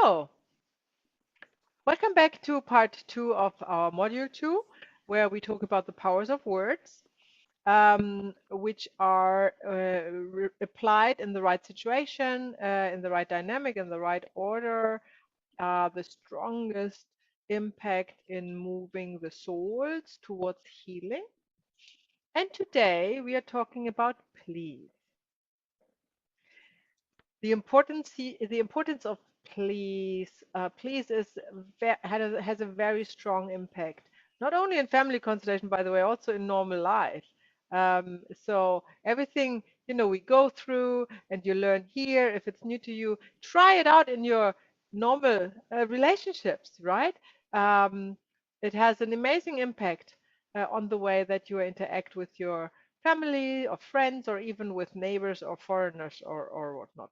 So, welcome back to part 2 of our module 2, where we talk about the powers of words, which are applied in the right situation, in the right dynamic, in the right order, the strongest impact in moving the souls towards healing. And today we are talking about please. The importance of please. Please has a very strong impact, not only in family constellation, by the way, also in normal life. So everything we go through and you learn here, if it's new to you, try it out in your normal relationships, right? Um, it has an amazing impact on the way that you interact with your family or friends or even with neighbors or foreigners or whatnot.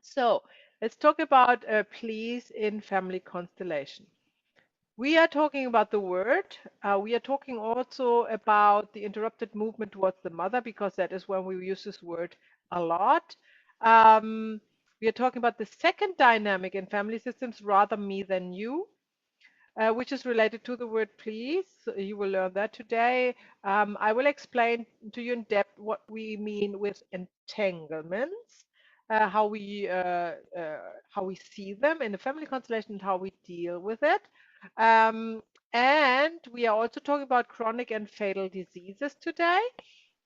So let's talk about please in family constellation. We are talking about the word. We are talking also about the interrupted movement towards the mother, because that is when we use this word a lot. We are talking about the second dynamic in family systems, rather me than you, which is related to the word please. So you will learn that today. I will explain to you in depth what we mean with entanglements, how we see them in the family constellation and how we deal with it. Um, and we are also talking about chronic and fatal diseases today,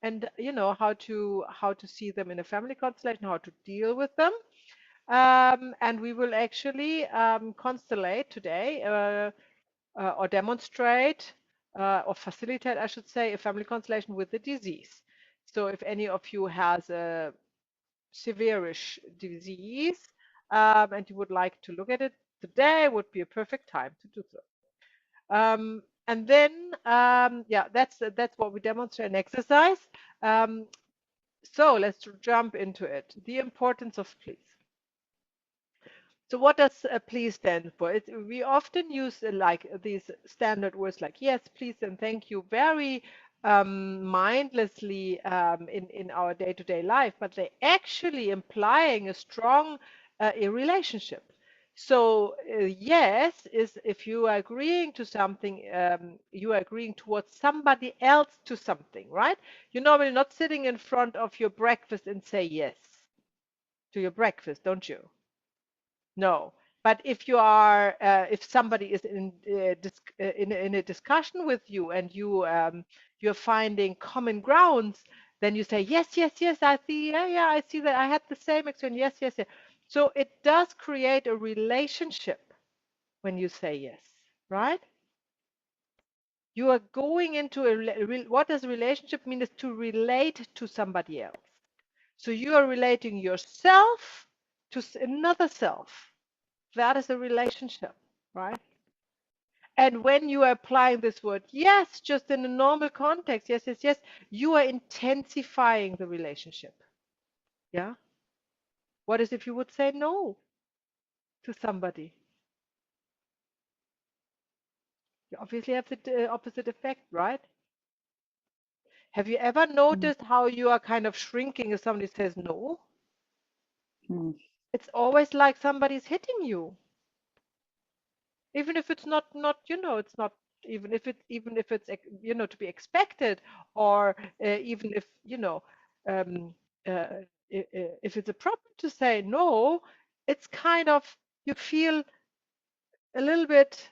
and how to see them in a family constellation, how to deal with them. And we will actually constellate today, or demonstrate, or facilitate, I should say, a family constellation with the disease. So if any of you has a severish disease, and you would like to look at it, today would be a perfect time to do so. And then, yeah, that's what we demonstrate and exercise. Um, so let's jump into it. The importance of please. So what does please stand for? We often use like these standard words like yes, please, and thank you very mindlessly in our day-to-day life, but they actually implying a strong a relationship. So yes is if you are agreeing to something, you are agreeing towards somebody else to something, right? You're normally not sitting in front of your breakfast and say yes to your breakfast, don't you? No. But if you are, if somebody is in a discussion with you and you're finding common grounds, then you say yes, yes, yes. I see. Yeah, yeah. I see that. I had the same experience. Yes, yes, yes. So it does create a relationship when you say yes, right? You are going into what does relationship mean? Is to relate to somebody else. So you are relating yourself to another self. That is a relationship, right? And when you are applying this word, yes, just in a normal context, yes, yes, yes, you are intensifying the relationship. Yeah. What is if you would say no to somebody? You obviously have the opposite effect, right? Have you ever Mm, noticed how you are kind of shrinking if somebody says no? mm, It's always like somebody's hitting you, even if it's not it's not, even if it's to be expected, or even if um, if it's a problem to say no, it's kind of, you feel a little bit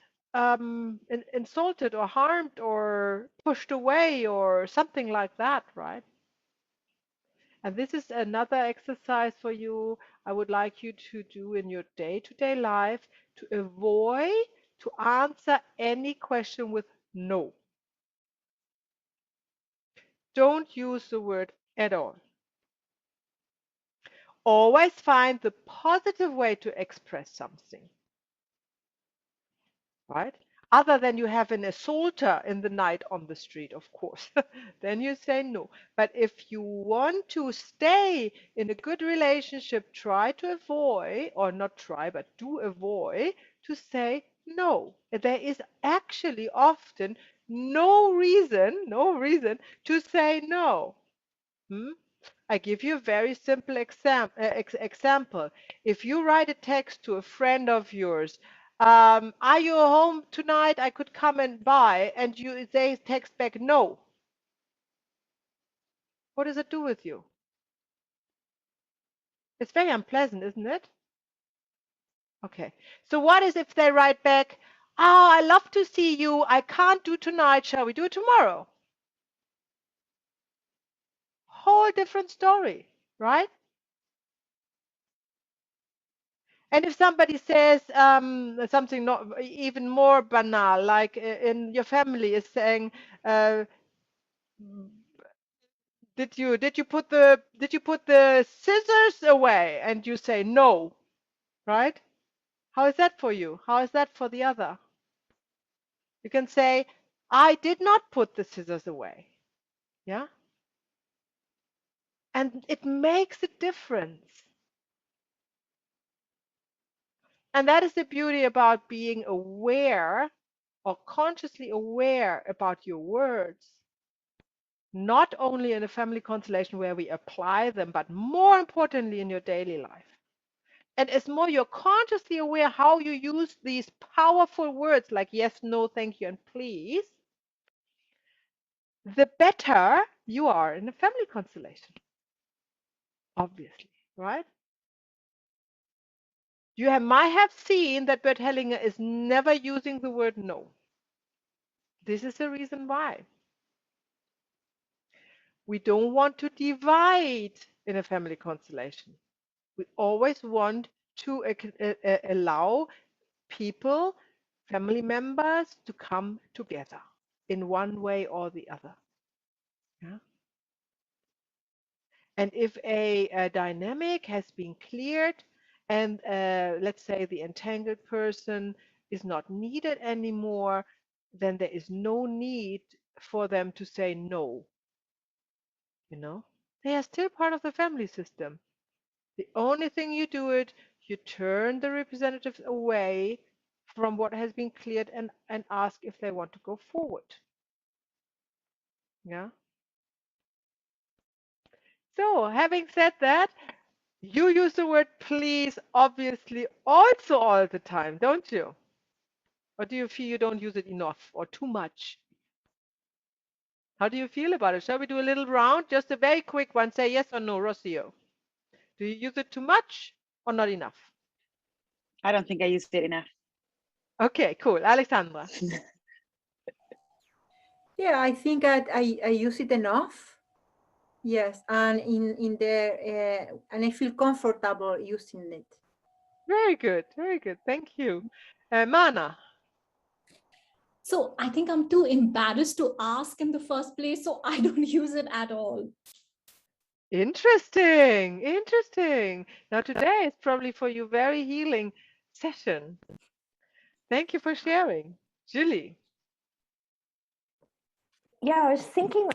insulted or harmed or pushed away or something like that, right? And this is another exercise for you. I would like you to do in your day-to-day life, to avoid to answer any question with no. Don't use the word at all. Always find the positive way to express something, right? Other than you have an assaulter in the night on the street, of course, then you say no. But if you want to stay in a good relationship, try to avoid, or not try, but do avoid to say no. There is actually often no reason to say no. Hmm? I give you a very simple example. If you write a text to a friend of yours, are you home tonight? I could come and buy, and they text back no. What does it do with you? It's very unpleasant, isn't it? Okay. So what is if they write back, oh, I love to see you. I can't do tonight. Shall we do it tomorrow? Whole different story, right? And if somebody says something not even more banal, like in your family is saying, uh, did you put the scissors away? And you say no, right? How is that for you? How is that for the other? You can say, I did not put the scissors away. Yeah? And it makes a difference. And that is the beauty about being aware or consciously aware about your words, not only in a family constellation where we apply them, but more importantly in your daily life. And as more you're consciously aware how you use these powerful words like yes, no, thank you, and please, the better you are in a family constellation, obviously, right? Might have seen that Bert Hellinger is never using the word no. This is the reason why. We don't want to divide in a family constellation. We always want to allow people, family members, to come together in one way or the other. Yeah? And if a dynamic has been cleared and let's say the entangled person is not needed anymore, then there is no need for them to say no. You know, they are still part of the family system. The only thing you do it, you turn the representatives away from what has been cleared and ask if they want to go forward. Yeah. So having said that, you use the word please obviously also all the time, don't you? Or do you feel you don't use it enough or too much? How do you feel about it? Shall we do a little round? Just a very quick one. Say yes or no, Rocio. Do you use it too much or not enough? I don't think I use it enough. Okay, cool. Alexandra. Yeah, I think I use it enough. Yes, and in the and I feel comfortable using it. Very good. Very good. Thank you. Mana. So I think I'm too embarrassed to ask in the first place, so I don't use it at all. Interesting. Interesting. Now today is probably for you very healing session. Thank you for sharing. Julie. Yeah, I was thinking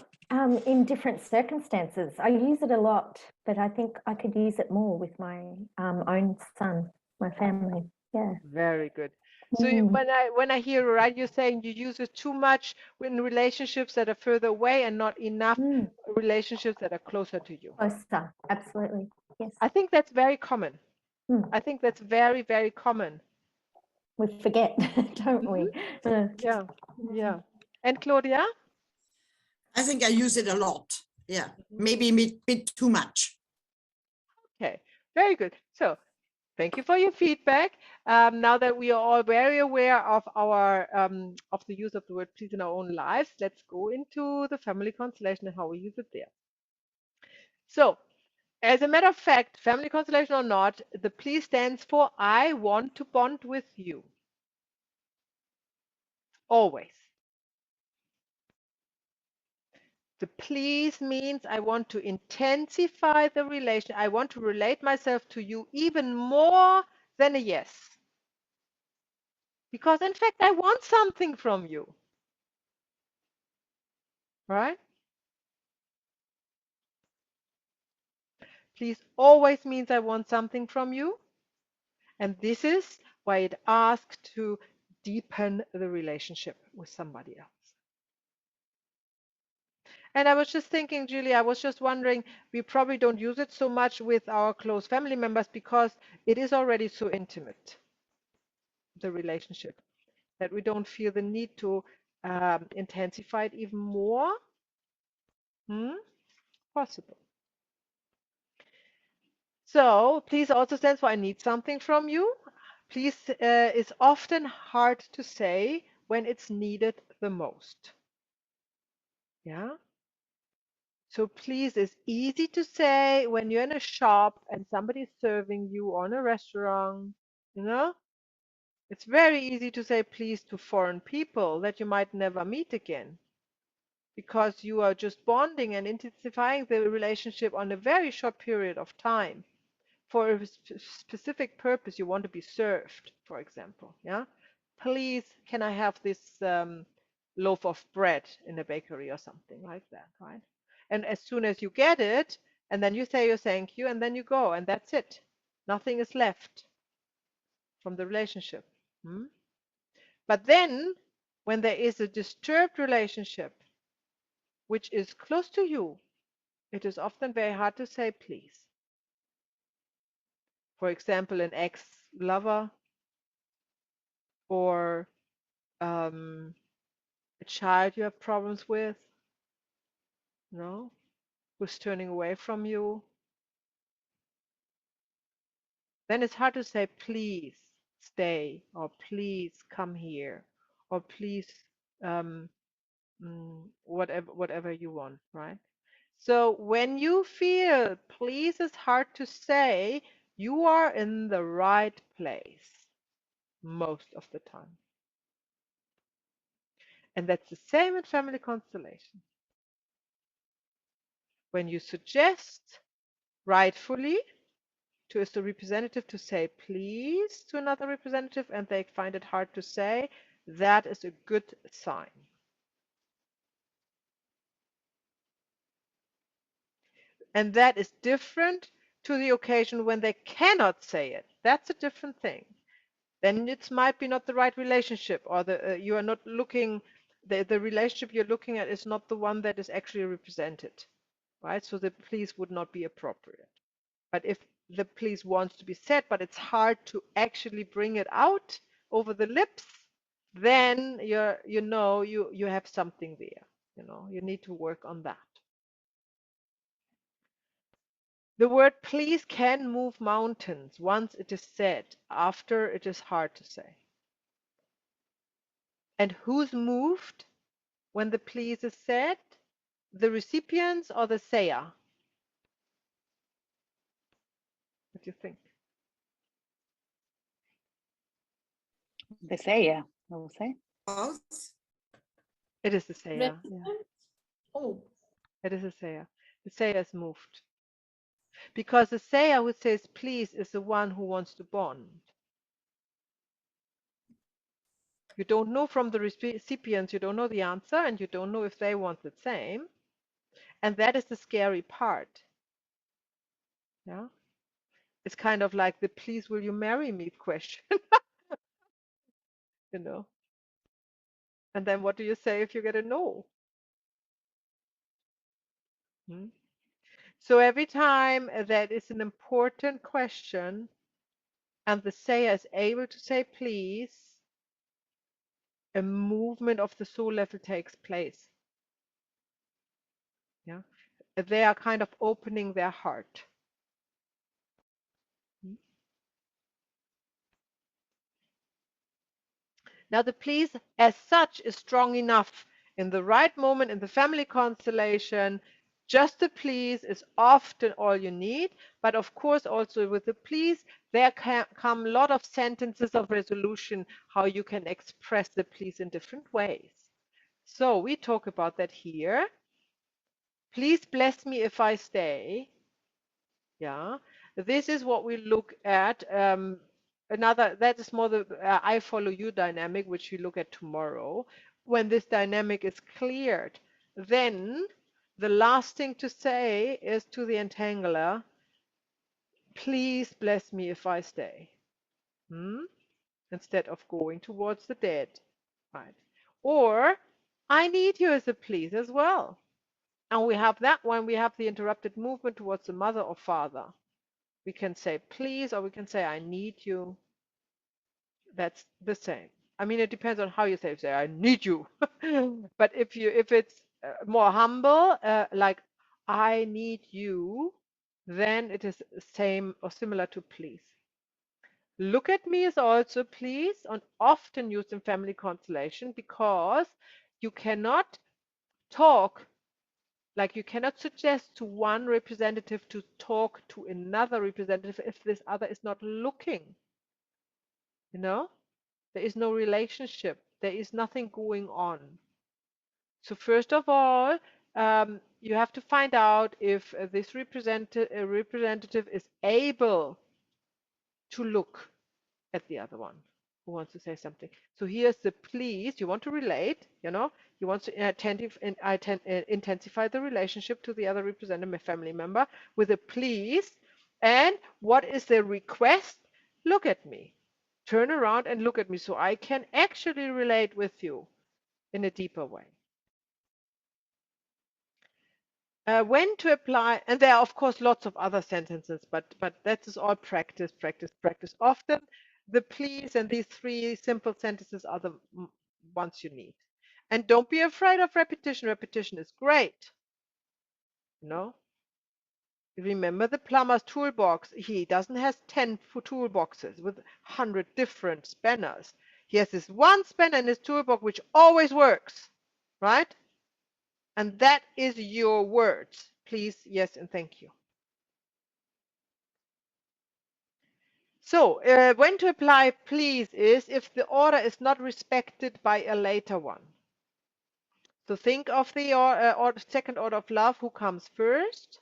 in different circumstances. I use it a lot, but I think I could use it more with my own son, my family. Yeah. Very good. So Mm. when I hear right, you're saying you use it too much in relationships that are further away and not enough relationships that are closer to you. Closer, absolutely. Yes. I think that's very common. Mm. I think that's very, very common. We forget, don't we? Yeah, yeah. And Claudia? I think I use it a lot. Yeah, maybe a bit too much. Okay, very good. So thank you for your feedback. Now that we are all very aware of our of the use of the word please in our own lives, let's go into the family constellation and how we use it there. So, as a matter of fact, family constellation or not, the please stands for I want to bond with you. Always. The please means I want to intensify the relation. I want to relate myself to you even more than a yes. Because in fact, I want something from you. Right? Please always means I want something from you. And this is why it asks to deepen the relationship with somebody else. And I was just thinking, Julie, I was just wondering, we probably don't use it so much with our close family members because it is already so intimate, the relationship, that we don't feel the need to intensify it even more. Hmm? Possible. So please also stands for I need something from you. Please is often hard to say when it's needed the most. Yeah. So please is easy to say when you're in a shop and somebody's serving you on a restaurant, you know? It's very easy to say please to foreign people that you might never meet again because you are just bonding and intensifying the relationship on a very short period of time for a specific purpose. You want to be served, for example. Yeah, please, can I have this loaf of bread in a bakery or something like that, right? And as soon as you get it, and then you say your thank you, and then you go, and that's it. Nothing is left from the relationship. Hmm? But then, when there is a disturbed relationship, which is close to you, it is often very hard to say please. For example, an ex-lover or a child you have problems with, no, who's turning away from you, then it's hard to say, please stay, or please come here, or please um, whatever you want, right? So when you feel please is hard to say, you are in the right place most of the time. And that's the same in family constellation. When you suggest rightfully to the representative to say please to another representative and they find it hard to say, that is a good sign. And that is different to the occasion when they cannot say it. That's a different thing. Then it might be not the right relationship, or you are not looking, the relationship you're looking at is not the one that is actually represented, right? So the please would not be appropriate. But if the please wants to be said, but it's hard to actually bring it out over the lips, then you have something there. You need to work on that. The word please can move mountains once it is said. After, it is hard to say. And who's moved when the please is said? The recipients or the sayer? What do you think? The sayer, I will say. Both. It is the sayer. Yeah. Recipient? Oh, It is the sayer. The sayer is moved. Because the sayer who says please is the one who wants to bond. You don't know from the recipients, you don't know the answer, and you don't know if they want the same. And that is the scary part. Yeah. It's kind of like the please will you marry me question. you know. And then what do you say if you get a no? Hmm? So every time that is an important question and the sayer is able to say please, a movement of the soul level takes place. Yeah. They are kind of opening their heart. Hmm? Now the please as such is strong enough in the right moment in the family constellation. Just the please is often all you need, but of course also with the please there can come a lot of sentences of resolution how you can express the please in different ways. So we talk about that here. Please bless me if I stay. Yeah, this is what we look at. Another, that is more the I follow you dynamic, which we look at tomorrow. When this dynamic is cleared, then the last thing to say is to the entangler, please bless me if I stay. Instead of going towards the dead. Right. Or I need you as a please as well. And we have that when we have the interrupted movement towards the mother or father. We can say please, or we can say I need you. That's the same. I mean, it depends on how you say. If you say I need you, but if it's more humble, like I need you, then it is same or similar to please. Look at me is also please, and often used in family constellation because you cannot talk, like you cannot suggest to one representative to talk to another representative if this other is not looking. You know, there is no relationship. There is nothing going on. So first of all, you have to find out if this representative is able to look at the other one who wants to say something. So here's the please. You want to relate, you know, you want to intensify the relationship to the other representative family member with a please. And what is the request? Look at me. Turn around and look at me so I can actually relate with you in a deeper way. When to apply, and there are of course lots of other sentences, but that is all practice, practice, practice. Often the please and these three simple sentences are the ones you need. And don't be afraid of repetition. Repetition is great. You know, remember the plumber's toolbox. He doesn't have 10 toolboxes with 100 different spanners. He has this one spanner in his toolbox which always works, right? And that is your words. Please, yes, and thank you. So when to apply please is if the order is not respected by a later one. So think of the second order of love, who comes first.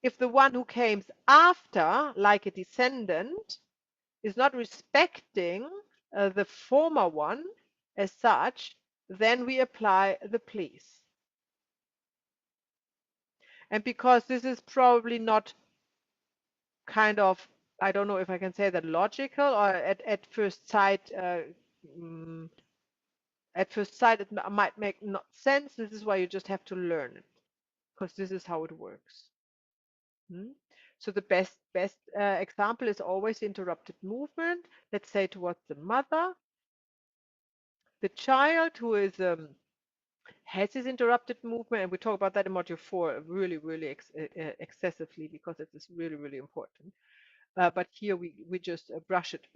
If the one who comes after, like a descendant, is not respecting the former one as such, then we apply the please. And because this is probably not kind of, I don't know if I can say that logical, or at first sight, it might make not sense. This is why you just have to learn it, because this is how it works. So the best example is always interrupted movement. Let's say towards the mother. The child who is has this interrupted movement, and we talk about that in module 4 really, really excessively, because it is really, really important. But here we just brush it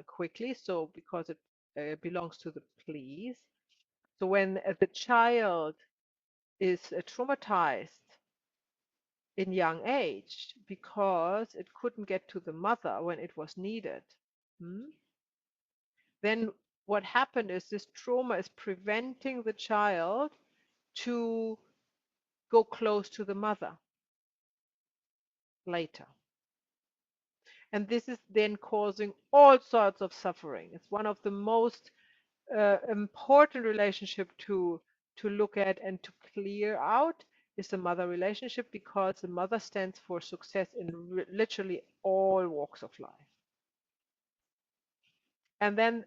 quickly. So because it belongs to the please. So when the child is traumatized in young age because it couldn't get to the mother when it was needed, then what happened is this trauma is preventing the child to go close to the mother later. And this is then causing all sorts of suffering. It's one of the most important relationship to look at and to clear out is the mother relationship, because the mother stands for success in literally all walks of life. And then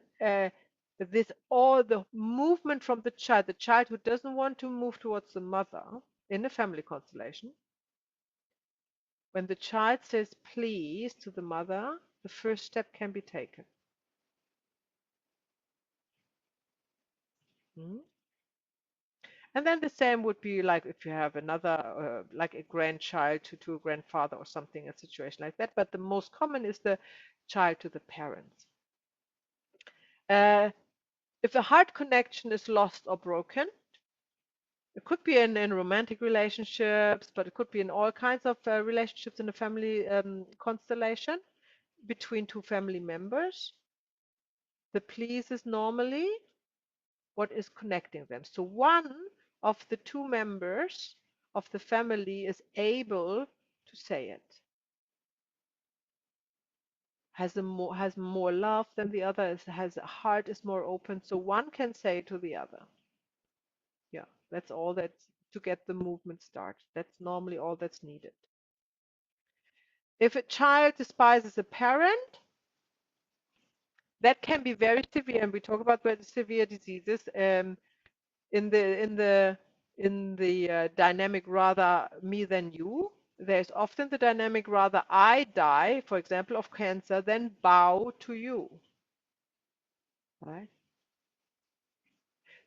all the movement from the child who doesn't want to move towards the mother in a family constellation, when the child says please to the mother, the first step can be taken. And then the same would be like if you have another, like a grandchild to a grandfather or something, a situation like that. But the most common is the child to the parents. If a heart connection is lost or broken, it could be in romantic relationships, but it could be in all kinds of relationships in a family constellation between two family members. The please is normally what is connecting them. So one of the two members of the family is able to say it, has more love than the other, has a heart is more open, so one can say to the other. Yeah, that's all that's to get the movement started. That's normally all that's needed. If a child despises a parent, that can be very severe, and we talk about very severe diseases in the in the dynamic rather me than you, there's often the dynamic rather I die, for example, of cancer, than bow to you. Right?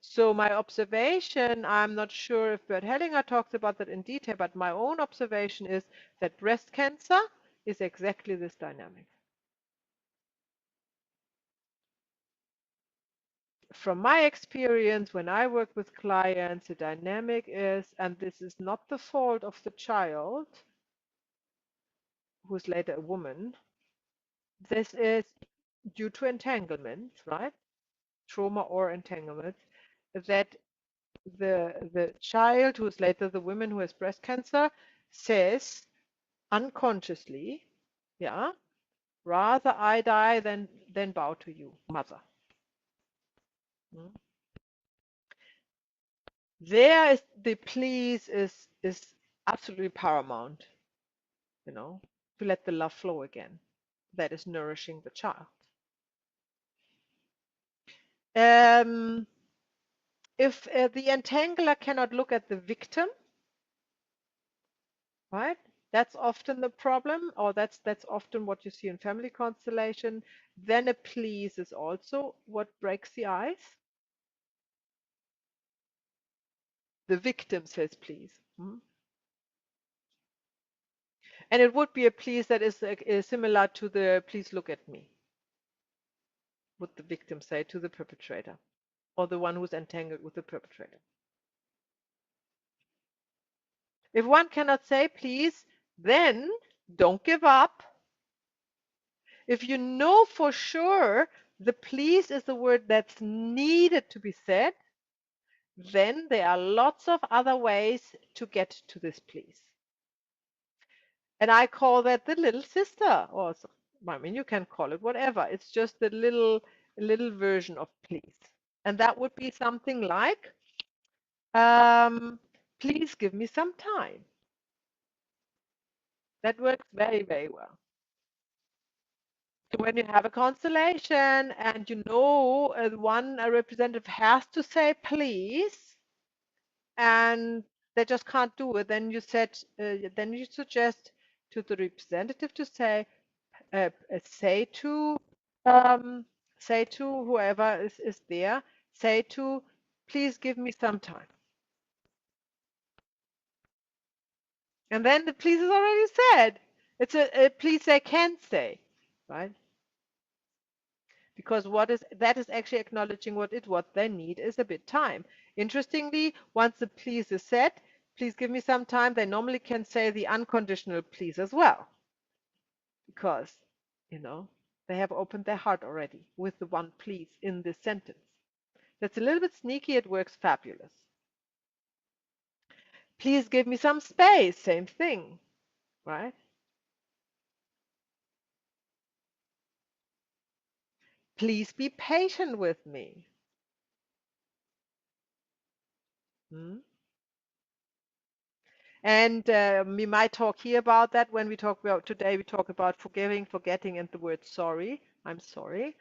So my observation, I'm not sure if Bert Hellinger talks about that in detail, but my own observation is that breast cancer is exactly this dynamic. From my experience, when I work with clients, the dynamic is, and this is not the fault of the child, who's later a woman, this is due to entanglement, right? Trauma or entanglement, that the child who's later the woman who has breast cancer says unconsciously, yeah, rather I die than bow to you, mother. Mm. There is the please is absolutely paramount, you know, to let the love flow again. That is nourishing the child. If the entangler cannot look at the victim, right? That's often the problem, or that's often what you see in family constellation. Then a please is also what breaks the ice. The victim says please. Hmm? And it would be a please that is similar to the please look at me, would the victim say to the perpetrator, or the one who's entangled with the perpetrator. If one cannot say please, then don't give up. If you know for sure the please is the word that's needed to be said, then there are lots of other ways to get to this please. And I call that the little sister, or I mean, you can call it whatever. It's just the little version of please. And that would be something like, please give me some time. That works very, very well. So when you have a constellation and you know one representative has to say please, and they just can't do it, then then you suggest to the representative to say, say to whoever is there, say to, please give me some time. And then the please is already said. It's a please they can say, right? Because that is actually acknowledging what they need is a bit time. Interestingly, once the please is said, please give me some time, they normally can say the unconditional please as well. Because, you know, they have opened their heart already with the one please in this sentence. That's a little bit sneaky, it works fabulous. Please give me some space, same thing, right? Please be patient with me. Hmm? And we might talk here about that when we talk about today. We talk about forgiving, forgetting, and the word sorry. I'm sorry.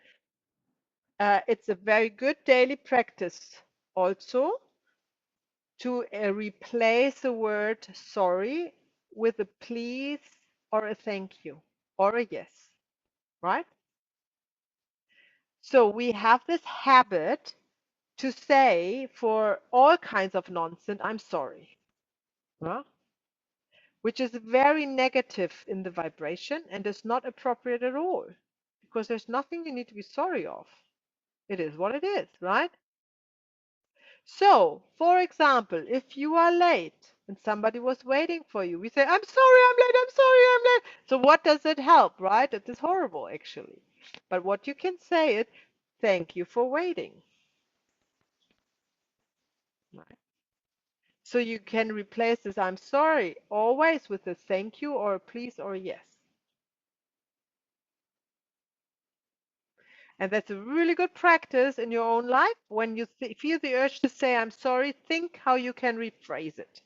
It's a very good daily practice also to replace the word sorry with a please or a thank you or a yes, right? So we have this habit to say for all kinds of nonsense, I'm sorry. Huh? Which is very negative in the vibration and is not appropriate at all because there's nothing you need to be sorry of. It is what it is, right? So, for example, if you are late and somebody was waiting for you, we say, I'm sorry, I'm late, I'm sorry, I'm late. So what does it help, right? It is horrible, actually. But what you can say is, thank you for waiting. Right? So you can replace this I'm sorry always with a thank you or a please or a yes. And that's a really good practice in your own life. When you feel the urge to say I'm sorry, think how you can rephrase it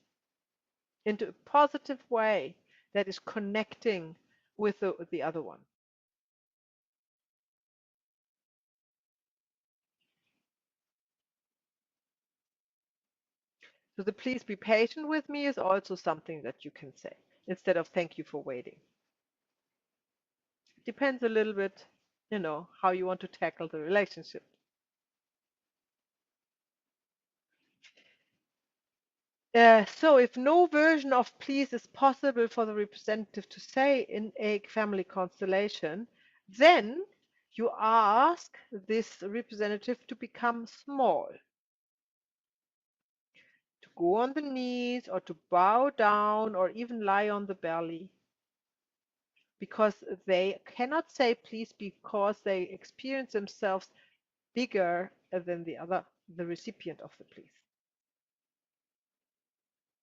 into a positive way that is connecting with the other one. So the please be patient with me is also something that you can say instead of thank you for waiting. Depends a little bit, how you want to tackle the relationship. So if no version of please is possible for the representative to say in a family constellation, then you ask this representative to become small, to go on the knees or to bow down or even lie on the belly, because they cannot say please because they experience themselves bigger than the recipient of the please.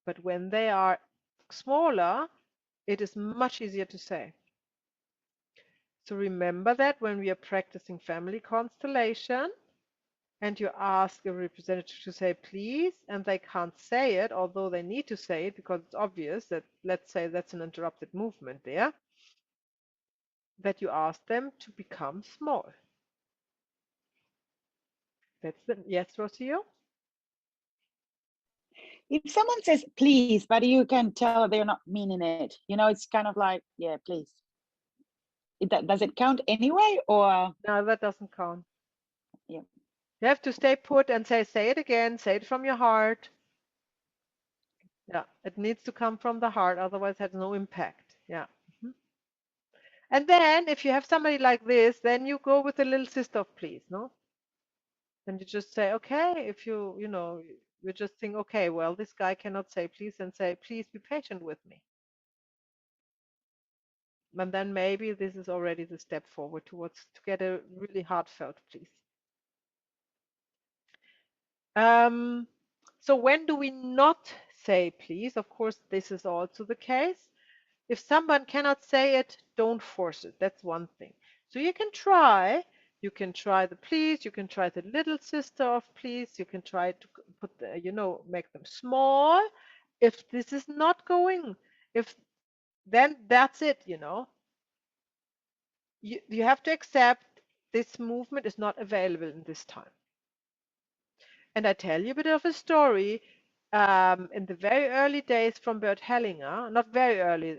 But when they are smaller, it is much easier to say. So remember that when we are practicing family constellation and you ask a representative to say please and they can't say it, although they need to say it because it's obvious that, let's say that's an interrupted movement there, that you ask them to become small. That's the, yes, Rocio? If someone says please, but you can tell they're not meaning it, it's kind of like, yeah, please. Does it count anyway, or? No, that doesn't count. Yeah. You have to stay put and say it again, say it from your heart. Yeah, it needs to come from the heart, otherwise it has no impact. Yeah. And then if you have somebody like this, then you go with a little sister of please, no? Then you just say, okay, if you just think, okay, well, this guy cannot say please, and say, please be patient with me. And then maybe this is already the step forward towards to get a really heartfelt please. So when do we not say please? Of course, this is also the case. If someone cannot say it, don't force it. That's one thing. So you can try. You can try the please. You can try the little sister of please. You can try to put make them small. If this is not going, then that's it. You have to accept this movement is not available in this time. And I tell you a bit of a story. In the very early days from Bert Hellinger, not very early.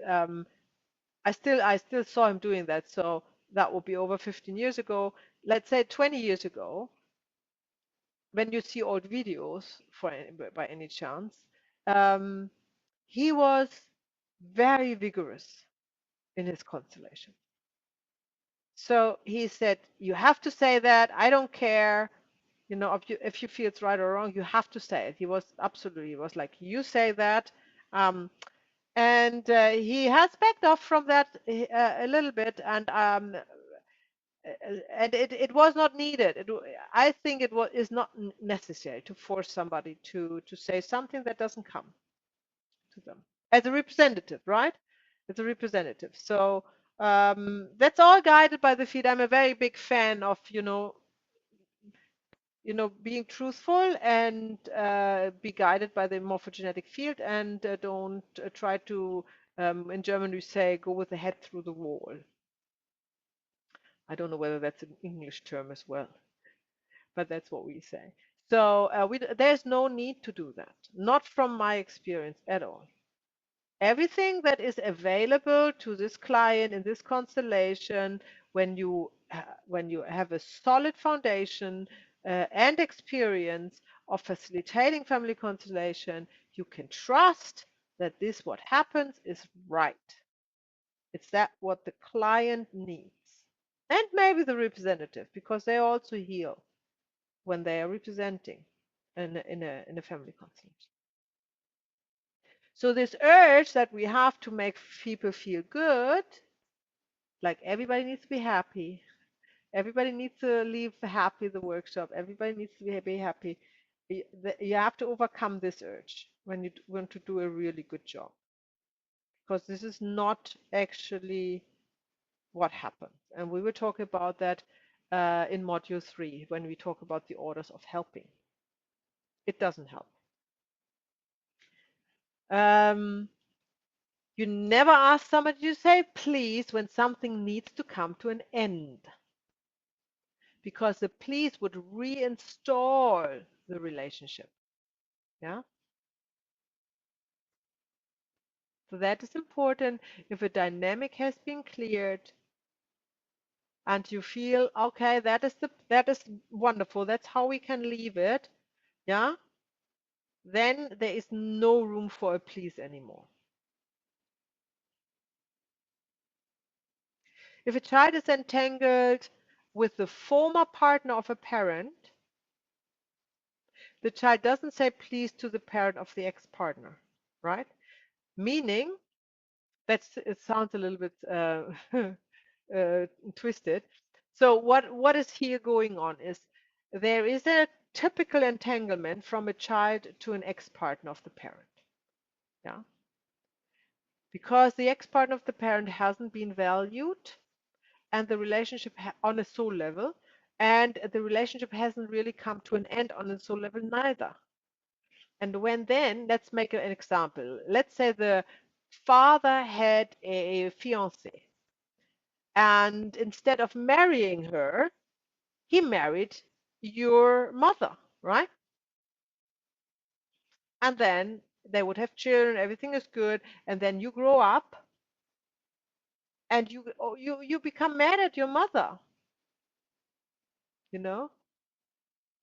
I still saw him doing that, so that would be over 15 years ago. Let's say 20 years ago, when you see old videos by any chance, he was very vigorous in his constellation. So he said, "You have to say that. I don't care. If you feel it's right or wrong, you have to say it." He was like, "You say that." And he has backed off from that a little bit, and it was not needed. I think is not necessary to force somebody to say something that doesn't come to them as a representative, right? As a representative. So that's all guided by the feet. I'm a very big fan of being truthful and be guided by the morphogenetic field, and don't try to, in German we say, go with the head through the wall. I don't know whether that's an English term as well, but that's what we say. So there's no need to do that, not from my experience at all. Everything that is available to this client in this constellation, when you have a solid foundation and experience of facilitating family constellation, you can trust that what happens is right. It's that what the client needs. And maybe the representative, because they also heal when they are representing in a family constellation. So this urge that we have to make people feel good, like everybody needs to be happy, everybody needs to leave happy the workshop, everybody needs to be happy. You have to overcome this urge when you want to do a really good job, because this is not actually what happens. And we will talk about that in module 3 when we talk about the orders of helping. It doesn't help. You never ask somebody to say please when something needs to come to an end, because the please would reinstall the relationship. Yeah. So that is important. If a dynamic has been cleared and you feel, okay, that is wonderful, that's how we can leave it, yeah, then there is no room for a please anymore. If a child is entangled with the former partner of a parent, the child doesn't say please to the parent of the ex-partner, right? Meaning, it sounds a little bit twisted. So what is here going on is there is a typical entanglement from a child to an ex-partner of the parent. Yeah. Because the ex-partner of the parent hasn't been valued and the relationship on a soul level, and the relationship hasn't really come to an end on a soul level neither. And let's make an example. Let's say the father had a fiancée, and instead of marrying her, he married your mother, right? And then they would have children, everything is good, and then you grow up and you become mad at your mother, you know,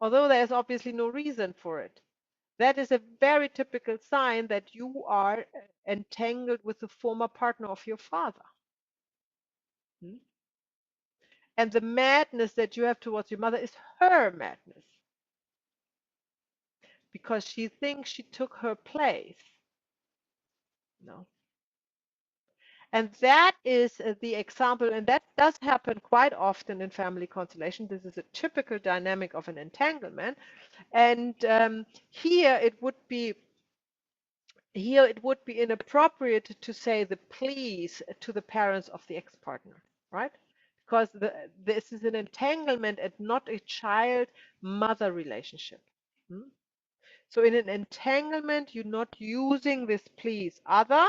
although there's obviously no reason for it. That is a very typical sign that you are entangled with the former partner of your father. Hmm? And the madness that you have towards your mother is her madness because she thinks she took her place. No. And that is the example, and that does happen quite often in family constellation. This is a typical dynamic of an entanglement. And here it would be inappropriate to say the please to the parents of the ex-partner, right? Because this is an entanglement and not a child-mother relationship. Hmm? So in an entanglement, you're not using this please other,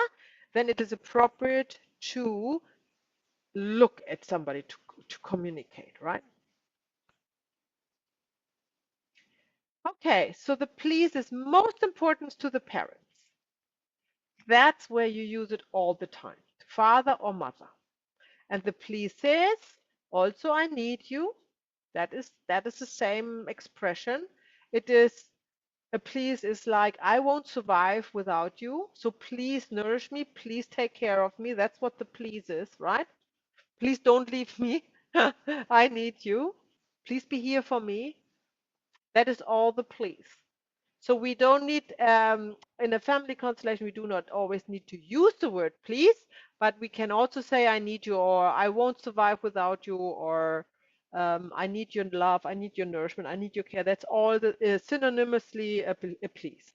then it is appropriate to look at somebody to communicate, right? Okay, so the please is most important to the parents. That's where you use it all the time, father or mother. And the please says, also I need you. That is the same expression. It is a please is like, I won't survive without you. So please nourish me. Please take care of me. That's what the please is, right? Please don't leave me. I need you. Please be here for me. That is all the please. So we don't need, in a family constellation, we do not always need to use the word please, but we can also say, I need you, or I won't survive without you, or I need your love, I need your nourishment, I need your care. That's all synonymously a please.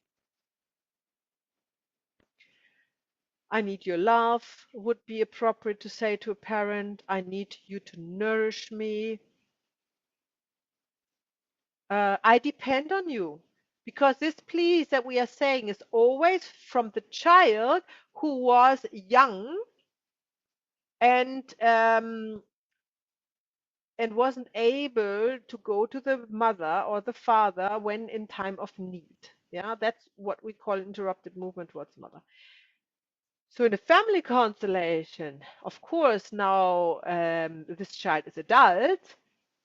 I need your love would be appropriate to say to a parent. I need you to nourish me. I depend on you. Because this please that we are saying is always from the child who was young and wasn't able to go to the mother or the father when in time of need. Yeah, that's what we call interrupted movement towards mother. So in a family constellation, of course, now this child is adult,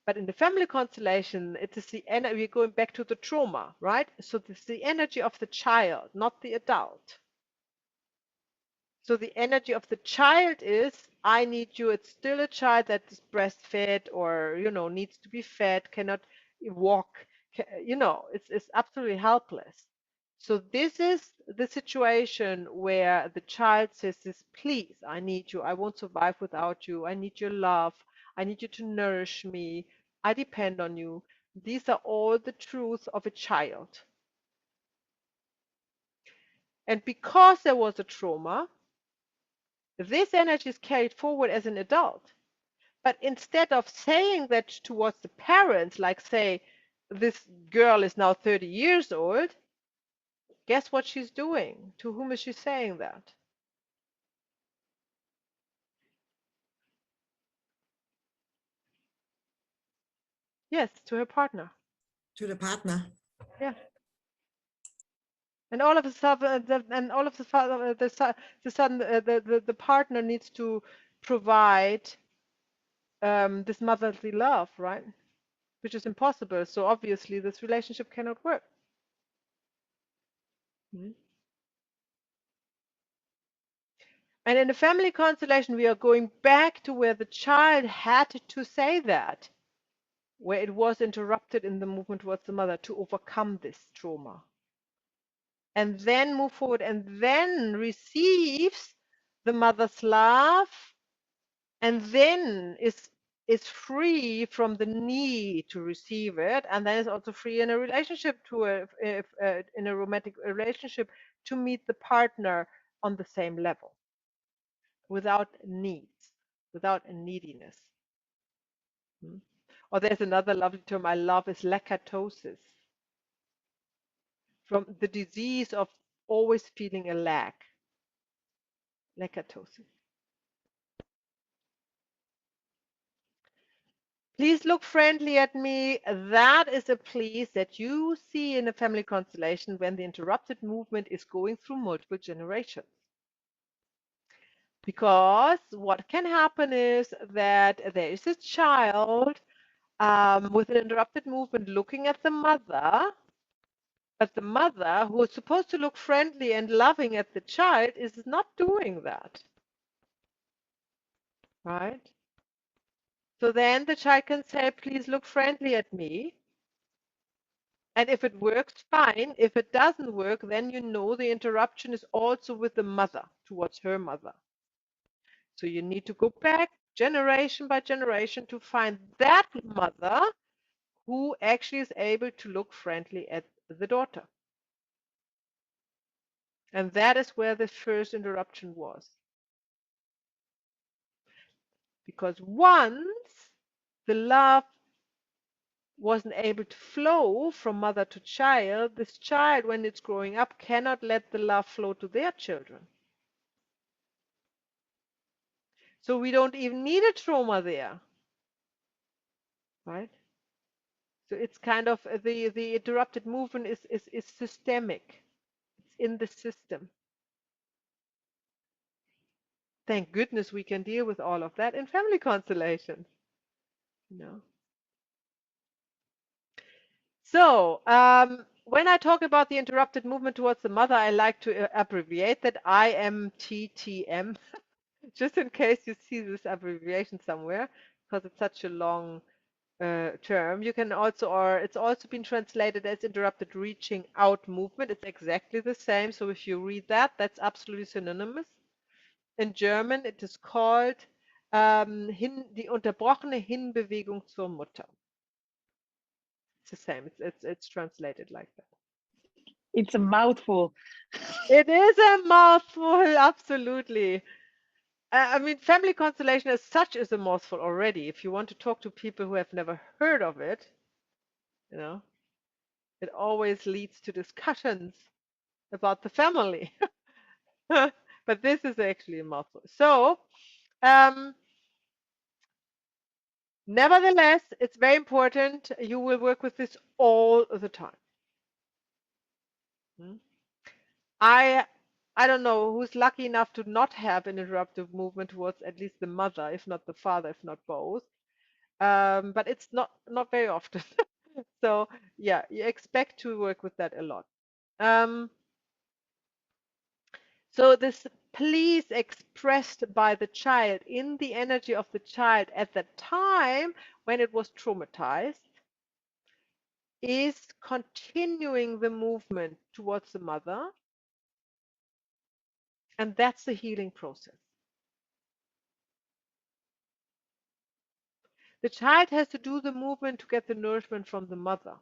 but in the family constellation, it is the energy, we're going back to the trauma, right? So it's the energy of the child, not the adult. So the energy of the child is, I need you. It's still a child that is breastfed or, needs to be fed, cannot walk, it's absolutely helpless. So this is the situation where the child says this, please, I need you. I won't survive without you. I need your love. I need you to nourish me. I depend on you. These are all the truths of a child. And because there was a trauma, this energy is carried forward as an adult. But instead of saying that towards the parents, like say, this girl is now 30 years old, guess what she's doing? To whom is she saying that? Yes, to her partner. To the partner. Yeah. And all of a sudden, the partner needs to provide this motherly love, right? Which is impossible. So obviously, this relationship cannot work. Mhm. And in the family constellation, we are going back to where the child had to say that, where it was interrupted in the movement towards the mother to overcome this trauma. And then move forward and then receives the mother's love and then is free from the need to receive it, and then is also free in a relationship in a romantic relationship to meet the partner on the same level without needs, without a neediness. Or there's another lovely term I love is lacatosis, from the disease of always feeling a lack. Lacatosis. Please look friendly at me. That is a please that you see in a family constellation when the interrupted movement is going through multiple generations. Because what can happen is that there is a child with an interrupted movement looking at the mother, but the mother, who is supposed to look friendly and loving at the child, is not doing that. Right? So then the child can say, please look friendly at me. And if it works, fine. If it doesn't work, then you know the interruption is also with the mother, towards her mother. So you need to go back generation by generation to find that mother who actually is able to look friendly at the daughter. And that is where the first interruption was. Because once the love wasn't able to flow from mother to child, this child, when it's growing up, cannot let the love flow to their children. So we don't even need a trauma there, right? So it's kind of the interrupted movement is systemic. It's in the system. Thank goodness we can deal with all of that in family constellations. You know. So when I talk about the interrupted movement towards the mother, I like to abbreviate that IMTTM, just in case you see this abbreviation somewhere, because it's such a long term. You can also, or it's also been translated as interrupted reaching out movement. It's exactly the same. So if you read that, that's absolutely synonymous. In German, it is called die unterbrochene Hinbewegung zur Mutter. It's the same. It's translated like that. It's a mouthful. It is a mouthful, absolutely. I mean, family constellation as such is a mouthful already. If you want to talk to people who have never heard of it, you know, it always leads to discussions about the family. But this is actually a mouthful. So, nevertheless, it's very important. You will work with this all the time. I don't know who's lucky enough to not have an interruptive movement towards at least the mother, if not the father, if not both. But it's not very often. So yeah, you expect to work with that a lot. So this please expressed by the child in the energy of the child at that time when it was traumatized is continuing the movement towards the mother, and that's the healing process. The child has to do the movement to get the nourishment from the mother.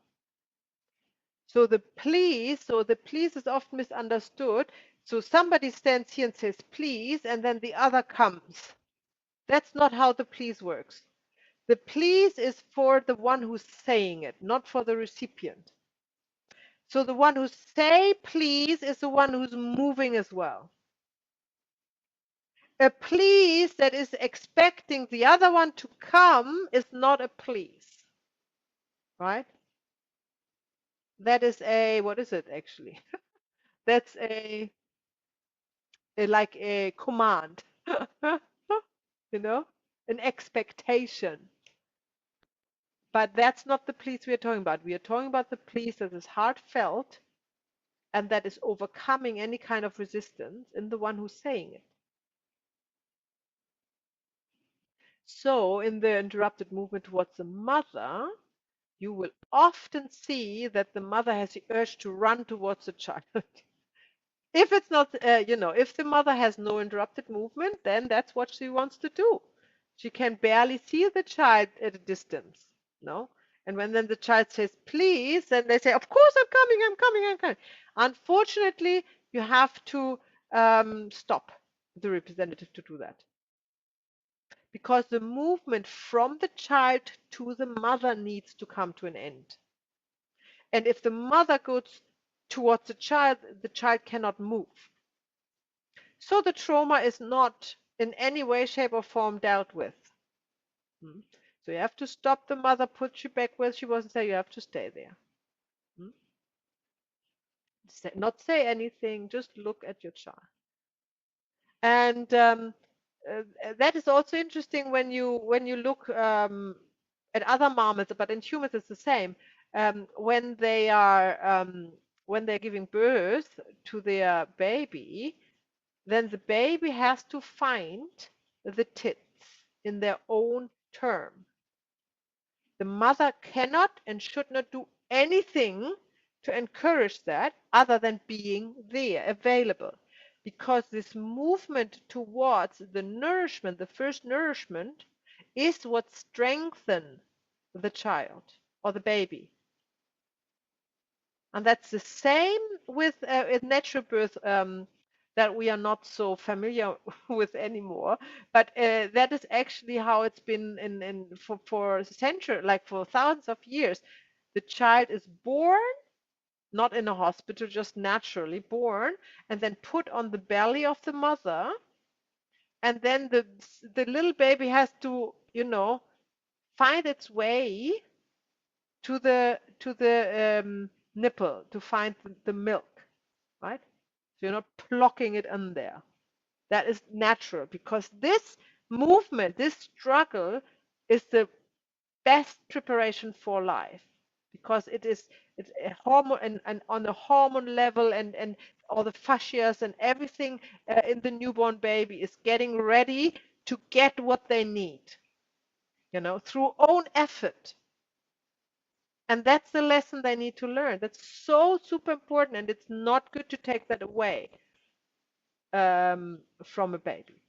So the please is often misunderstood. So somebody stands here and says please, and then the other comes. That's not how the please works. The please is for the one who's saying it, not for the recipient. So the one who say please is the one who's moving as well. A please that is expecting the other one to come is not a please, right? That is a, what is it actually? That's like a command, you know, an expectation. But that's not the please we are talking about. We are talking about the please that is heartfelt and that is overcoming any kind of resistance in the one who's saying it. So in the interrupted movement towards the mother, you will often see that the mother has the urge to run towards the child. If it's not, if the mother has no interrupted movement, then that's what she wants to do. She can barely see the child at a distance, no? And when then the child says, please, then they say, of course, I'm coming, I'm coming, I'm coming. Unfortunately, you have to stop the representative to do that. Because the movement from the child to the mother needs to come to an end. And if the mother goes towards the child cannot move. So the trauma is not in any way, shape, or form dealt with. So you have to stop the mother, put you back where she was, and say, you have to stay there. Not say anything, just look at your child. And that is also interesting when you look at other mammals, but in humans it's the same. When they're giving birth to their baby, then the baby has to find the tits in their own term. The mother cannot and should not do anything to encourage that other than being there, available. Because this movement towards the nourishment, the first nourishment, is what strengthens the child or the baby. And that's the same with natural birth that we are not so familiar with anymore. But that is actually how it's been for centuries, like for thousands of years. The child is born, not in a hospital, just naturally born, and then put on the belly of the mother. And then the little baby has to, find its way to the nipple to find the milk, right? So you're not plucking it in there. That is natural because this movement, this struggle is the best preparation for life because it's a hormone and on a hormone level and all the fascias and everything in the newborn baby is getting ready to get what they need, through own effort. And that's the lesson they need to learn. That's so super important, and it's not good to take that away from a baby.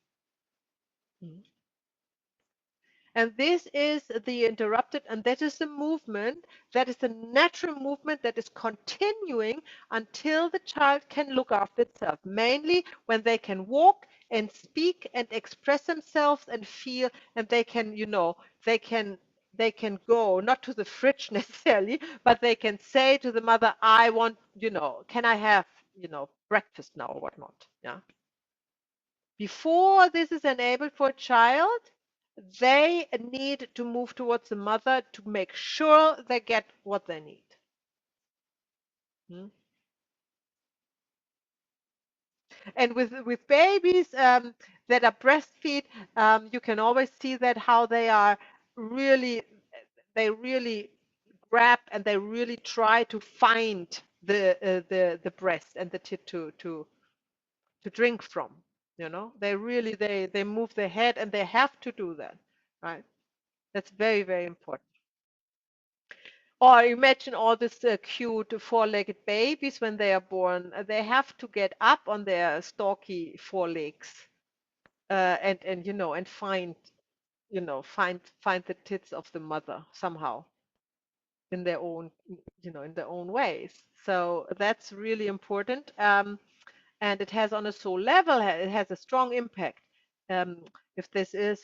And this is the interrupted, and that is the movement, that is the natural movement that is continuing until the child can look after itself, mainly when they can walk and speak and express themselves and feel, and they can, they can go not to the fridge necessarily, but they can say to the mother, I want, can I have, breakfast now or whatnot. Yeah. Before this is enabled for a child, they need to move towards the mother to make sure they get what they need. And with babies that are breastfeed, you can always see that how they really grab and they really try to find the breast and the tit to drink from. They move their head and they have to do that, right? That's very, very important. Or imagine all these cute four-legged babies when they are born. They have to get up on their stalky forelegs and find find the tits of the mother somehow in their own ways. So that's really important. And it has on a soul level, it has a strong impact. If this is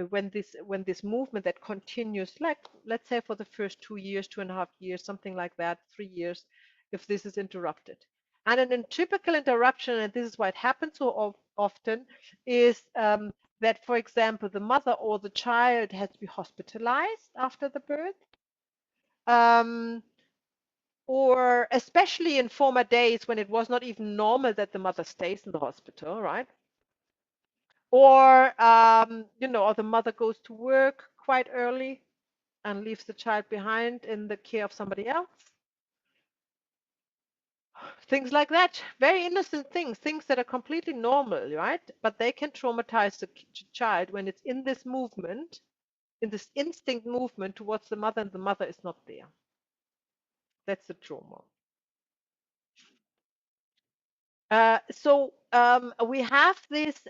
when this movement that continues, like let's say for the first 2 years, 2.5 years, something like that, 3 years, if this is interrupted. And a typical interruption, and this is why it happens so often, is that, for example, the mother or the child has to be hospitalized after the birth. or especially in former days when it was not even normal that the mother stays in the hospital, right? Or, or the mother goes to work quite early and leaves the child behind in the care of somebody else. Things like that, very innocent things that are completely normal, right? But they can traumatize the child when it's in this movement, in this instinct movement towards the mother, and the mother is not there. That's the trauma. So we have this,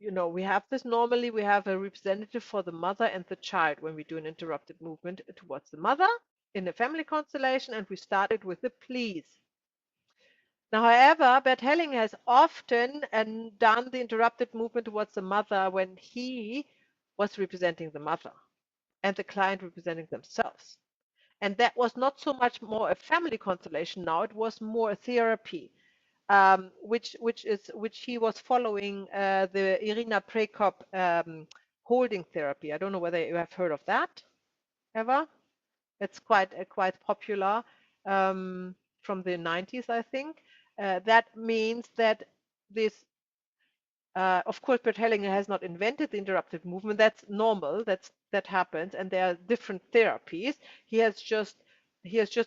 we have this normally, we have a representative for the mother and the child when we do an interrupted movement towards the mother in a family constellation, and we started with the please. Now, however, Bert Hellinger has often done the interrupted movement towards the mother when he was representing the mother and the client representing themselves. And that was not so much more a family constellation now, it was more a therapy, which he was following the Irina Prekop holding therapy. I don't know whether you have heard of that ever. It's quite popular from the 90s, I think. That means that this, of course, Bert Hellinger has not invented the interrupted movement. That's normal. That happens, and there are different therapies. He has just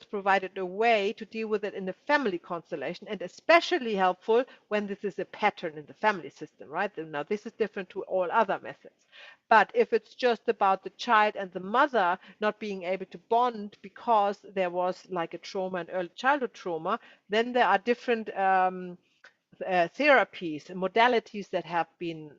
provided a way to deal with it in the family constellation, and especially helpful when this is a pattern in the family system, right? Now, this is different to all other methods. But if it's just about the child and the mother not being able to bond because there was like a trauma, an early childhood trauma, then there are different therapies and modalities that have been,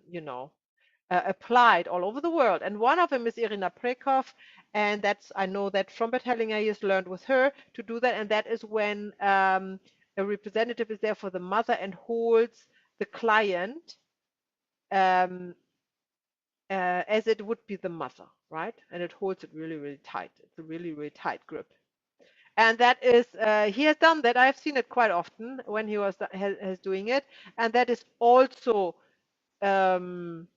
applied all over the world. And one of them is Irina Prekov, and I know that from Bert Hellinger, he has learned with her to do that, and that is when a representative is there for the mother and holds the client as it would be the mother, right? And it holds it really, really tight. It's a really, really tight grip. And that is, he has done that. I've seen it quite often when he was has doing it, and that is also um,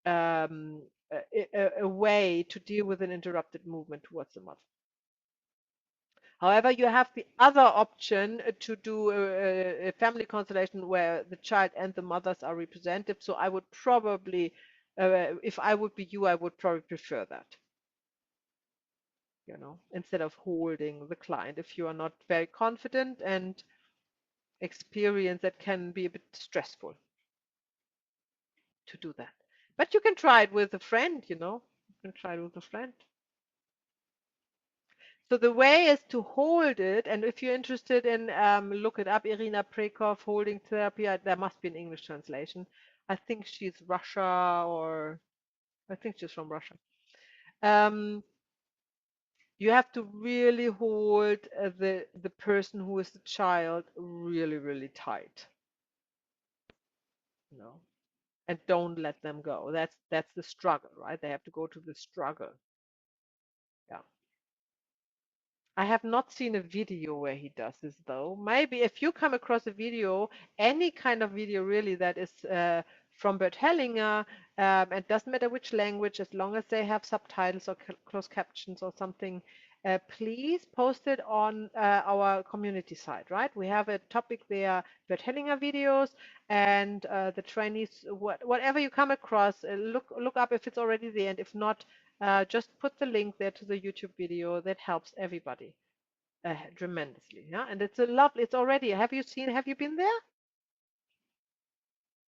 a way to deal with an interrupted movement towards the mother. However, you have the other option to do a family constellation where the child and the mothers are represented. So I would probably, if I would be you, I would probably prefer that. Instead of holding the client, if you are not very confident and experienced, that can be a bit stressful to do that. But you can try it with a friend, you can try it with a friend. So the way is to hold it, and if you're interested in look it up, Irina Prekov holding therapy. There must be an English translation. I think she's Russia, or I think she's from Russia. You have to really hold the person who is the child really, really tight, and don't let them go. That's the struggle, right? They have to go to the struggle. Yeah. I have not seen a video where he does this though. Maybe if you come across a video, any kind of video really that is from Bert Hellinger, it doesn't matter which language, as long as they have subtitles or closed captions or something, please post it on our community site, right? We have a topic there, Bert Hellinger videos, and the trainees, whatever you come across, look up if it's already there, and if not, just put the link there to the YouTube video. That helps everybody tremendously. Yeah, and it's it's already. Have you been there?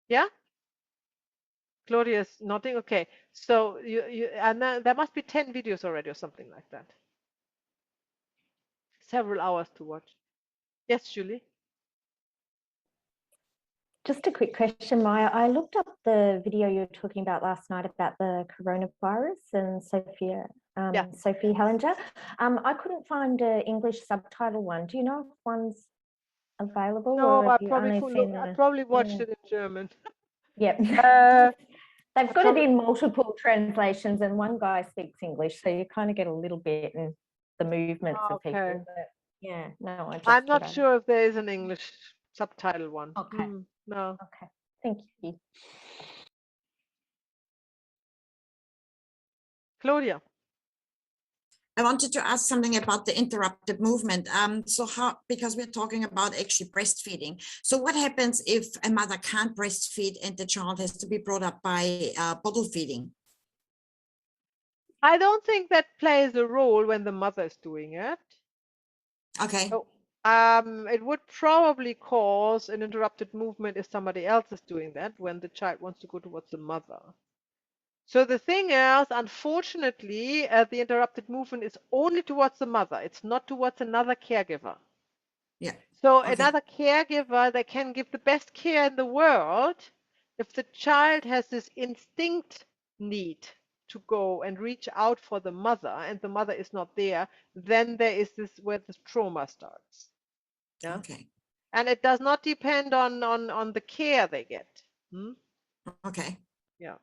Yeah, Claudia's nodding. Okay, so and there must be 10 videos already or something like that. Several hours to watch. Yes, Julie. Just a quick question, Maya. I looked up the video you were talking about last night about the coronavirus and Sophie Hellinger. I couldn't find an English subtitle one. Do you know if one's available? No, or I have you only seen probably watched it in German. Yep. They've got it in multiple translations, and one guy speaks English, so you kind of get a little bit in the movements of people. But yeah, no, I'm not sure if there is an English subtitle one. Okay. No. Okay. Thank you. Claudia. I wanted to ask something about the interrupted movement. So how, because we're talking about actually breastfeeding. So what happens if a mother can't breastfeed and the child has to be brought up by bottle feeding? I don't think that plays a role when the mother is doing it. Okay. So, it would probably cause an interrupted movement if somebody else is doing that when the child wants to go towards the mother. So the thing is, unfortunately, the interrupted movement is only towards the mother. It's not towards another caregiver. Yeah. So Okay. another caregiver, they can give the best care in the world. If the child has this instinct need to go and reach out for the mother and the mother is not there, then there is this where the trauma starts. Yeah. Okay. And it does not depend on the care they get. Okay. Yeah.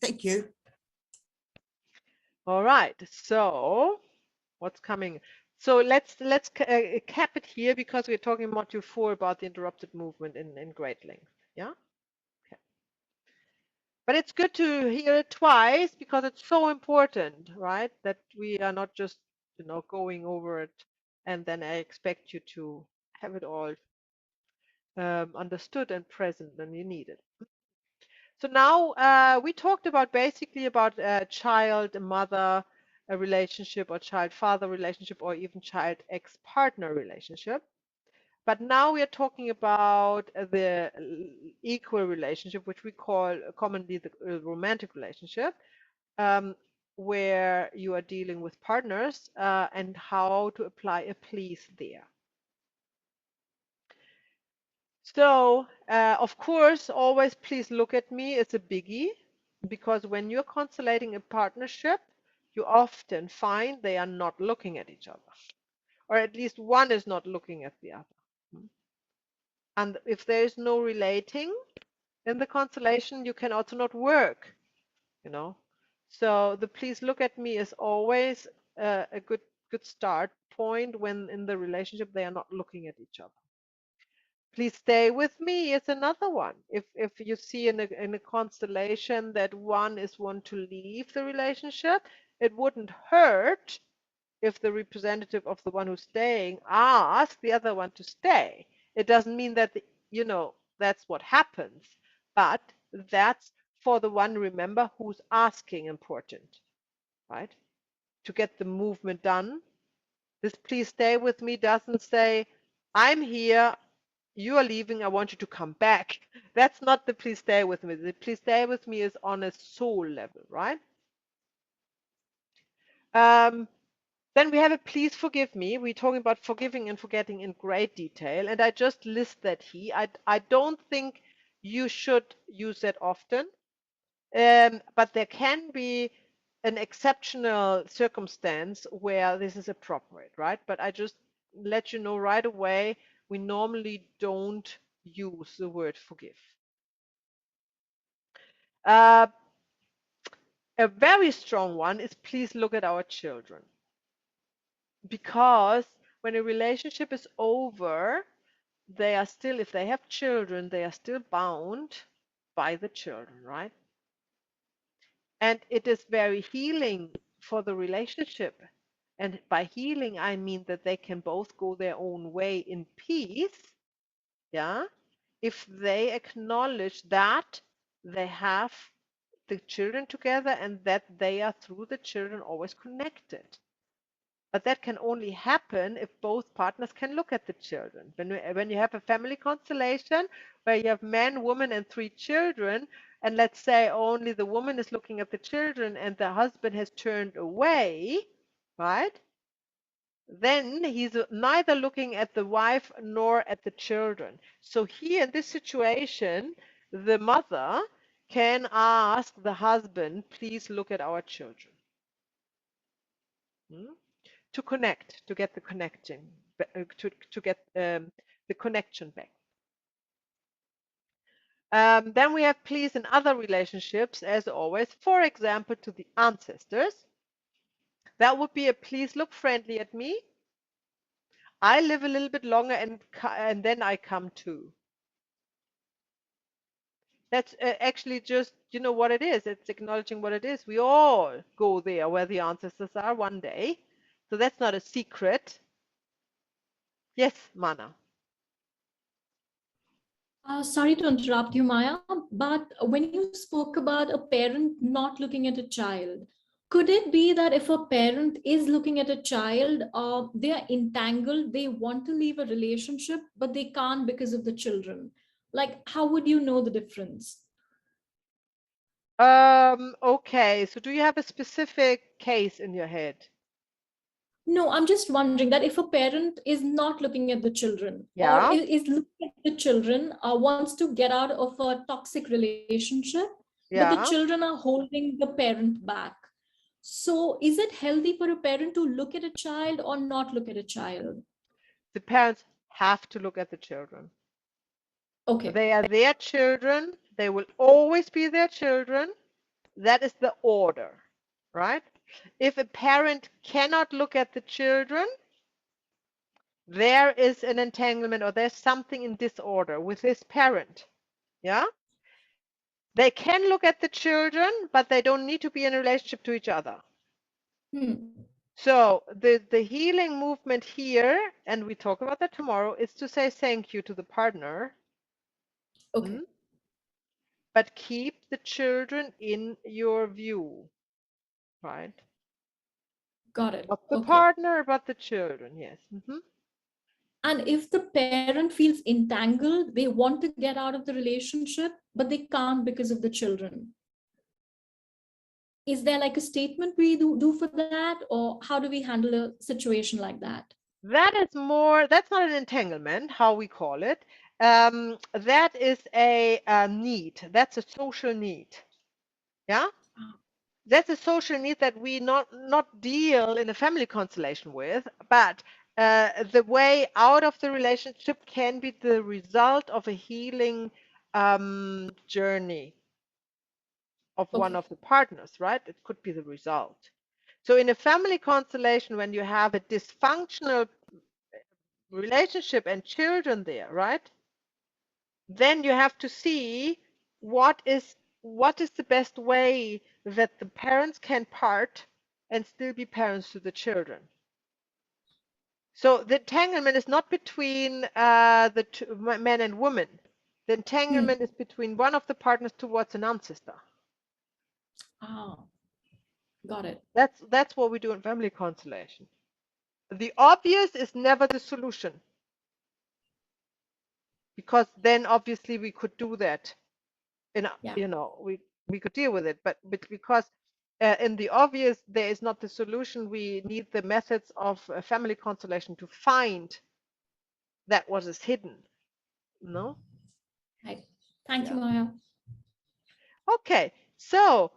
Thank you. All right. So what's coming? So let's cap it here because we're talking in module 4 about the interrupted movement in great length. Yeah. Okay. But it's good to hear it twice because it's so important, right? That we are not just going over it and then I expect you to have it all understood and present when you need it. So now we talked about basically about child-mother relationship or child-father relationship or even child-ex-partner relationship. But now we are talking about the equal relationship, which we call commonly the romantic relationship, where you are dealing with partners and how to apply a please there. So, of course, always please look at me is a biggie because when you're consolidating a partnership, you often find they are not looking at each other, or at least one is not looking at the other. And if there is no relating in the constellation, you can also not work, So the please look at me is always a good start point when in the relationship they are not looking at each other. Please stay with me is another one. If you see in a constellation that one is want to leave the relationship, it wouldn't hurt if the representative of the one who's staying asks the other one to stay. It doesn't mean that that's what happens, but that's for the one, remember, who's asking important, right? To get the movement done. This please stay with me doesn't say I'm here, you are leaving, I want you to come back. That's not the please stay with me. The please stay with me is on a soul level, right? Then we have a please forgive me. We're talking about forgiving and forgetting in great detail. And I just list that here. I don't think you should use that often. But there can be an exceptional circumstance where this is appropriate, right? But I just let you know right away, we normally don't use the word forgive. A very strong one is please look at our children. Because when a relationship is over, they are still, if they have children, they are still bound by the children, right? And it is very healing for the relationship. And by healing, I mean that they can both go their own way in peace. Yeah. If they acknowledge that they have the children together and that they are through the children always connected. But that can only happen if both partners can look at the children. When you have a family constellation where you have man, woman, and 3 children, and let's say only the woman is looking at the children and the husband has turned away, right? Then he's neither looking at the wife nor at the children. So here in this situation, the mother can ask the husband, please look at our children. To connect, to get the connection, to get the connection back. Then we have please in other relationships, as always, for example, to the ancestors. That would be a please look friendly at me. I live a little bit longer and then I come too. That's actually just, you know what it is. It's acknowledging what it is. We all go there where the ancestors are one day. So that's not a secret. Yes, Mana. Sorry to interrupt you, Maya, but when you spoke about a parent not looking at a child, could it be that if a parent is looking at a child, they are entangled, they want to leave a relationship, but they can't because of the children? Like, how would you know the difference? Okay, so do you have a specific case in your head? No, I'm just wondering that if a parent is not looking at the children or Yeah, is looking at the children, wants to get out of a toxic relationship, but the yeah. children are holding the parent back. So is it healthy for a parent to look at a child or not look at a child? The parents have to look at the children. Okay, They are their children. They will always be their children. That is the order, right? If a parent cannot look at the children, there is an entanglement or there's something in disorder with this parent. Yeah? They can look at the children, but they don't need to be in a relationship to each other. So the healing movement here, and we talk about that tomorrow, is to say thank you to the partner. okay, But keep the children in your view, right? got it. Not the Okay. partner, but the children, yes. And if the parent feels entangled, they want to get out of the relationship, but they can't because of the children. Is there like a statement we do for that, or how do we handle a situation like that? That is more, that's not an entanglement, how we call it. That is a need. That's a social need. Yeah? That's a social need that we not deal in a family constellation with, but the way out of the relationship can be the result of a healing journey of one Okay. of the partners, right? It could be the result. So in a family constellation, when you have a dysfunctional relationship and children there, right? Then you have to see what is the best way that the parents can part and still be parents to the children. So the entanglement is not between the men and women. The entanglement is between one of the partners towards an ancestor. Ah, got it. That's what we do in family constellation. The obvious is never the solution, because then obviously we could do that. Yeah. We could deal with it, but because in the obvious there is not the solution, we need the methods of family constellation to find that what is hidden. No. Right. Thank you, Yeah. Maya. Okay, so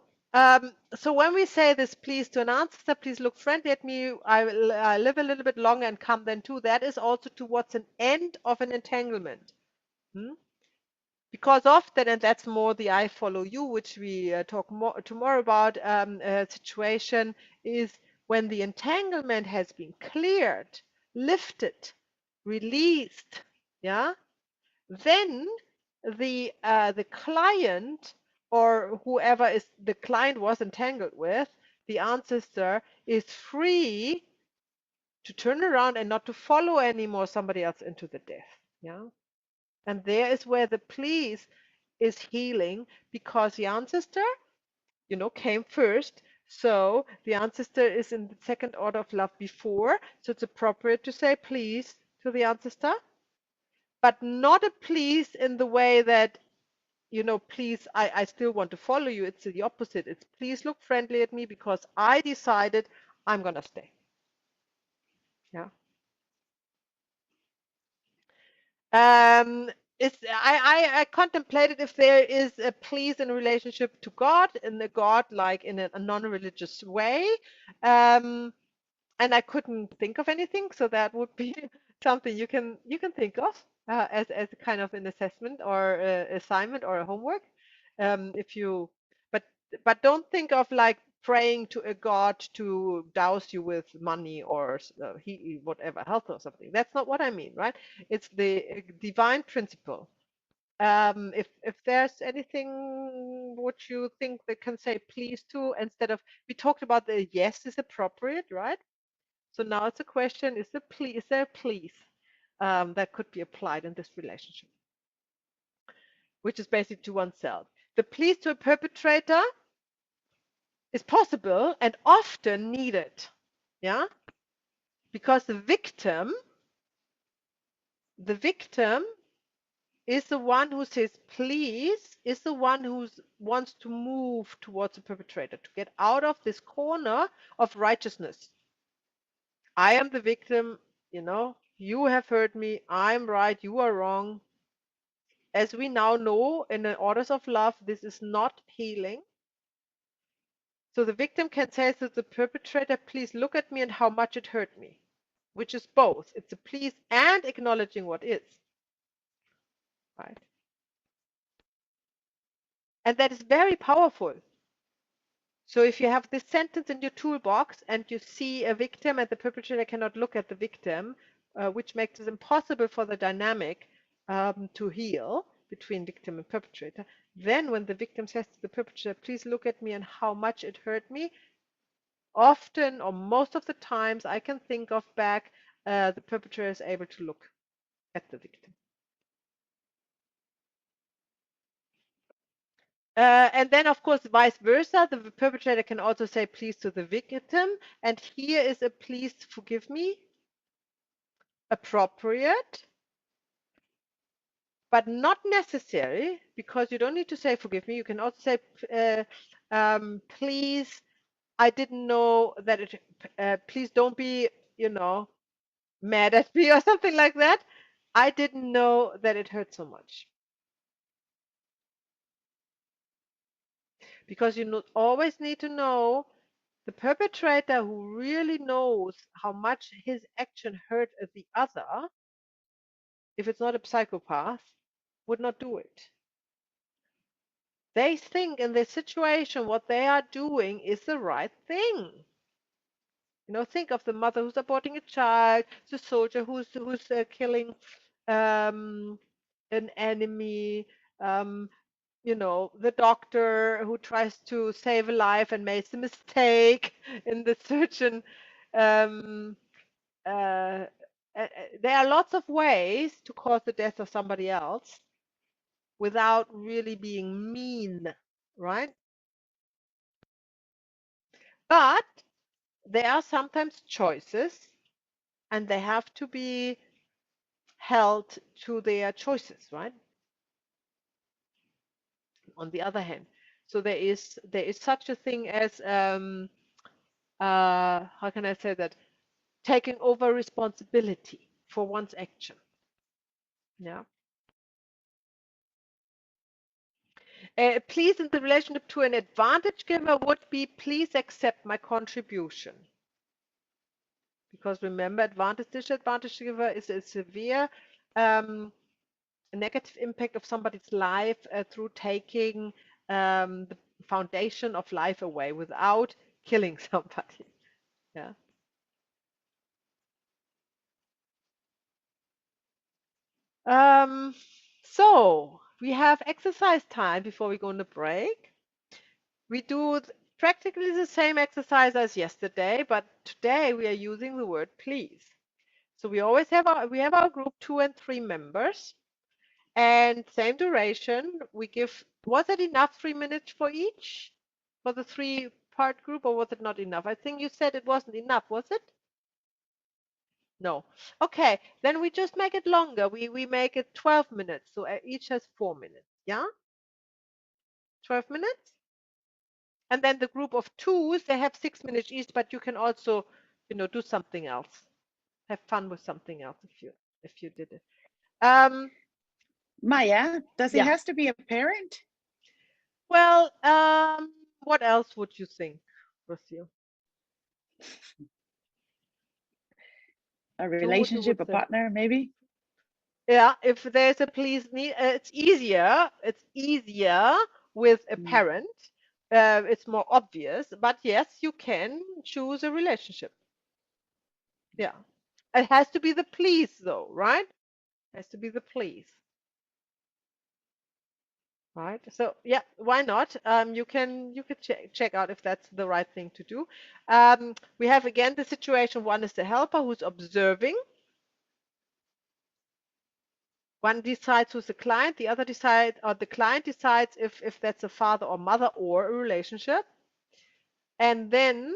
when we say this, please to an ancestor, please look friendly at me, I will live a little bit longer and come then too, that is also towards an end of an entanglement. Because often, and that's more the I follow you, which we talk more tomorrow about, situation is when the entanglement has been cleared, lifted, released, yeah, then the client or whoever is the client was entangled with, the ancestor is free to turn around and not to follow anymore somebody else into the death. Yeah. And there is where the please is healing, because the ancestor, came first. So the ancestor is in the second order of love before. So it's appropriate to say please to the ancestor, but not a please in the way that, please, I still want to follow you. It's the opposite. It's please look friendly at me because I decided I'm going to stay. Yeah. I contemplated if there is a please in relationship to God, in the God like in a non-religious way, and I couldn't think of anything, so that would be something you can think of as a kind of an assessment or assignment or a homework. If you, but but don't think of like praying to a God to douse you with money or he whatever health or something. That's not what I mean, right? It's the divine principle. If there's anything what you think they can say please to, instead of, we talked about the yes is appropriate, right? So now it's a question, is there a please that could be applied in this relationship, which is basically to oneself. The please to a perpetrator is possible and often needed, yeah, because the victim is the one who says please, is the one who wants to move towards the perpetrator, to get out of this corner of righteousness. I am the victim, you have hurt me, I'm right, you are wrong. As we now know, in the orders of love, this is not healing. So the victim can say to the perpetrator, please look at me and how much it hurt me, which is both. It's a please and acknowledging what is. Right? And that is very powerful. So if you have this sentence in your toolbox and you see a victim and the perpetrator cannot look at the victim, which makes it impossible for the dynamic to heal between victim and perpetrator, then when the victim says to the perpetrator, please look at me and how much it hurt me, often or most of the times I can think of back, the perpetrator is able to look at the victim. And then, of course, vice versa, the perpetrator can also say please to the victim. And here is a please forgive me, appropriate, but not necessary, because you don't need to say forgive me. You can also say, please, I didn't know that please don't be, mad at me or something like that. I didn't know that it hurt so much. Because you always need to know the perpetrator who really knows how much his action hurt the other, if it's not a psychopath, would not do it. They think in this situation what they are doing is the right thing. Think of the mother who's aborting a child, the soldier who's killing an enemy, the doctor who tries to save a life and makes a mistake in the surgeon. There are lots of ways to cause the death of somebody else without really being mean, right? But there are sometimes choices, and they have to be held to their choices, right? On the other hand, so there is such a thing as how can I say that? Taking over responsibility for one's action. Yeah. Please, in the relationship to an advantage giver, would be please accept my contribution. Because remember, disadvantage giver is a severe negative impact of somebody's life through taking the foundation of life away without killing somebody. Yeah. So we have exercise time before we go on the break. We do practically the same exercise as yesterday, but today we are using the word please. So we always have our group 2 and 3 members, and same duration. We give, was it enough 3 minutes for each for the 3-part group, or was it not enough? I think you said it wasn't enough, was it? No. Okay, then we just make it longer. We make it 12 minutes, so each has 4 minutes. Yeah, 12 minutes. And then the group of 2s, they have 6 minutes each, but you can also, do something else. Have fun with something else if you did it. Maya, does it has to be a parent? Well, what else would you think, Rocio? A relationship, a partner, maybe? Yeah, if there's a please need, it's easier. It's easier with a parent. It's more obvious, but yes, you can choose a relationship. Yeah, it has to be the please, though, right? It has to be the please. right? So yeah, why not? You can check out if that's the right thing to do. We have again the situation. One is the helper who's observing. One decides who's the client. The other decides, or the client decides if that's a father or mother or a relationship. And then,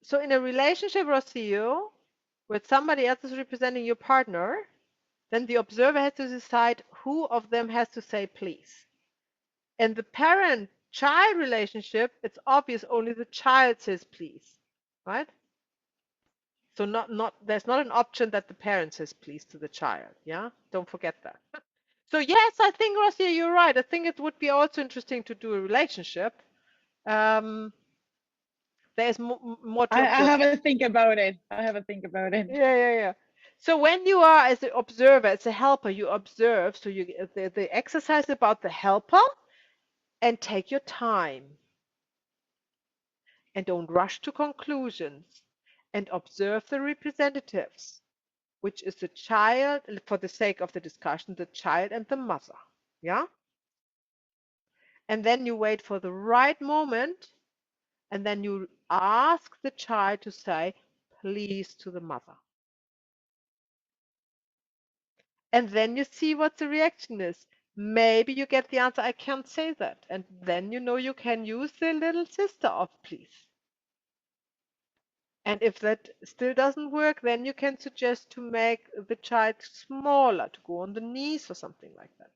so in a relationship, Rocio, where somebody else is representing your partner, then the observer has to decide who of them has to say please. In the parent-child relationship, it's obvious only the child says please, right? So there's not an option that the parent says please to the child, yeah? Don't forget that. So yes, I think, Rosia, you're right. I think it would be also interesting to do a relationship. There's more to observe. I have a think about it. I have a think about it. Yeah. So when you are as an observer, as a helper, you observe. So you the exercise about the helper, and take your time, and don't rush to conclusions, and observe the representatives, which is the child, for the sake of the discussion, the child and the mother. Yeah. And then you wait for the right moment, and then you ask the child to say please to the mother. And then you see what the reaction is. Maybe you get the answer, I can't say that. And then you know you can use the little sister of please. And if that still doesn't work, then you can suggest to make the child smaller, to go on the knees or something like that.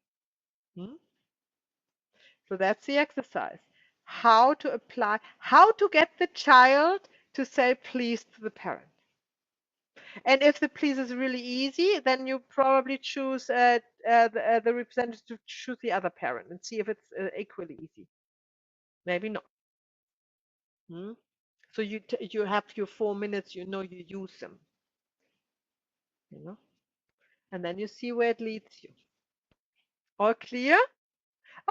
So that's the exercise. How to get the child to say please to the parent. And if the please is really easy, then you probably choose the representative to choose the other parent and see if it's equally easy. Maybe not. So you have your 4 minutes, you use them. And then you see where it leads you. All clear?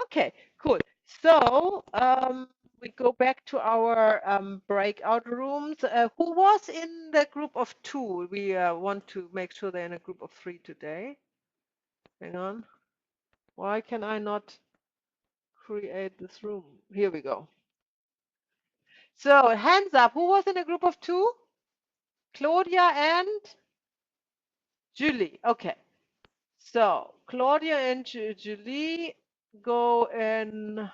Okay, cool. So we go back to our breakout rooms. Who was in the group of 2? We want to make sure they're in a group of 3 today. Hang on. Why can I not create this room? Here we go. So hands up. Who was in a group of 2? Claudia and Julie. Okay. So Claudia and Julie go in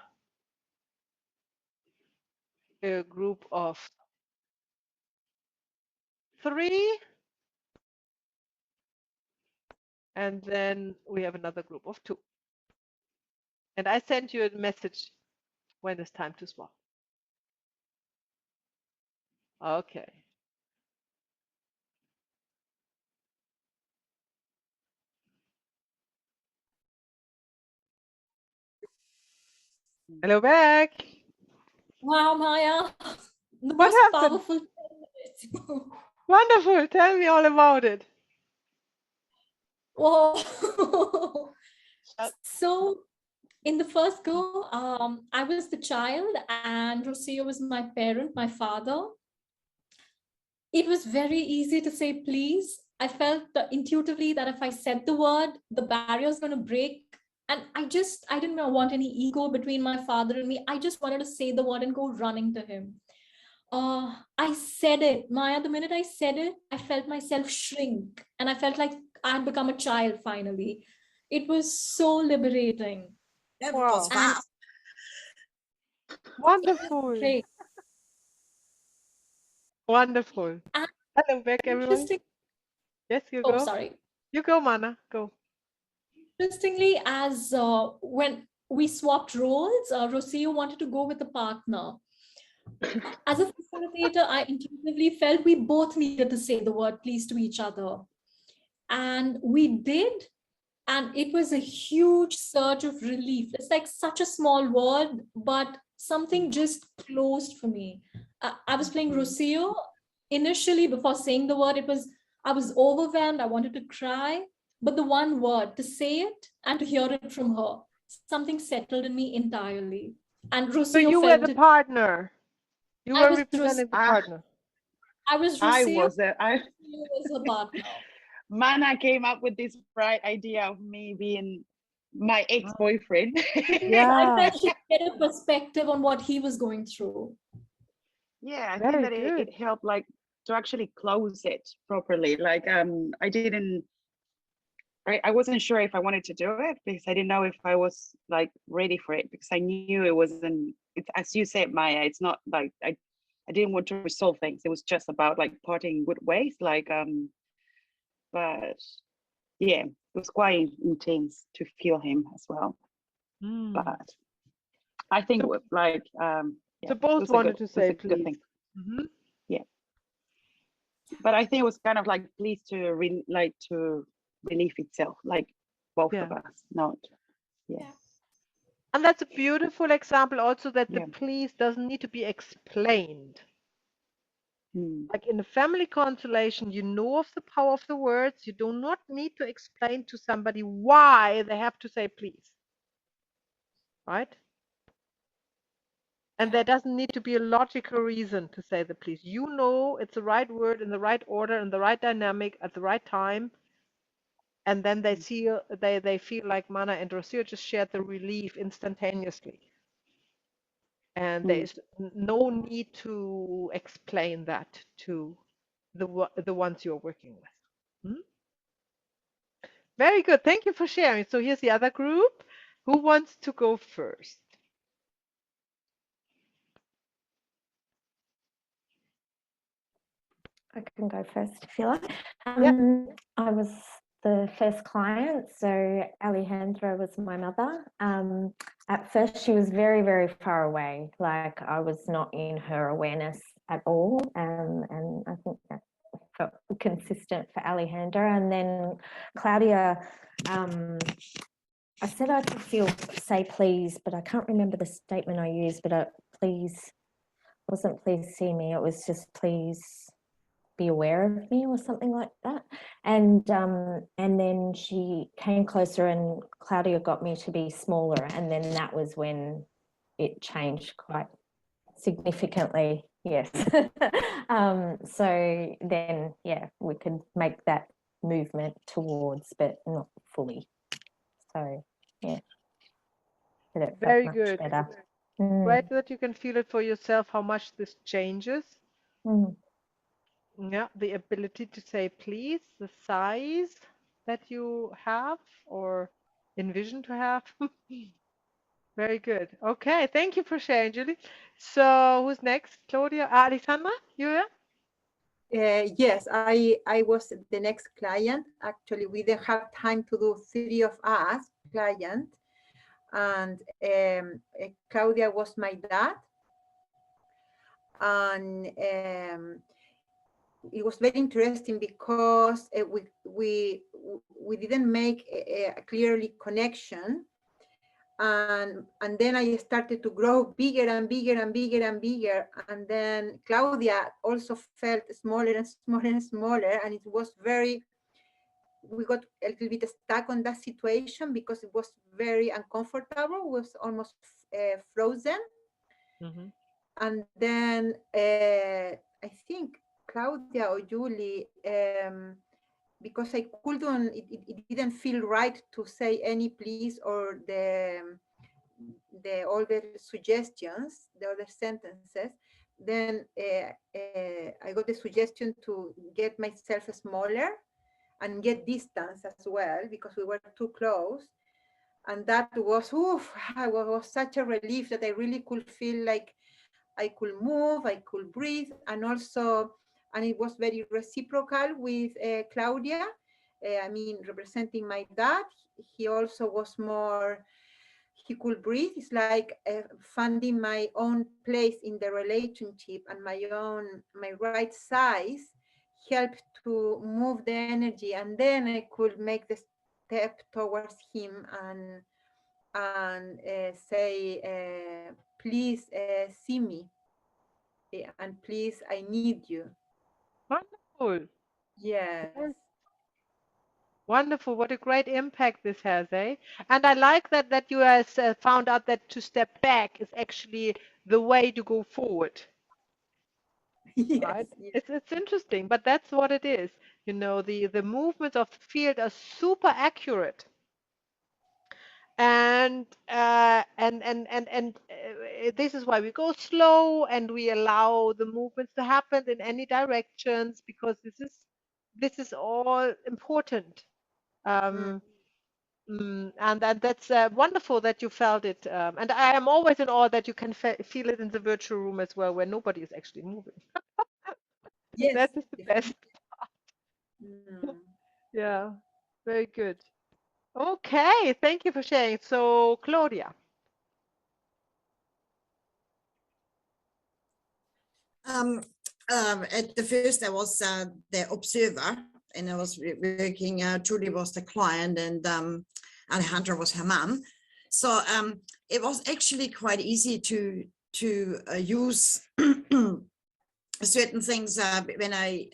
a group of 3. And then we have another group of 2. And I sent you a message when it's time to swap. Okay. Hello back. Wow, Maya, the What most happened? powerful 10 minutes. Wonderful. Tell me all about it. Whoa. So in the first go, I was the child and Rocio was my parent, my father. It was very easy to say please. I felt intuitively that if I said the word, the barrier is going to break. And I didn't want any ego between my father and me. I just wanted to say the word and go running to him. I said it, Maya. The minute I said it, I felt myself shrink and I felt like I'd become a child finally. It was so liberating. That was fast. Wonderful. Great. Wonderful. Hello back, everyone. Yes, you go. Oh, sorry. You go, Mana. Go. Interestingly, as when we swapped roles, Rocio wanted to go with a partner. As a facilitator, I intuitively felt we both needed to say the word please to each other. And we did. And it was a huge surge of relief. It's like such a small word, but something just closed for me. I was playing Rocio. Initially, before saying the word, I was overwhelmed. I wanted to cry. But the one word, to say it and to hear it from her, something settled in me entirely. And Rocio So you were the partner. You were representing the partner. I was Rocio. I was a partner. Mana came up with this bright idea of me being my ex-boyfriend. Yeah. I felt she get a perspective on what he was going through. Yeah, I think Very that good. it helped like to actually close it properly. Like I wasn't sure if I wanted to do it because I didn't know if I was like ready for it because I knew it wasn't it's as you said, Maya, it's not like I didn't want to resolve things. It was just about like parting good ways. Like but yeah, it was quite intense to feel him as well. Mm. But I think So, like yeah, so it both was a wanted to it was say a good please. thing. Mhm. But I think it was kind of like pleased to relieve itself, like both Yeah. of us, not yeah. And that's a beautiful example also that the Yeah. please doesn't need to be explained. Mm. Like in a family constellation, you know of the power of the words. You do not need to explain to somebody why they have to say please, right? And there doesn't need to be a logical reason to say the please. You know it's the right word in the right order, in the right dynamic, at the right time. And then they feel like Mana and Rocio just shared the relief instantaneously. And there is no need to explain that to the ones you're working with. Hmm? Very good. Thank you for sharing. So here's the other group. Who wants to go first? I can go first if you like. Yeah. I was the first client, so Alejandra was my mother. At first, she was very, very far away. Like I was not in her awareness at all, and I think that felt consistent for Alejandra. And then Claudia, I said I could say please, but I can't remember the statement I used. But please wasn't please see me. It was just please be aware of me or something like that. And then she came closer and Claudia got me to be smaller. And then that was when it changed quite significantly. Yes. So then, yeah, we could make that movement towards, but not fully. So, yeah, but it felt Very much good. better. Great that you can feel it for yourself how much this changes. Mm. Yeah, the ability to say please, the size that you have or envision to have. Very good. Okay, thank you for sharing, Julie. So who's next? Claudia? Alexandra? You? Yes, I was the next client. Actually, we didn't have time to do 3 of us client, and Claudia was my dad, and it was very interesting because we didn't make a clearly connection, and then I started to grow bigger and bigger and bigger and bigger, and then Claudia also felt smaller and smaller and smaller, and it was we got a little bit stuck on that situation because it was very uncomfortable. It was almost frozen. Mm-hmm. And then I think Claudia or Julie, because I couldn't, it didn't feel right to say any please or the other suggestions, the other sentences. Then I got the suggestion to get myself smaller and get distance as well because we were too close. And that was, was such a relief that I really could feel like I could move, I could breathe, and it was very reciprocal with Claudia. I mean, representing my dad, he also was more, he could breathe. It's like finding my own place in the relationship and my right size helped to move the energy. And then I could make the step towards him and say, please see me, and please, I need you. Wonderful. Yes. Yes. Wonderful. What a great impact this has, eh? And I like that you has found out that to step back is actually the way to go forward, Yes, right? yes. It's interesting, but that's what it is. You know, the movements of the field are super accurate. This is why we go slow and we allow the movements to happen in any directions, because this is all important. Mm. um, and that's wonderful that you felt it. And I am always in awe that you can feel it in the virtual room as well, where nobody is actually moving. Yes, That is the best. definitely. Mm. Yeah, very good. Okay, thank you for sharing. So, Claudia. Um, at the first, I was the observer, and I was working. Julie was the client, and Alejandra was her mom. So it was actually quite easy to use certain things when I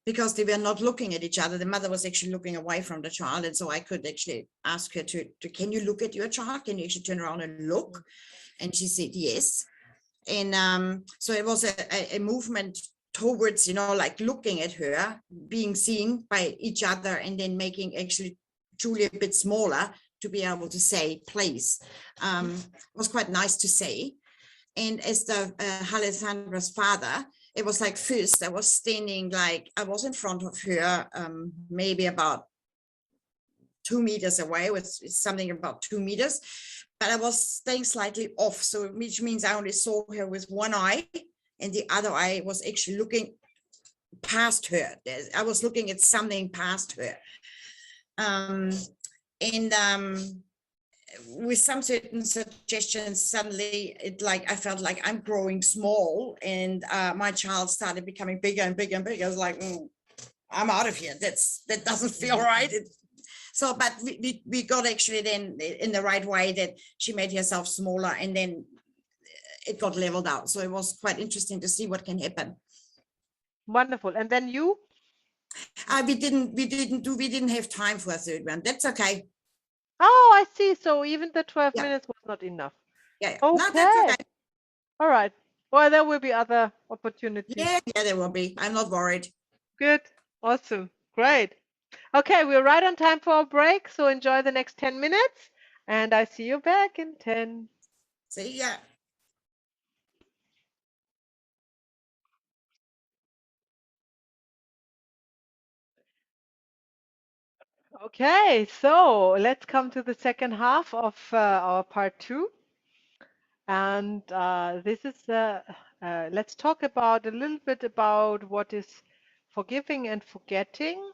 because they were not looking at each other. The mother was actually looking away from the child, and so I could actually ask her to can you look at your child? Can you actually turn around and look? And she said yes. And so it was a movement towards, like looking at her, being seen by each other, and then making actually Julie a bit smaller to be able to say please. It was quite nice to say. And as the Alessandra's father, it was like first I was standing, like I was in front of her, maybe about 2 meters away, with something about 2 meters, but I was staying slightly off. So which means I only saw her with one eye, and the other eye was actually looking past her. I was looking at something past her. And with some certain suggestions, suddenly I felt like I'm growing small, and my child started becoming bigger and bigger and bigger. I was like, I'm out of here. That doesn't feel right. So, but we got actually then in the right way, that she made herself smaller, and then it got leveled out. So it was quite interesting to see what can happen. Wonderful. And then you? We didn't have time for a third one. That's okay. Oh, I see. So even the 12 Yeah. minutes was not enough. Yeah. Okay. No, that's okay. All right. Well, there will be other opportunities. Yeah, there will be. I'm not worried. Good. Awesome. Great. Okay, we're right on time for our break. So enjoy the next 10 minutes. And I see you back in 10. See ya. Okay, so let's come to the second half of our part 2. And this is, let's talk about a little bit about what is forgiving and forgetting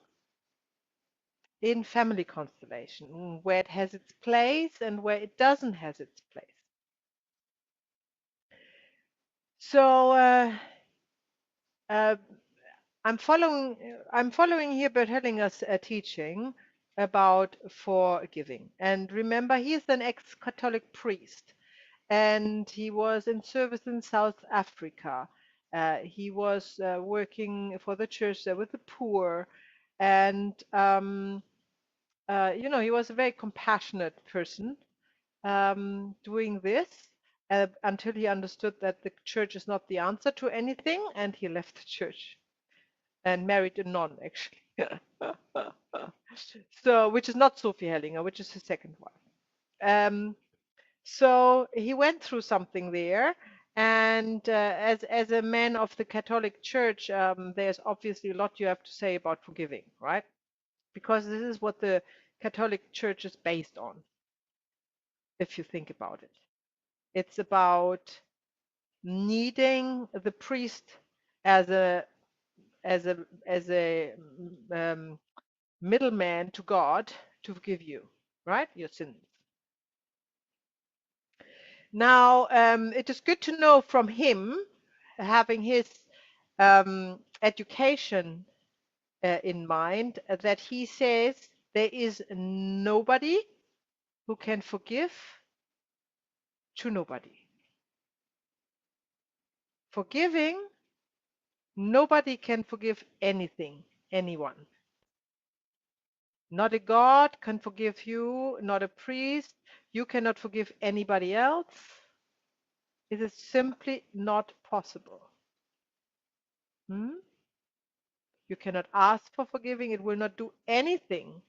in family constellation, where it has its place and where it doesn't has its place. So uh, I'm following here Bert Hellinger's teaching about forgiving. And remember, he is an ex-Catholic priest, and he was in service in South Africa. He was working for the church there with the poor, and he was a very compassionate person doing this until he understood that the church is not the answer to anything, and he left the church and married a nun, actually. So, which is not Sophie Hellinger, which is his second wife. So he went through something there, and as a man of the Catholic Church, there's obviously a lot you have to say about forgiving, right? Because this is what the Catholic Church is based on, if you think about it. It's about needing the priest as a middleman to God to forgive you, right? Your sins. Now, it is good to know from him, having his education in mind, that he says there is nobody who can forgive to nobody. Forgiving, nobody can forgive anything, anyone. Not a God can forgive you, not a priest. You cannot forgive anybody else. It is simply not possible. You cannot ask for forgiving. It will not do anything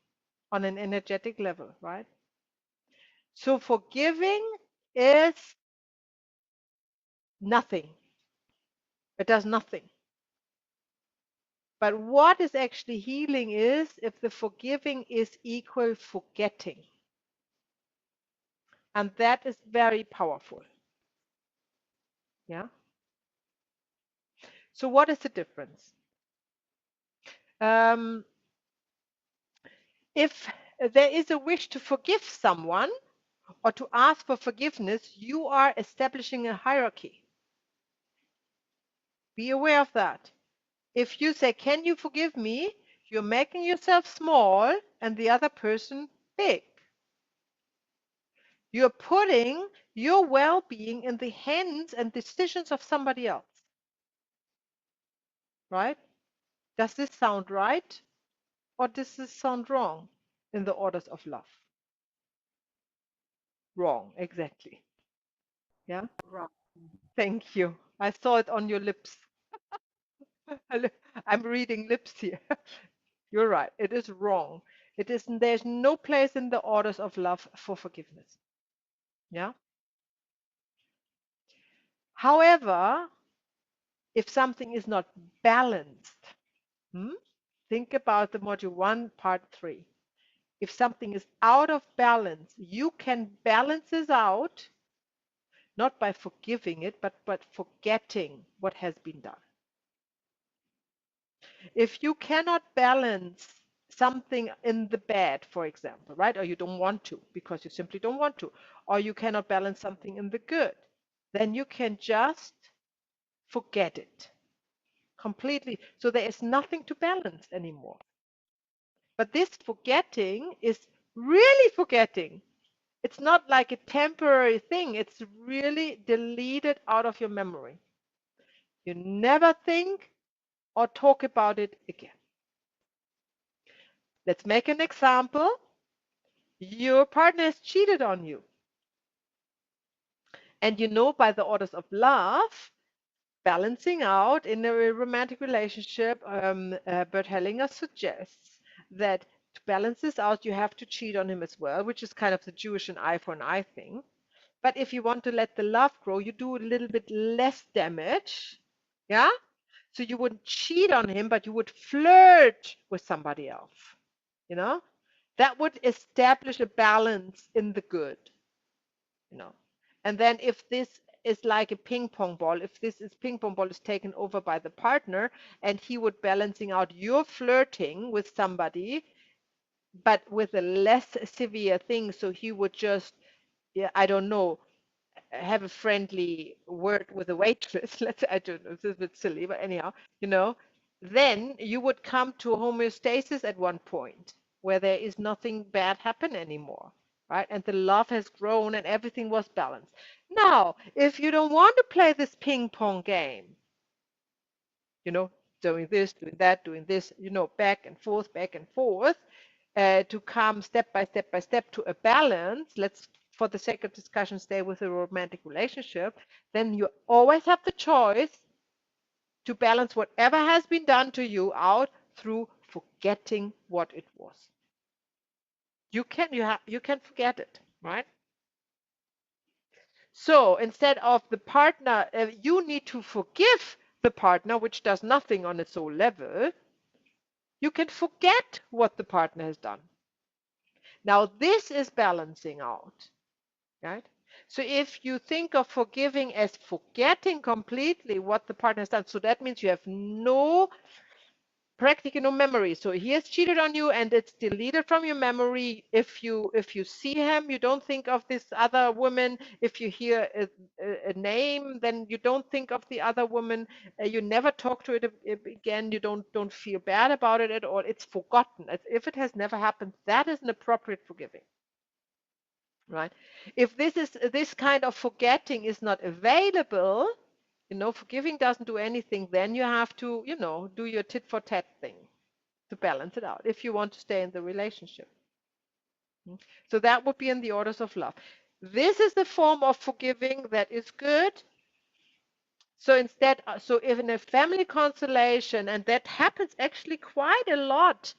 on an energetic level, right? So forgiving is nothing. It does nothing. But what is actually healing is if the forgiving is equal forgetting. And that is very powerful. Yeah. So what is the difference? If there is a wish to forgive someone or to ask for forgiveness, you are establishing a hierarchy. Be aware of that. If you say, can you forgive me? You're making yourself small and the other person big. You're putting your well-being in the hands and decisions of somebody else. Right? Does this sound right? Or does this sound wrong in the orders of love? Wrong, exactly. Yeah? Wrong. Thank you. I saw it on your lips. I'm reading lips here. You're right. It is wrong. There's no place in the orders of love for forgiveness. Yeah. However, if something is not balanced, think about the module 1, part 3. If something is out of balance, you can balance this out, not by forgiving it, but forgetting what has been done. If you cannot balance something in the bad, for example, right? Or you don't want to because you simply don't want to, or you cannot balance something in the good, then you can just forget it completely. So there is nothing to balance anymore. But this forgetting is really forgetting. It's not like a temporary thing. It's really deleted out of your memory. You never think or talk about it again. Let's make an example. Your partner has cheated on you. And you know by the orders of love, balancing out in a romantic relationship, Bert Hellinger suggests that to balance this out, you have to cheat on him as well, which is kind of the Jewish an eye for an eye thing. But if you want to let the love grow, you do a little bit less damage. Yeah? So you wouldn't cheat on him, but you would flirt with somebody else. You know? That would establish a balance in the good. You know? And then if this is like a ping pong ball, if this is ping pong ball is taken over by the partner and he would balancing out your flirting with somebody, but with a less severe thing. So he would just, yeah, I don't know, have a friendly word with a waitress. I don't know, this is a bit silly, but anyhow, then you would come to homeostasis at one point where there is nothing bad happen anymore, right? And the love has grown and everything was balanced. Now, if you don't want to play this ping pong game, doing this, doing that, doing this, back and forth, to come step by step by step to a balance, let's, for the sake of discussion, stay with a romantic relationship, then you always have the choice to balance whatever has been done to you out through forgetting what it was. You can forget it, right? So instead of the partner, you need to forgive the partner, which does nothing on a soul level. You can forget what the partner has done. Now this is balancing out, right? So if you think of forgiving as forgetting completely what the partner has done, so that means you have practically no memory. So he has cheated on you and it's deleted from your memory. If you see him, you don't think of this other woman. If you hear a name, then you don't think of the other woman. You never talk to it again. You don't feel bad about it at all. It's forgotten. If it has never happened, that is an appropriate forgiving. Right? If this kind of forgetting is not available, forgiving doesn't do anything, then you have to, do your tit for tat thing to balance it out if you want to stay in the relationship. So that would be in the orders of love. This is the form of forgiving that is good. So instead, so if in a family constellation, and that happens actually quite a lot,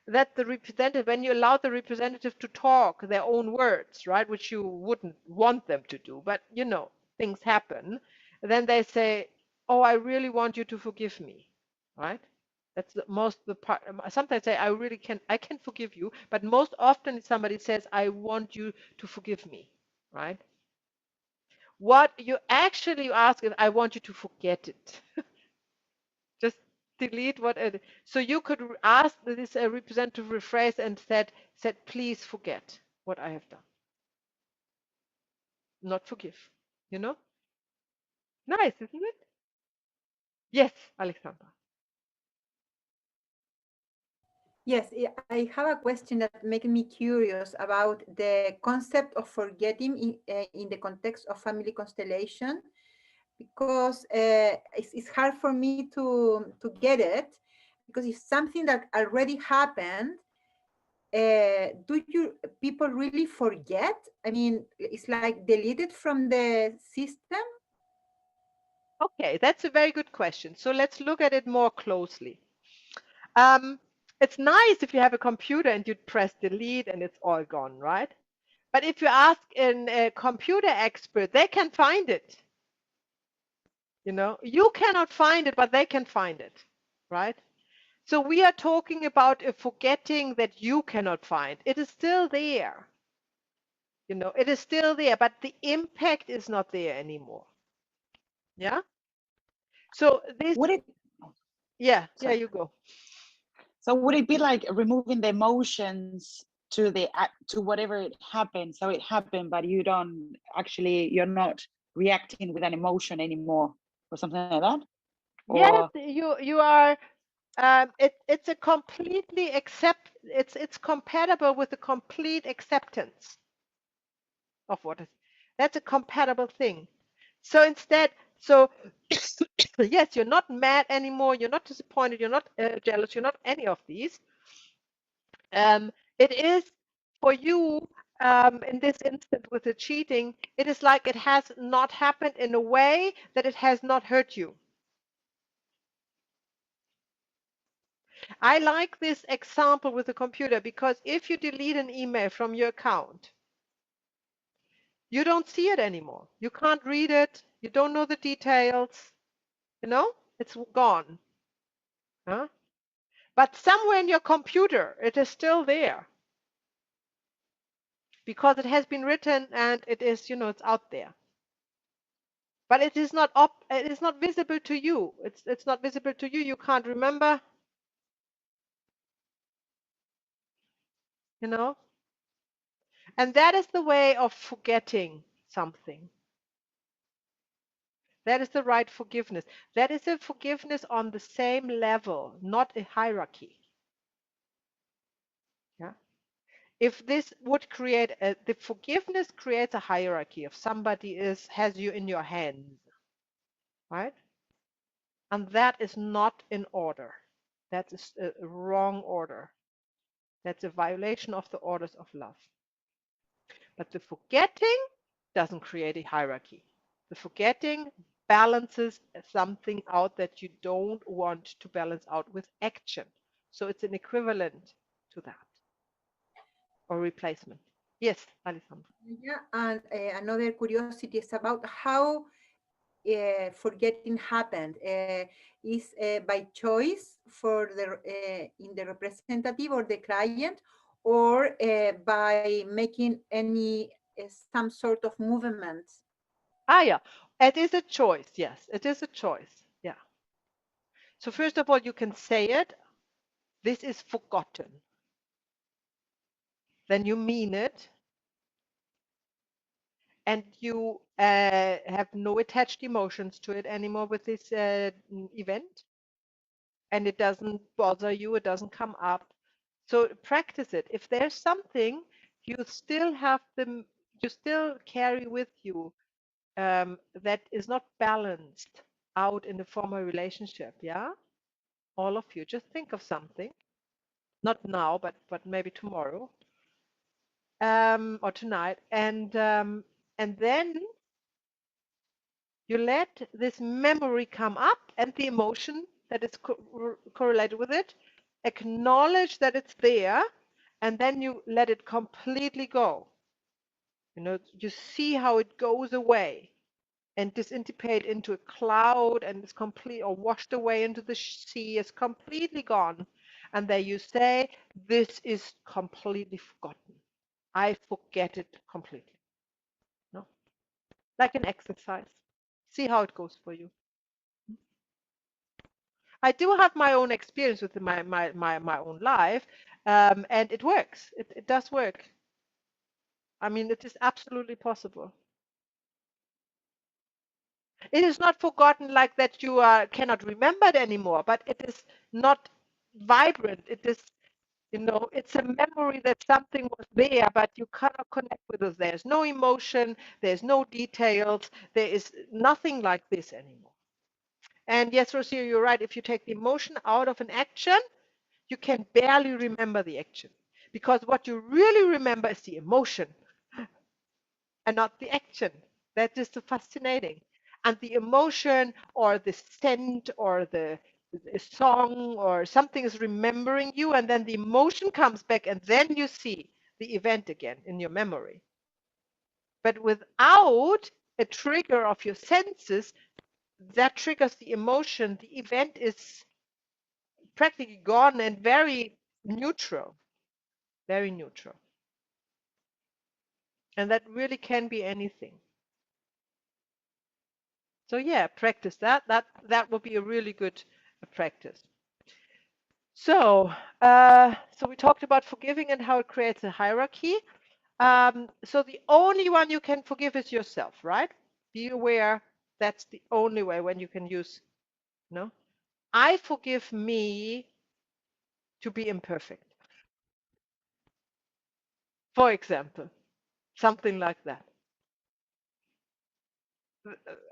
that the representative, when you allow the representative to talk their own words, right, which you wouldn't want them to do, but you know, things happen, then they say, oh, I really want you to forgive me, right? That's the most the part. Sometimes say, I can forgive you, but most often somebody says, I want you to forgive me, right? What you actually ask is, I want you to forget it. Just delete what it. So you could ask this representative rephrase and said, please forget what I have done. Not forgive. You know? Nice, isn't it? Yes, Alexandra. Yes, I have a question that makes me curious about the concept of forgetting in the context of family constellation, because it's hard for me to get it, because it's something that already happened. Do you people really forget? I mean, it's like deleted from the system? Okay, that's a very good question. So let's look at it more closely. Um, it's nice if you have a computer and you press delete and it's all gone, right? But if you ask a computer expert, they can find it. You know, you cannot find it, but they can find it, right? So we are talking about a forgetting that you cannot find. It is still there. You know, it is still there, but the impact is not there anymore. Yeah. So this, Would it, yeah, sorry. you go. So would it be like removing the emotions to the to whatever it happened? So it happened, but you don't actually, you're not reacting with an emotion anymore, or something like that? Yes, Or you are. It's a completely it's compatible with the complete acceptance of what is. That's a compatible thing. So instead, so yes, you're not mad anymore. You're not disappointed. You're not jealous. You're not any of these. It is for you in this instance with the cheating. It is like it has not happened in a way that it has not hurt you. I like this example with the computer because if you delete an email from your account, you don't see it anymore. You can't read it. You don't know the details. You know, it's gone. Huh? But somewhere in your computer, it is still there because it has been written and it is, it's out there. But it is not it is not visible to you. It's not visible to you. You can't remember, you know. And that is the way of forgetting something. That is the right forgiveness. That is a forgiveness on the same level, not a hierarchy. Yeah. If this would create the forgiveness creates a hierarchy. If somebody has you in your hands, right? And that is not in order. That is a wrong order. That's a violation of the orders of love. But the forgetting doesn't create a hierarchy. The forgetting balances something out that you don't want to balance out with action. So it's an equivalent to that or replacement. Yes, Alessandra. Yeah, and another curiosity is about how forgetting happened. Is by choice for the in the representative or the client, or by making any some sort of movement? Yeah, it is a choice. Yes, it is a choice. Yeah. So first of all, you can say it. This is forgotten. Then you mean it, and you have no attached emotions to it anymore with this event, and it doesn't bother you, it doesn't come up. So practice it. If there's something you still have you still carry with you that is not balanced out in the former relationship, yeah, all of you just think of something, not now, but maybe tomorrow, or tonight, and then you let this memory come up and the emotion that is correlated with it, acknowledge that it's there, and then you let it completely go. You know, you see how it goes away and dissipate into a cloud, and it's complete, or washed away into the sea, it's completely gone. And there you say, this is completely forgotten. I forget it completely. No? Like an exercise. See how it goes for you. I do have my own experience with my own life, and it works. It does work. I mean, it is absolutely possible. It is not forgotten like that you cannot remember it anymore, but it is not vibrant. It is, you know, it's a memory that something was there, but you cannot connect with it. There's no emotion, there's no details, there is nothing like this anymore. And yes, Rocio, you're right. If you take the emotion out of an action, you can barely remember the action, because what you really remember is the emotion and not the action. That is so fascinating. And the emotion or the scent or the song or something is remembering you, and then the emotion comes back, and then you see the event again in your memory. But without a trigger of your senses that triggers the emotion, the event is practically gone and very neutral, very neutral. And that really can be anything. So yeah, practice that. That will be a really good practice. So, so we talked about forgiving and how it creates a hierarchy. So the only one you can forgive is yourself, right? Be aware that's the only way when you can use, no? I forgive me to be imperfect. For example, something like that.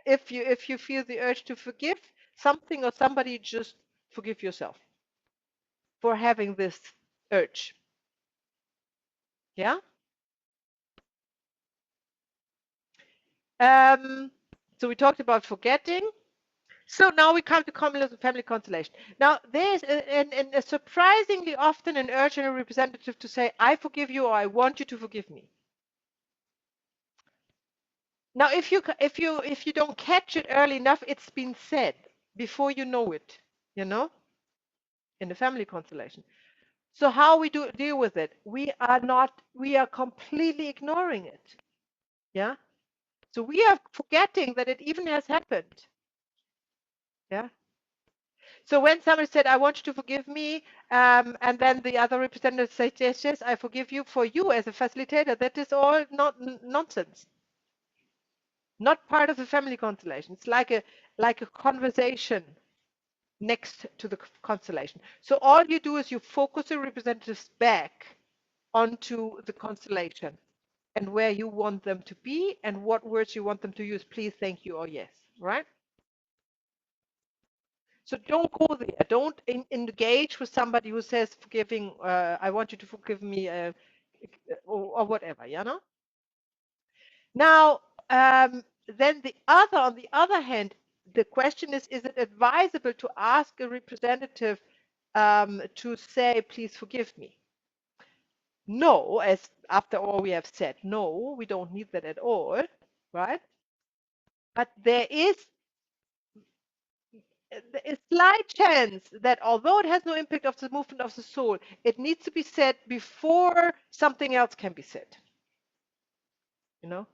If you feel the urge to forgive something or somebody, just forgive yourself for having this urge. Yeah. So we talked about forgetting. So now we come to common family constellation. Now there's a surprisingly often an urge in a representative to say, "I forgive you," or "I want you to forgive me." Now, if you don't catch it early enough, it's been said before you know it. You know, in the family constellation. So how we deal with it? We are completely ignoring it. Yeah. So we are forgetting that it even has happened. Yeah. So when somebody said, "I want you to forgive me," and then the other representative says, "Yes, yes, I forgive you," for you as a facilitator, that is all not nonsense. Not part of the family constellation. It's like a conversation next to the constellation. So all you do is you focus the representatives back onto the constellation and where you want them to be and what words you want them to use. Please, thank you, or yes, right? So don't go there. Don't engage with somebody who says forgiving, I want you to forgive me, or whatever, you know? Now, then on the other hand, the question is it advisable to ask a representative to say, please forgive me? No, as after all we have said, no, we don't need that at all, right? But there is a slight chance that although it has no impact of the movement of the soul, it needs to be said before something else can be said. You know?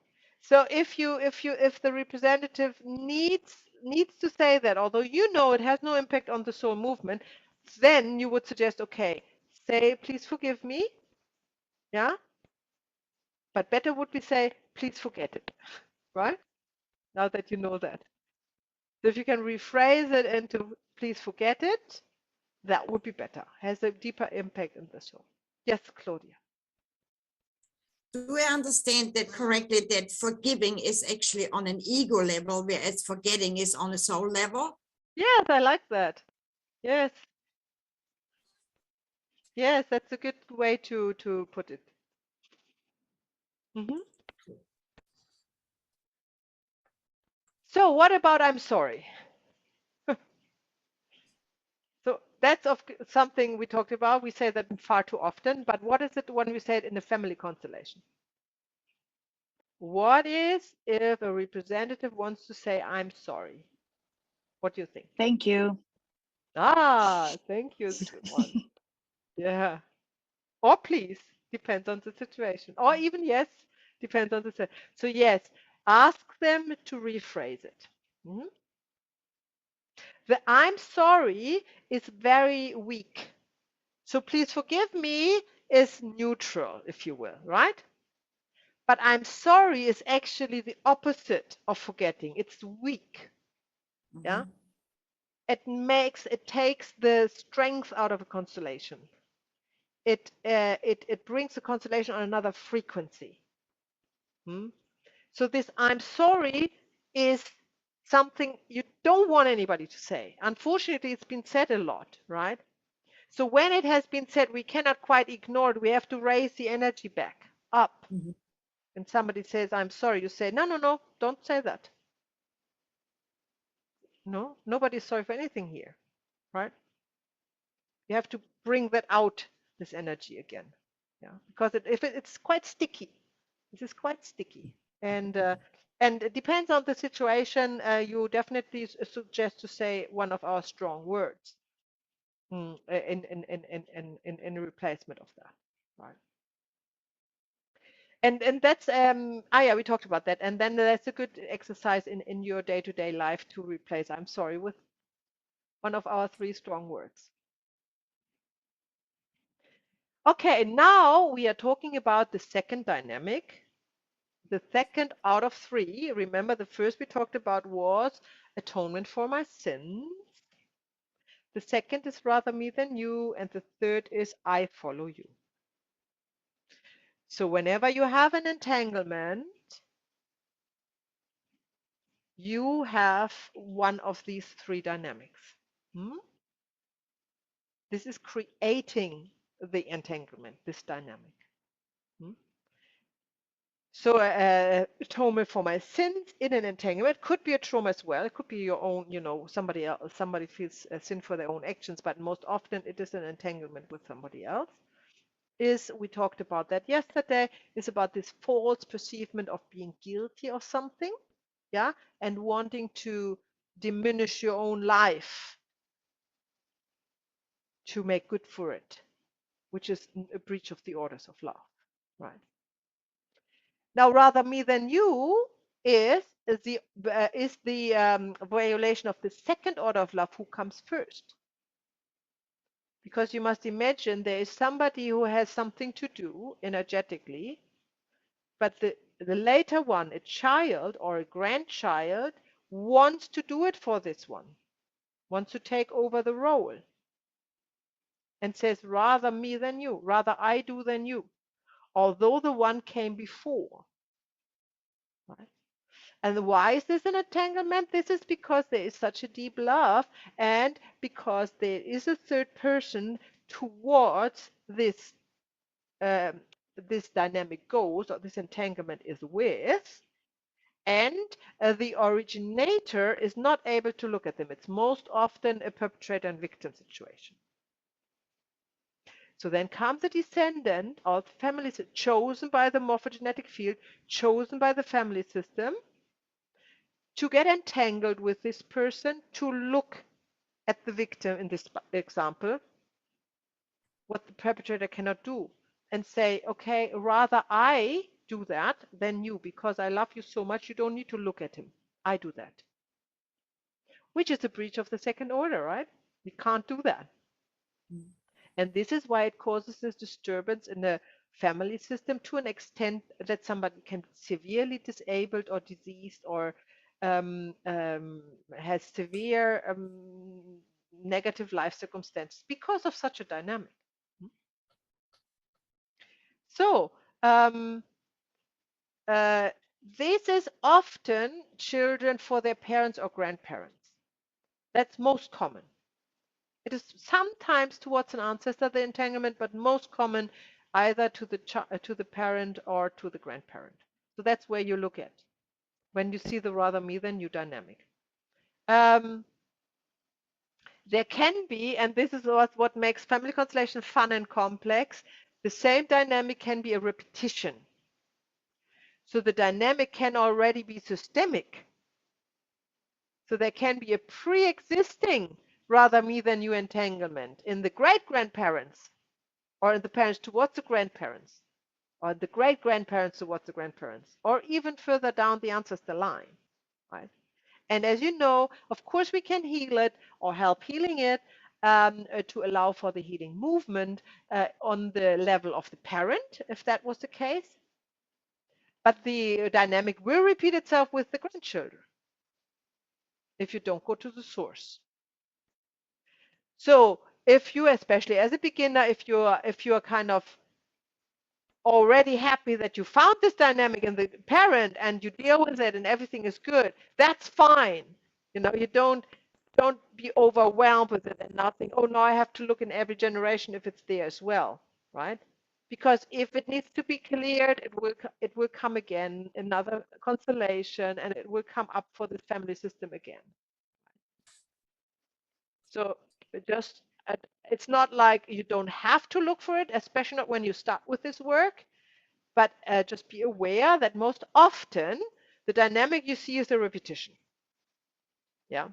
So if the representative needs to say that, although you know it has no impact on the soul movement, then you would suggest, okay, say, please forgive me. Yeah? But better would be say, please forget it. Right? Now that you know that. So if you can rephrase it into please forget it, that would be better. Has a deeper impact in the soul. Yes, Claudia. Do I understand that correctly, that forgiving is actually on an ego level, whereas forgetting is on a soul level? Yes, I like that. Yes. Yes, that's a good way to put it. Mm-hmm. So what about I'm sorry? So that's something we talked about. We say that far too often, but what is it when we say it in a family constellation? What is if a representative wants to say, I'm sorry? What do you think? Thank you. Ah, thank you is a good one. Yeah. Or please, depends on the situation. Or even yes, depends on the situation. So yes, ask them to rephrase it. Mhm. The I'm sorry is very weak. So please forgive me is neutral, if you will, right? But I'm sorry is actually the opposite of forgetting. It's weak. Yeah. It takes the strength out of a constellation. It brings the constellation on another frequency. So this I'm sorry is something you don't want anybody to say. Unfortunately, it's been said a lot, right? So when it has been said, we cannot quite ignore it. We have to raise the energy back up. And somebody says, I'm sorry, you say, no, no, no, don't say that. No, nobody's sorry for anything here, right? You have to bring that out, this energy again. Yeah, because it's quite sticky. This is quite sticky. And it depends on the situation. You definitely suggest to say one of our strong words in replacement of that, right? And that's yeah, we talked about that. And then that's a good exercise in your day-to-day life to replace I'm sorry with one of our 3 strong words. Okay, now we are talking about the second dynamic. The second out of 3. Remember, the first we talked about was atonement for my sins. The second is rather me than you, and the third is I follow you. So whenever you have an entanglement, you have one of these 3 dynamics. This is creating the entanglement, this dynamic. So atonement for my sins in an entanglement could be a trauma as well. It could be your own, somebody else, somebody feels a sin for their own actions, but most often it is an entanglement with somebody else. We talked about that yesterday, is about this false perceivement of being guilty of something, yeah, and wanting to diminish your own life to make good for it, which is a breach of the orders of love, right? Now, rather me than you is the violation of the second order of love who comes first. Because you must imagine there is somebody who has something to do energetically, but the later one, a child or a grandchild, wants to do it for this one, wants to take over the role, and says, rather me than you, rather I do than you, although the one came before. Right? And why is this an entanglement? This is because there is such a deep love, and because there is a third person towards this this dynamic goes, or this entanglement is with, and the originator is not able to look at them. It's most often a perpetrator and victim situation. So then comes a descendant of families chosen by the morphogenetic field, chosen by the family system, to get entangled with this person, to look at the victim in this example, what the perpetrator cannot do, and say, okay, rather I do that than you, because I love you so much, you don't need to look at him. I do that. Which is a breach of the second order, right? We can't do that. And this is why it causes this disturbance in the family system to an extent that somebody can be severely disabled or diseased, or has severe negative life circumstances because of such a dynamic. So this is often children for their parents or grandparents. That's most common. It is sometimes towards an ancestor, the entanglement, but most common either to the parent or to the grandparent. So that's where you look at when you see the rather me than you dynamic. there can be, and this is what makes family constellation fun and complex, the same dynamic can be a repetition. So the dynamic can already be systemic. So there can be a pre-existing rather me than you entanglement in the great-grandparents, or in the parents towards the grandparents, or the great-grandparents towards the grandparents, or even further down the ancestor line, right? And as you know, of course, we can heal it or help healing it to allow for the healing movement on the level of the parent, if that was the case. But the dynamic will repeat itself with the grandchildren if you don't go to the source. So if you, especially as a beginner, if you're kind of already happy that you found this dynamic in the parent and you deal with it and everything is good, that's fine. You don't be overwhelmed with it and not think, oh no, I have to look in every generation if it's there as well, right? Because if it needs to be cleared, it will come again, another constellation, and it will come up for the family system again. So just it's not like you don't have to look for it, especially not when you start with this work, but just be aware that most often the dynamic you see is a repetition. Yeah.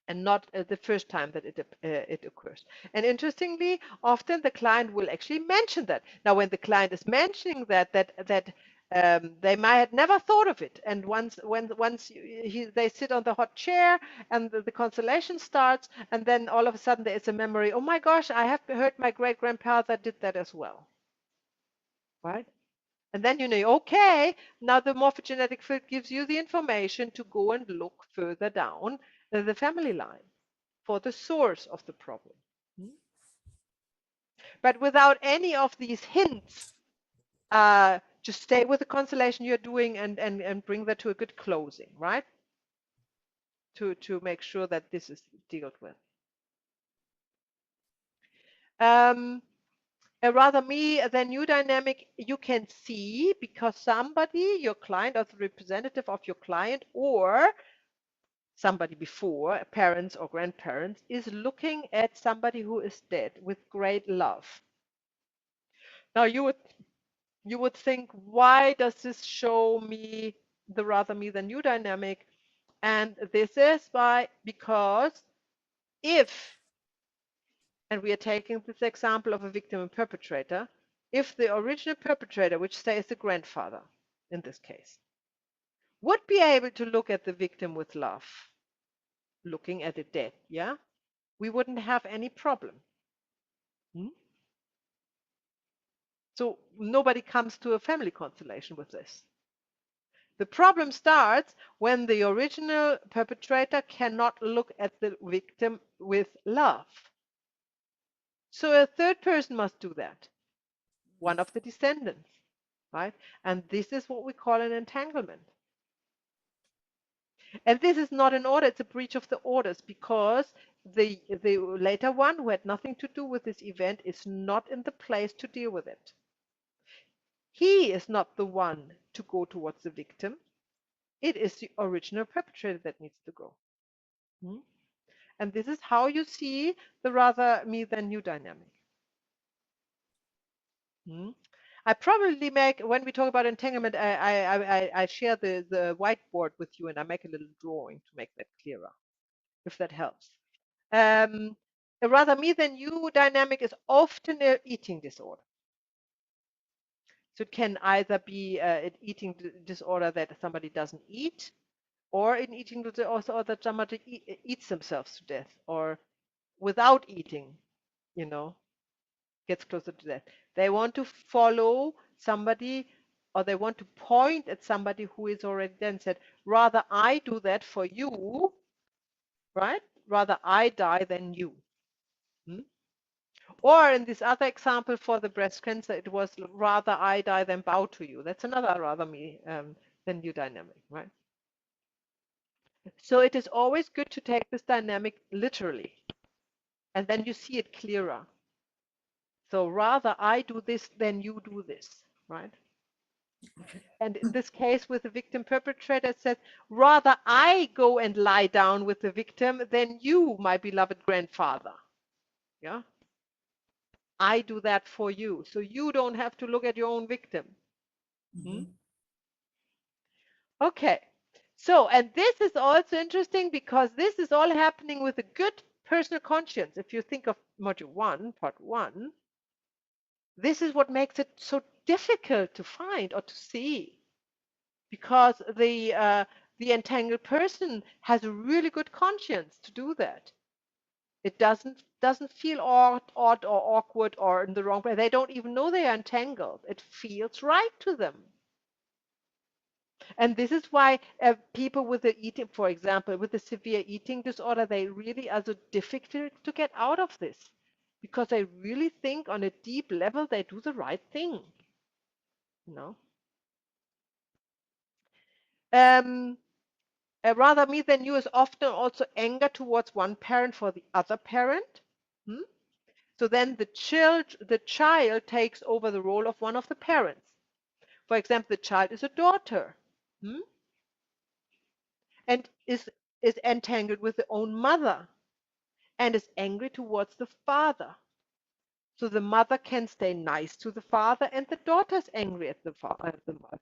And not the first time that it occurs. And interestingly, often the client will actually mention that. Now, when the client is mentioning that they might have never thought of it, and once they sit on the hot chair and the constellation starts, and then all of a sudden there is a memory. Oh my gosh, I have heard my great grandfather did that as well, right? And then you know, okay, now the morphogenetic field gives you the information to go and look further down the family line for the source of the problem. But without any of these hints, just stay with the constellation you're doing and bring that to a good closing, right? To make sure that this is dealt with. A rather me than you dynamic you can see because somebody, your client or the representative of your client or somebody before, parents or grandparents, is looking at somebody who is dead with great love. Now you would think, why does this show me the rather me than you dynamic? And this is because if, and we are taking this example of a victim and perpetrator, if the original perpetrator, which says the grandfather in this case, would be able to look at the victim with love, looking at it dead, yeah, we wouldn't have any problem. So nobody comes to a family constellation with this. The problem starts when the original perpetrator cannot look at the victim with love. So a third person must do that, one of the descendants, right? And this is what we call an entanglement. And this is not an order, it's a breach of the orders because the later one who had nothing to do with this event is not in the place to deal with it. He is not the one to go towards the victim. It is the original perpetrator that needs to go. And this is how you see the rather me than you dynamic. I probably make, when we talk about entanglement, I share the whiteboard with you and I make a little drawing to make that clearer, if that helps. A rather me than you dynamic is often an eating disorder. So it can either be an eating disorder that somebody doesn't eat, or an eating disorder that somebody eats themselves to death, or without eating, gets closer to death. They want to follow somebody, or they want to point at somebody who is already dead and said, rather I do that for you, right? Rather I die than you. Or in this other example for the breast cancer, it was rather I die than bow to you. That's another rather me than you dynamic, right? So it is always good to take this dynamic literally, and then you see it clearer. So rather I do this than you do this, right? And in this case with the victim perpetrator, it says, rather I go and lie down with the victim than you, my beloved grandfather. Yeah. I do that for you. So you don't have to look at your own victim. Okay. So, and this is also interesting because this is all happening with a good personal conscience. If you think of module 1, part 1, this is what makes it so difficult to find or to see, because the entangled person has a really good conscience to do that. It doesn't feel odd or awkward or in the wrong way. They don't even know they are entangled. It feels right to them. And this is why people with the eating, for example, with the severe eating disorder, they really are so difficult to get out of this, because they really think on a deep level they do the right thing. You know. Rather me than you is often also anger towards one parent for the other parent. So then the child takes over the role of one of the parents. For example, the child is a daughter, and is entangled with the own mother and is angry towards the father. So the mother can stay nice to the father, and the daughter is angry at the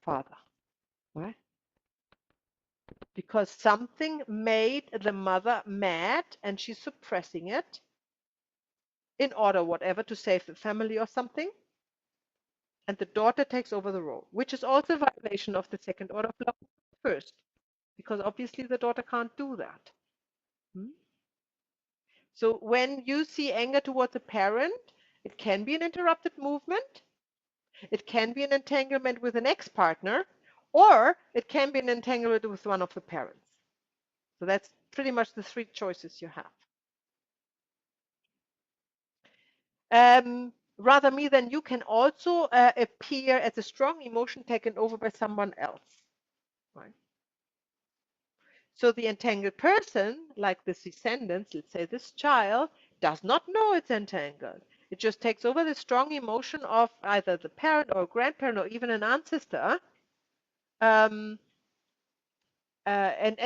father, right? Because something made the mother mad and she's suppressing it in order whatever to save the family or something, and the daughter takes over the role, which is also a violation of the second order of love first, because obviously the daughter can't do that. So when you see anger towards a parent, it can be an interrupted movement, it can be an entanglement with an ex-partner, or it can be an entanglement with one of the parents. So that's pretty much the three choices you have. Rather me than you can also appear as a strong emotion taken over by someone else. Right? So the entangled person, like this descendant, let's say this child, does not know it's entangled. It just takes over the strong emotion of either the parent or grandparent or even an ancestor, and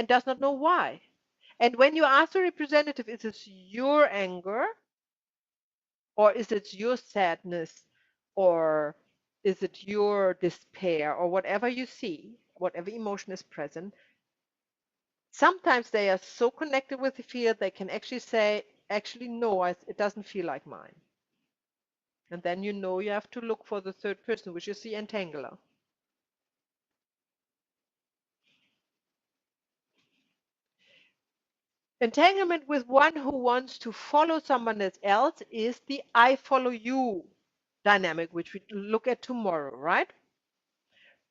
does not know why. And when you ask the representative, is this your anger, or is it your sadness, or is it your despair, or whatever you see, whatever emotion is present, sometimes they are so connected with the field they can actually say, actually, no, it doesn't feel like mine. And then you know you have to look for the third person, which is the entangler. Entanglement with one who wants to follow someone else is the I follow you dynamic, which we look at tomorrow, right?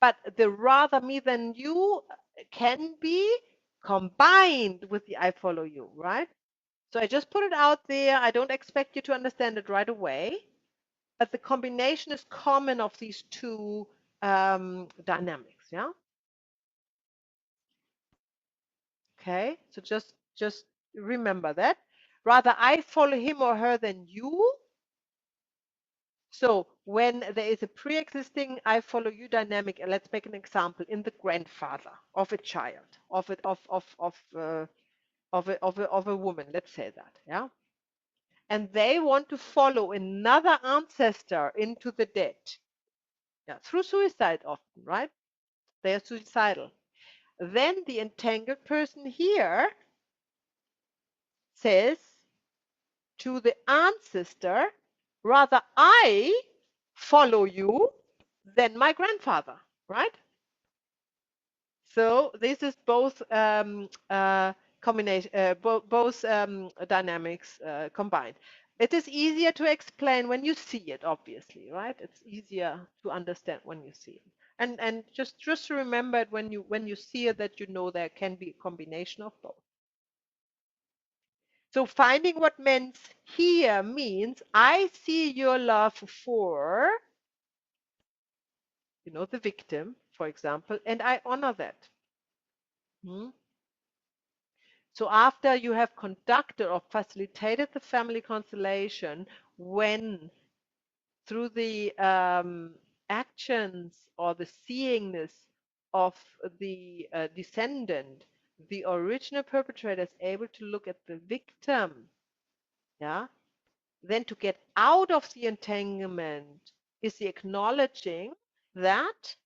But the rather me than you can be combined with the I follow you, right? So I just put it out there. I don't expect you to understand it right away, but the combination is common of these two dynamics, yeah? Okay, so just remember that. Rather I follow him or her than you. So when there is a pre-existing I follow you dynamic, and let's make an example in the grandfather of a child, of a woman, let's say that, yeah. And they want to follow another ancestor into the dead, yeah, through suicide often, right? They are suicidal. Then the entangled person here says to the ancestor, rather I follow you than my grandfather, right? So this is both combination, both dynamics combined. It is easier to explain when you see it, obviously, right? It's easier to understand when you see it. And just remember it when you see it, that you know there can be a combination of both. So finding what meant here means I see your love for, the victim, for example, and I honor that. So after you have conducted or facilitated the family constellation, when through the actions or the seeingness of the descendant, the original perpetrator is able to look at the victim, yeah, then to get out of the entanglement is the acknowledging that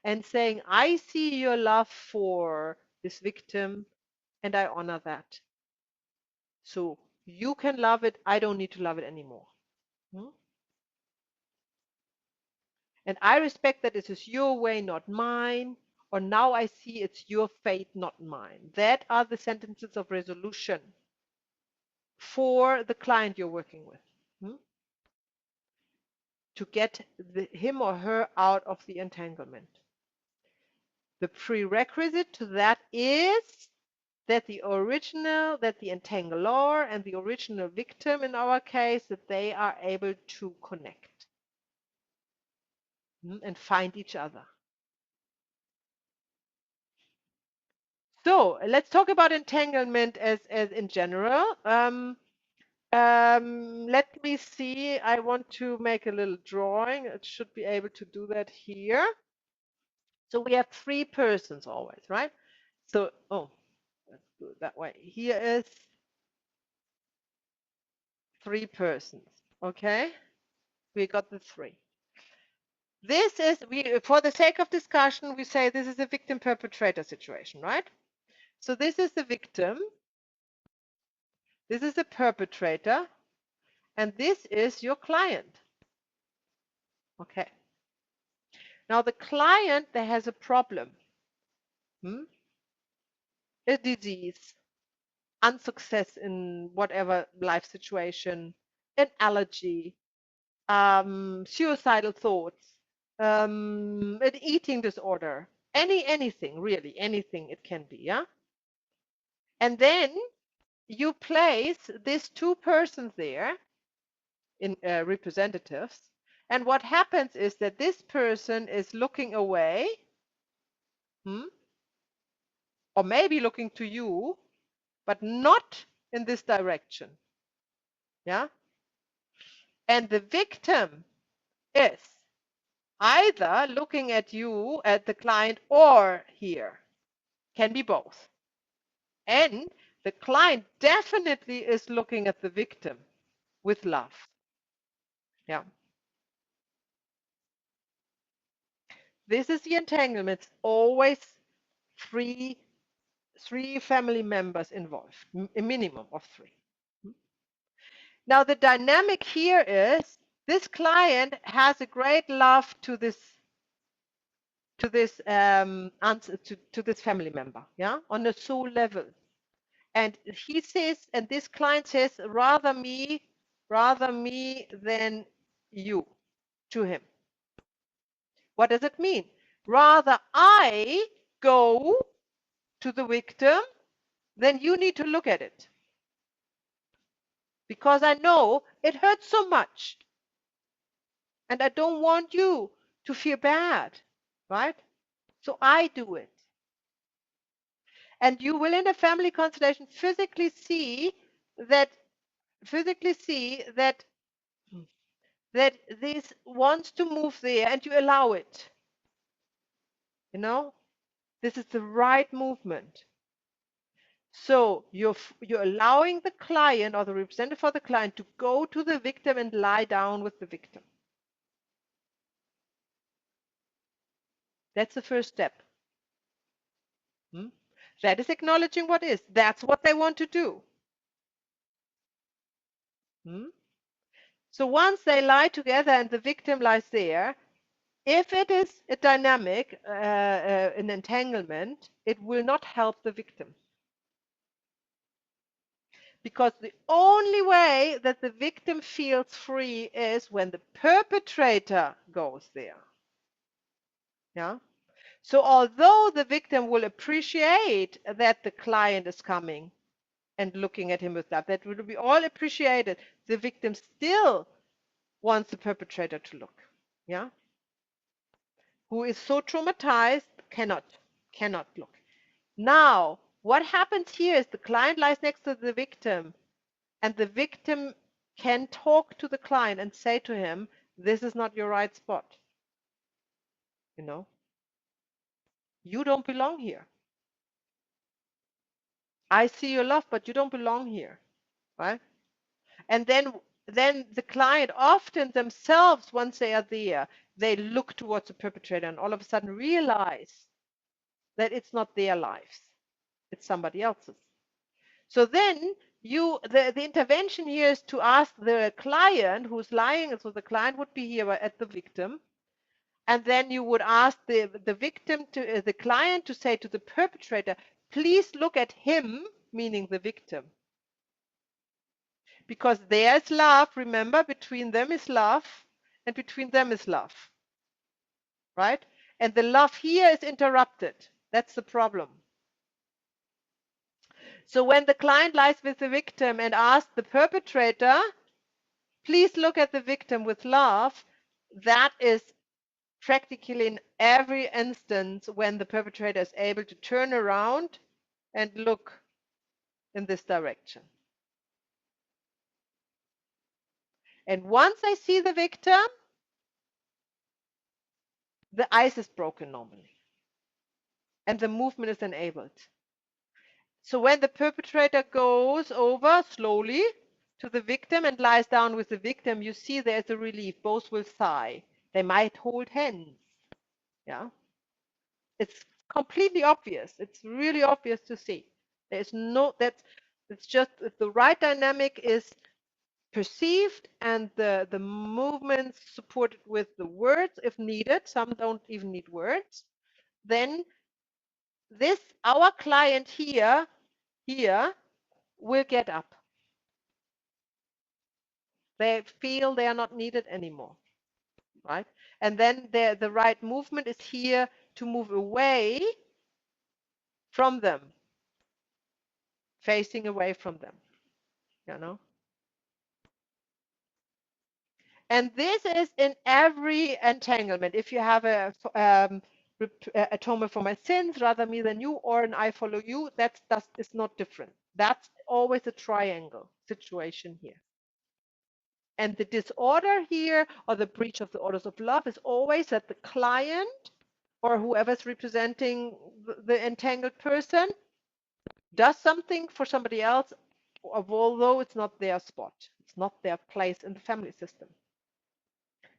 and saying, I see your love for this victim and I honor that. So you can love it, I don't need to love it anymore. And I respect that it is your way, not mine. Or now I see it's your fate, not mine. That are the sentences of resolution for the client you're working with. To get him or her out of the entanglement. The prerequisite to that is that the entangler and the original victim in our case, that they are able to connect and find each other. So let's talk about entanglement as in general. Let me see. I want to make a little drawing. It should be able to do that here. So we have three persons always, right? So, let's do it that way. Here is three persons, okay? We got the three. This is, for the sake of discussion, we say this is a victim-perpetrator situation, right? So this is the victim, this is the perpetrator, and this is your client. Okay. Now the client, there has a problem, a disease, unsuccess in whatever life situation, an allergy, suicidal thoughts, an eating disorder, anything really, anything it can be, yeah. And then you place these two persons there in representatives, and what happens is that this person is looking away, or maybe looking to you, but not in this direction, yeah. And the victim is either looking at you, at the client, or here. Can be both. And the client definitely is looking at the victim with love. Yeah. This is the entanglement. It's always three family members involved, a minimum of three. Now the dynamic here is this client has a great love to this family member, yeah, on a soul level. And he says, and this client says, rather me than you, to him. What does it mean? Rather I go to the victim than you need to look at it. Because I know it hurts so much. And I don't want you to feel bad, right? So I do it. And you will, in a family constellation, physically see that this wants to move there, and you allow it. You know, this is the right movement. So you're allowing the client or the representative for the client to go to the victim and lie down with the victim. That's the first step. That is acknowledging what is. That's what they want to do. So once they lie together and the victim lies there, if it is a dynamic, an entanglement, it will not help the victim. Because the only way that the victim feels free is when the perpetrator goes there. Yeah. So although the victim will appreciate that the client is coming and looking at him with that will be all appreciated, the victim still wants the perpetrator to look. Yeah. Who is so traumatized, cannot look. Now, what happens here is the client lies next to the victim, and the victim can talk to the client and say to him, this is not your right spot. You know, you don't belong here. I see your love, but you don't belong here, right? And then the client often themselves, once they are there, they look towards the perpetrator and all of a sudden realize that it's not their lives, it's somebody else's. So then the intervention here is to ask the client who's lying, so the client would be here at the victim, and then you would ask the victim to the client to say to the perpetrator, please look at him, meaning the victim. Because there's love, remember, between them is love, and between them is love. Right? And the love here is interrupted. That's the problem. So when the client lies with the victim and asks the perpetrator, please look at the victim with love, that is practically in every instance when the perpetrator is able to turn around and look in this direction. And once I see the victim, the ice is broken normally and the movement is enabled. So when the perpetrator goes over slowly to the victim and lies down with the victim, you see there's a relief. Both will sigh. They might hold hands. Yeah. It's completely obvious. It's really obvious to see. There's no, it's just the right dynamic is perceived and the movements supported with the words if needed. Some don't even need words. Then our client here will get up. They feel they are not needed anymore, right? And then the right movement is here to move away from them, facing away from them, you know? And this is in every entanglement. If you have a atonement for my sins, rather me than you, or an I follow you, that is not different. That's always a triangle situation here. And the disorder here, or the breach of the orders of love, is always that the client or whoever's representing the entangled person does something for somebody else, although it's not their spot. It's not their place in the family system.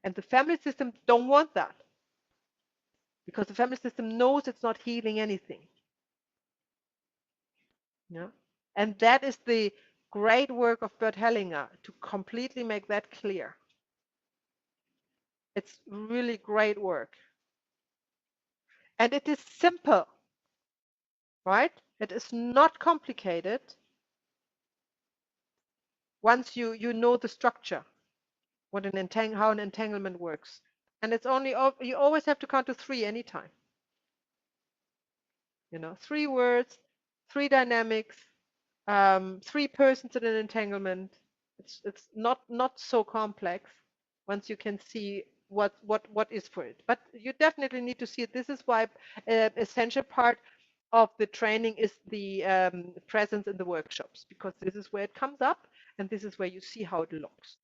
And the family system don't want that, because the family system knows it's not healing anything. Yeah? And that is the great work of Bert Hellinger, to completely make that clear. It's really great work. And it is simple, right? It is not complicated once you know the structure, what how an entanglement works. And it's only, you always have to count to 3 anytime. You know, 3 words, 3 dynamics, 3 persons in an entanglement. It's not so complex once you can see what is for it. But you definitely need to see it. This is why essential part of the training is the presence in the workshops, because this is where it comes up and this is where you see how it looks.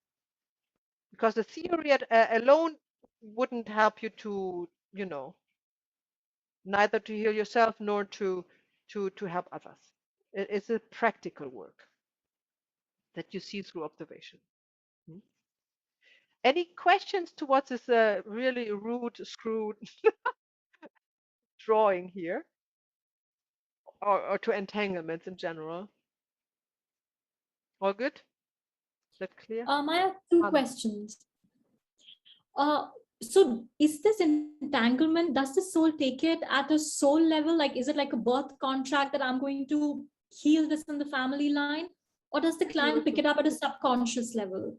Because the theory alone wouldn't help you to, you know, neither to heal yourself nor to help others. It's a practical work that you see through observation. Any questions towards this really rude, screwed drawing here, or to entanglements in general? All good? Is that clear? I have 2 questions. So is this entanglement, does the soul take it at a soul level? Like, is it like a birth contract that I'm going to heal this in the family line? Or does the client pick it up at a subconscious level?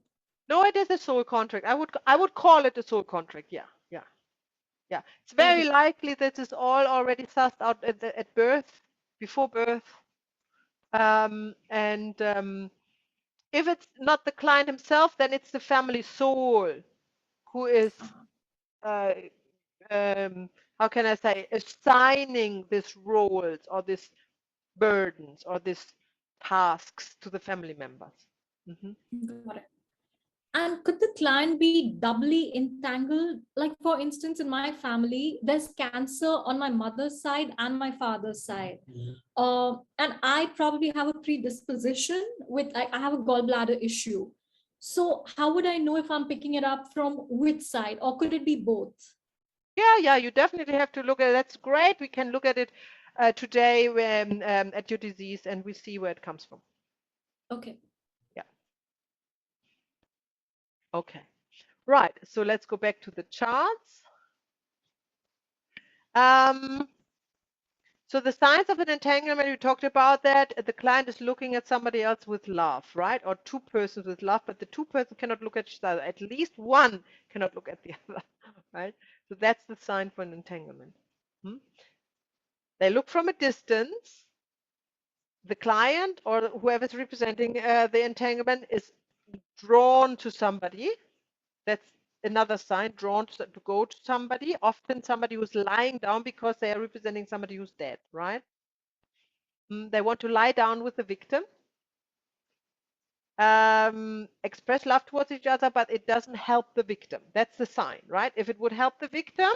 No, it is a soul contract. I would call it a soul contract. Yeah. It's very likely that it's all already sussed out at birth, before birth. If it's not the client himself, then it's the family soul who is, how can I say, assigning these roles or these burdens or these tasks to the family members. Got it. And could the client be doubly entangled? Like, for instance, in my family, there's cancer on my mother's side and my father's side. And I probably have a predisposition with, like, I have a gallbladder issue. So how would I know if I'm picking it up from which side, or could it be both? Yeah, you definitely have to look at it. That's great. We can look at it today when, at your disease, and we see where it comes from. Okay. Yeah. Okay. Right. So let's go back to the charts. So the signs of an entanglement, we talked about that. The client is looking at somebody else with love, right? Or two persons with love, but the two persons cannot look at each other. At least one cannot look at the other, right? So that's the sign for an entanglement. They look from a distance. The client or whoever is representing the entanglement is drawn to somebody. That's another sign, drawn to go to somebody, often somebody who's lying down because they are representing somebody who's dead, right? They want to lie down with the victim, express love towards each other, but it doesn't help the victim. That's the sign, right? If it would help the victim,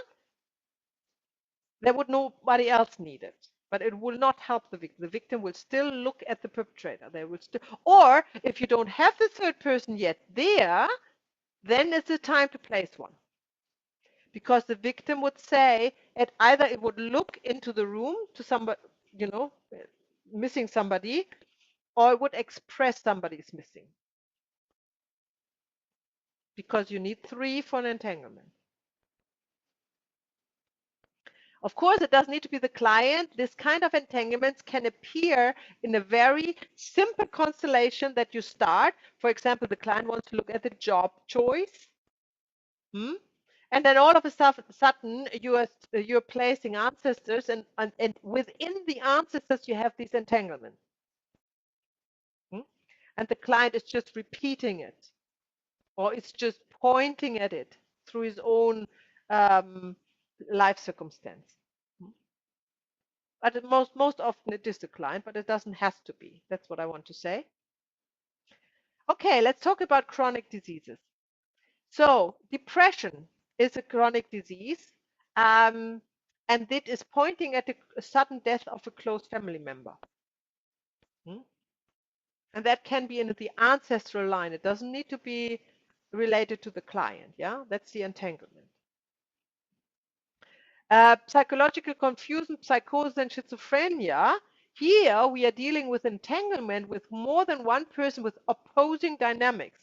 there would nobody else need it. But it will not help the victim. The victim will still look at the perpetrator. They will still, or if you don't have the third person yet there, then it's the time to place one. Because the victim would say, either it would look into the room to somebody, missing somebody, or it would express somebody is missing. Because you need 3 for an entanglement. Of course, it doesn't need to be the client. This kind of entanglements can appear in a very simple constellation that you start. For example, the client wants to look at the job choice. And then all of a sudden, you're placing ancestors, and within the ancestors, you have these entanglements. And the client is just repeating it, or it's just pointing at it through his own life circumstance. But most often it is the client, but it doesn't have to be. That's what I want to say. Okay, let's talk about chronic diseases. So depression is a chronic disease, and it is pointing at a sudden death of a close family member. And that can be in the ancestral line. It doesn't need to be related to the client. Yeah, that's the entanglement. Psychological confusion, psychosis, and schizophrenia. Here we are dealing with entanglement with more than one person with opposing dynamics.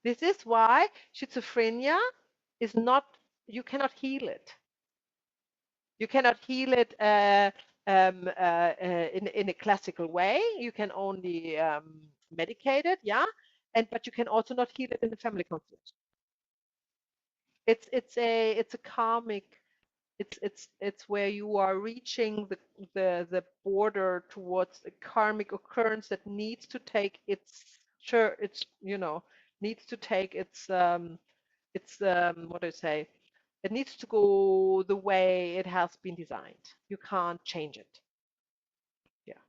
This is why schizophrenia is not, you cannot heal it. You cannot heal it in a classical way. You can only medicate it, yeah, but you can also not heal it in the family constellation. It's a karmic. It's where you are reaching the border towards a karmic occurrence that needs to take needs to take its what do I say? It needs to go the way it has been designed. You can't change it. Yeah.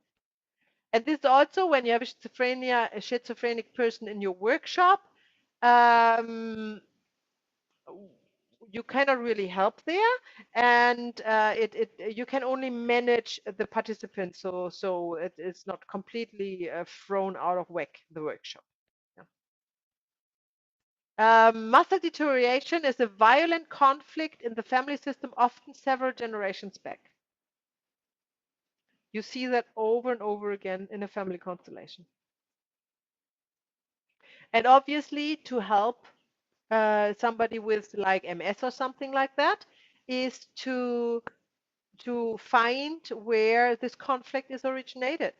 And this also, when you have a schizophrenic person in your workshop, you cannot really help there, and you can only manage the participants, so it is not completely thrown out of whack, the workshop. Muscle deterioration is a violent conflict in the family system, often several generations back. You see that over and over again in a family constellation. And obviously, to help somebody with like MS or something like that, is to find where this conflict is originated.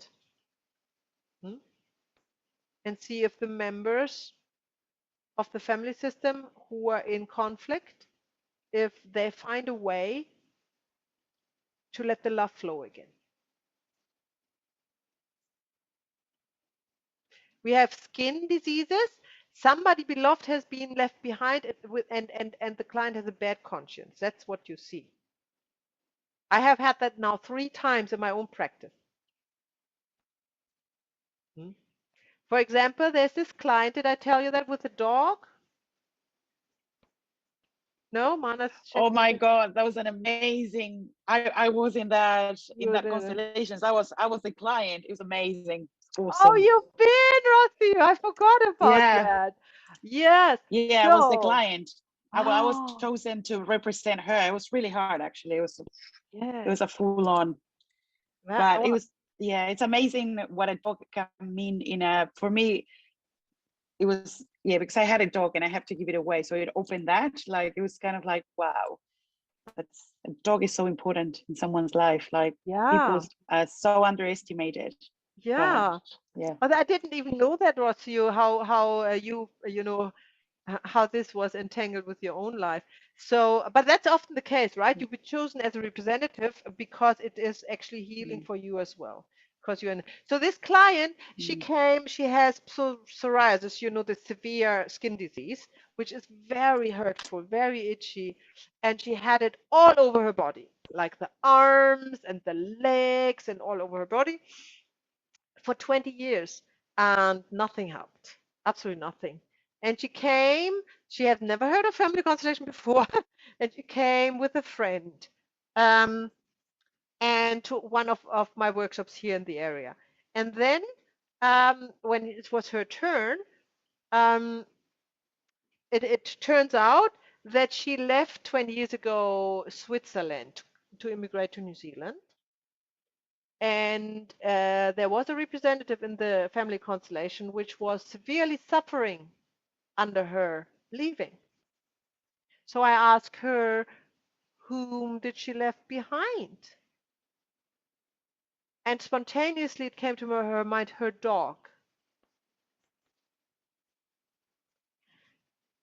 And see if the members of the family system who are in conflict, if they find a way to let the love flow again. We have skin diseases. Somebody beloved has been left behind, and the client has a bad conscience. That's what you see. I have had that now 3 times in my own practice. For example, there's this client, did I tell you that, with a dog? No, Mana's Oh checking. my God, that was an amazing. I was in that You did it. constellations. I was the client. It was amazing. Oh, Awesome. you've been, Rossi. I forgot about Yeah. that. Yes. Yeah, I was the So, client. I was oh, chosen to represent her. It was really hard, actually. It was yes. a full on, That but it was, was, yeah, it's amazing what a dog can mean in a, for me, it was, yeah, because I had a dog and I have to give it away. So it opened that, like, it was kind of like, wow, that's, a dog is so important in someone's life. Like, yeah, people are so underestimated. yeah. But yeah. But I didn't even know that, Rossi, how you know how this was entangled with your own life. So, but that's often the case, right? You be chosen as a representative because it is actually healing Mm, for you as well. Because you're in, so this client, she mm, came, she has psoriasis, you know, the severe skin disease, which is very hurtful, very itchy, and she had it all over her body, like the arms and the legs and all over her body for 20 years, and nothing helped. Absolutely nothing. And she had never heard of family constellation before, and she came with a friend, um, and to one of my workshops here in the area. And then when it was her turn, um, it turns out that she left 20 years ago Switzerland to immigrate to New Zealand. And there was a representative in the family constellation which was severely suffering under her leaving. So I asked her, whom did she left behind? And spontaneously it came to her mind, her dog.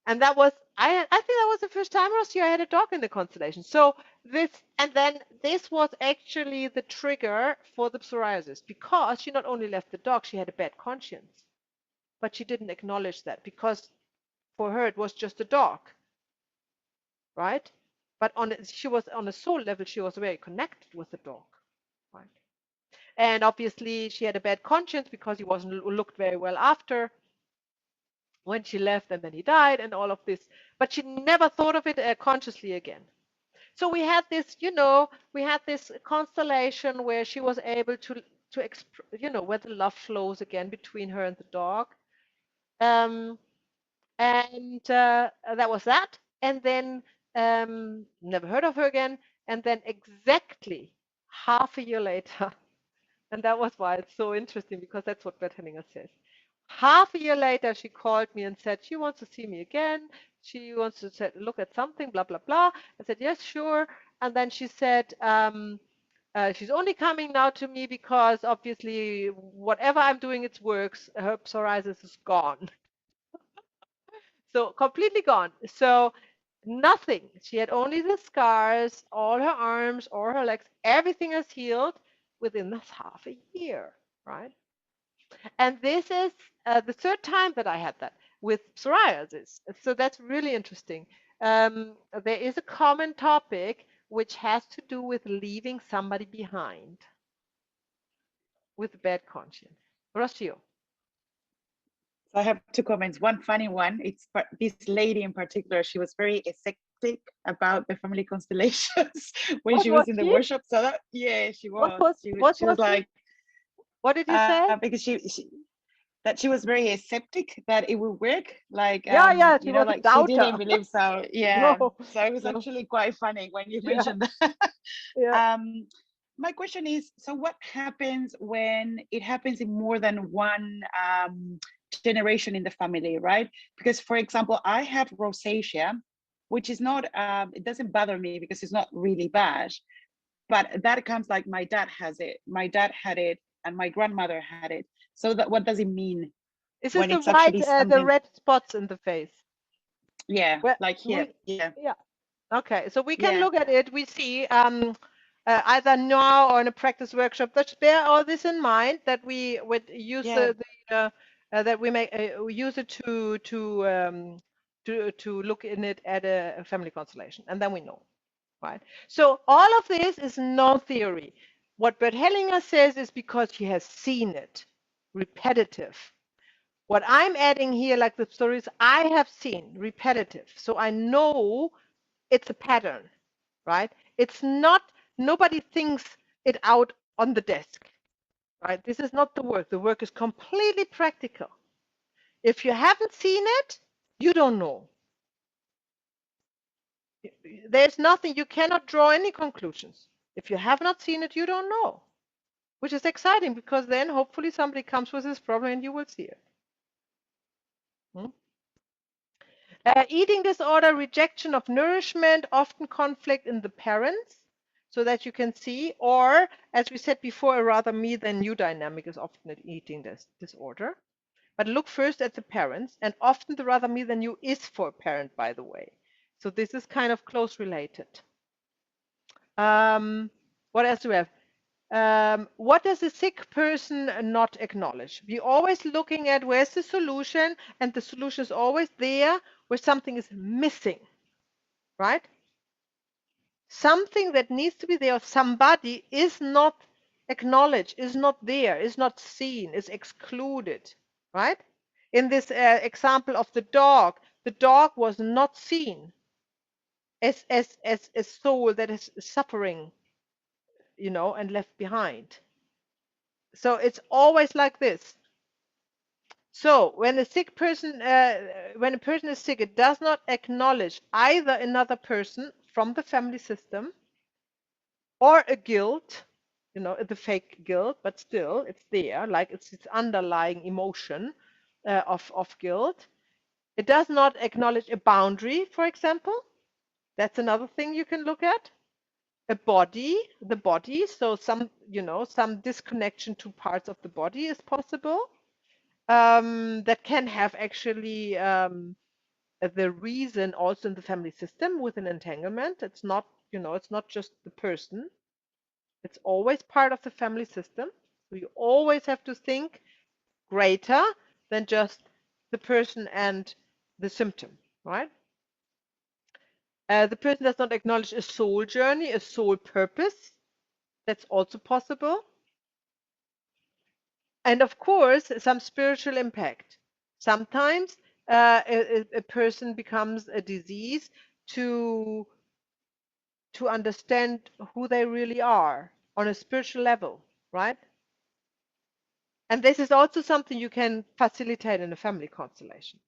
And that was, I think that was the first time, Rosie, I had a dog in the constellation. So this was actually the trigger for the psoriasis, because she not only left the dog, she had a bad conscience. But she didn't acknowledge that because for her it was just a dog, right? But she was on a soul level, she was very connected with the dog, right? And obviously she had a bad conscience because he wasn't looked very well after when she left, and then he died and all of this. But she never thought of it consciously again. So we had this, we had this constellation where she was able to where the love flows again between her and the dog. Um, and that was that. And then never heard of her again. And then exactly half a year later, and that was why it's so interesting, because that's what Bert Hellinger says. Half a year later, she called me and said she wants to see me again. She wants to look at something, blah, blah, blah. I said, yes, sure. And then she said, she's only coming now to me because obviously whatever I'm doing, it works. Her psoriasis is gone. So completely gone. So nothing. She had only the scars, all her arms, all her legs, everything is healed within this half a year, right? And this is the third time that I had that with psoriasis. So that's really interesting. There is a common topic which has to do with leaving somebody behind with bad conscience. Rocio. So I have two comments. One funny one. It's this lady in particular. She was very skeptic about the family constellations when she was in the workshop. So that, yeah, she was. She was like, what did you say? Because she was very skeptic that it would work. Like, yeah, she you know, was like a doubter. she didn't believe so. Yeah. No, So it was actually quite funny when you mentioned that. Yeah. My question is, so what happens when it happens in more than one generation in the family, right? Because, for example, I have rosacea, which is not, it doesn't bother me because it's not really bad, but that comes like my dad has it, my dad had it, and my grandmother had it. So that, what does it mean Is when this it's actually the something? red spots in the face? Yeah, like here, yeah. Yeah. Okay, so we can Yeah. look at it. We see either now or in a practice workshop. Let's bear all this in mind, that we would use Yeah. that we make use it to look in it at a family constellation, and then we know, right? So all of this is no theory. What Bert Hellinger says is because he has seen it, repetitive. What I'm adding here, like the stories I have seen, repetitive. So I know it's a pattern, right? It's not, nobody thinks it out on the desk, right? This is not the work. The work is completely practical. If you haven't seen it, you don't know. There's nothing, you cannot draw any conclusions. If you have not seen it, you don't know, which is exciting because then hopefully somebody comes with this problem and you will see it. Eating disorder, rejection of nourishment, often conflict in the parents, so that you can see, or as we said before, a rather me than you dynamic is often an eating disorder. But look first at the parents, and often the rather me than you is for a parent, by the way. So this is kind of close related. What else do we have? What does a sick person not acknowledge? We're always looking at where's the solution, and the solution is always there where something is missing, right? Something that needs to be there, somebody is not acknowledged, is not there, is not seen, is excluded, right? In this example of the dog was not seen as a soul that is suffering, you know, and left behind. So it's always like this. So when a sick person, when a person is sick, it does not acknowledge either another person from the family system or a guilt, you know, the fake guilt, but still it's there, like it's this underlying emotion of guilt. It does not acknowledge a boundary, for example. That's another thing you can look at. A body, the body, so some, you know, some disconnection to parts of the body is possible. That can have actually the reason also in the family system with an entanglement. It's not, you know, it's not just the person. It's always part of the family system. So you always have to think greater than just the person and the symptom, right? The person does not acknowledge a soul journey, a soul purpose. That's also possible. And of course, some spiritual impact. Sometimes a person becomes a disease to understand who they really are on a spiritual level, right? And this is also something you can facilitate in a family constellation.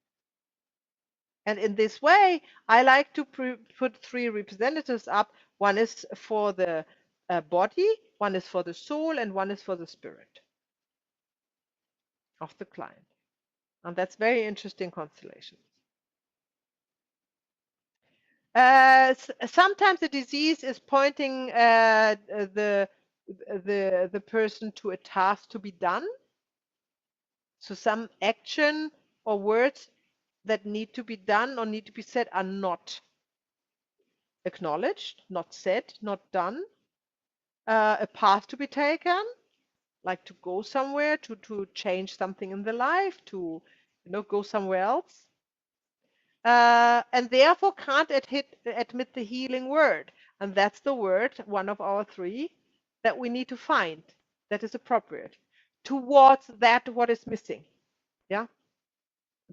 And in this way, I like to put three representatives up. One is for the body, one is for the soul, and one is for the spirit of the client. And that's very interesting constellation. Sometimes the disease is pointing the person to a task to be done. So some action or words that need to be done or need to be said are not acknowledged, not said, not done. A path to be taken, like to go somewhere, to change something in the life, to, you know, go somewhere else. And therefore can't admit the healing word. And that's the word, one of our three, that we need to find that is appropriate towards that what is missing. Yeah.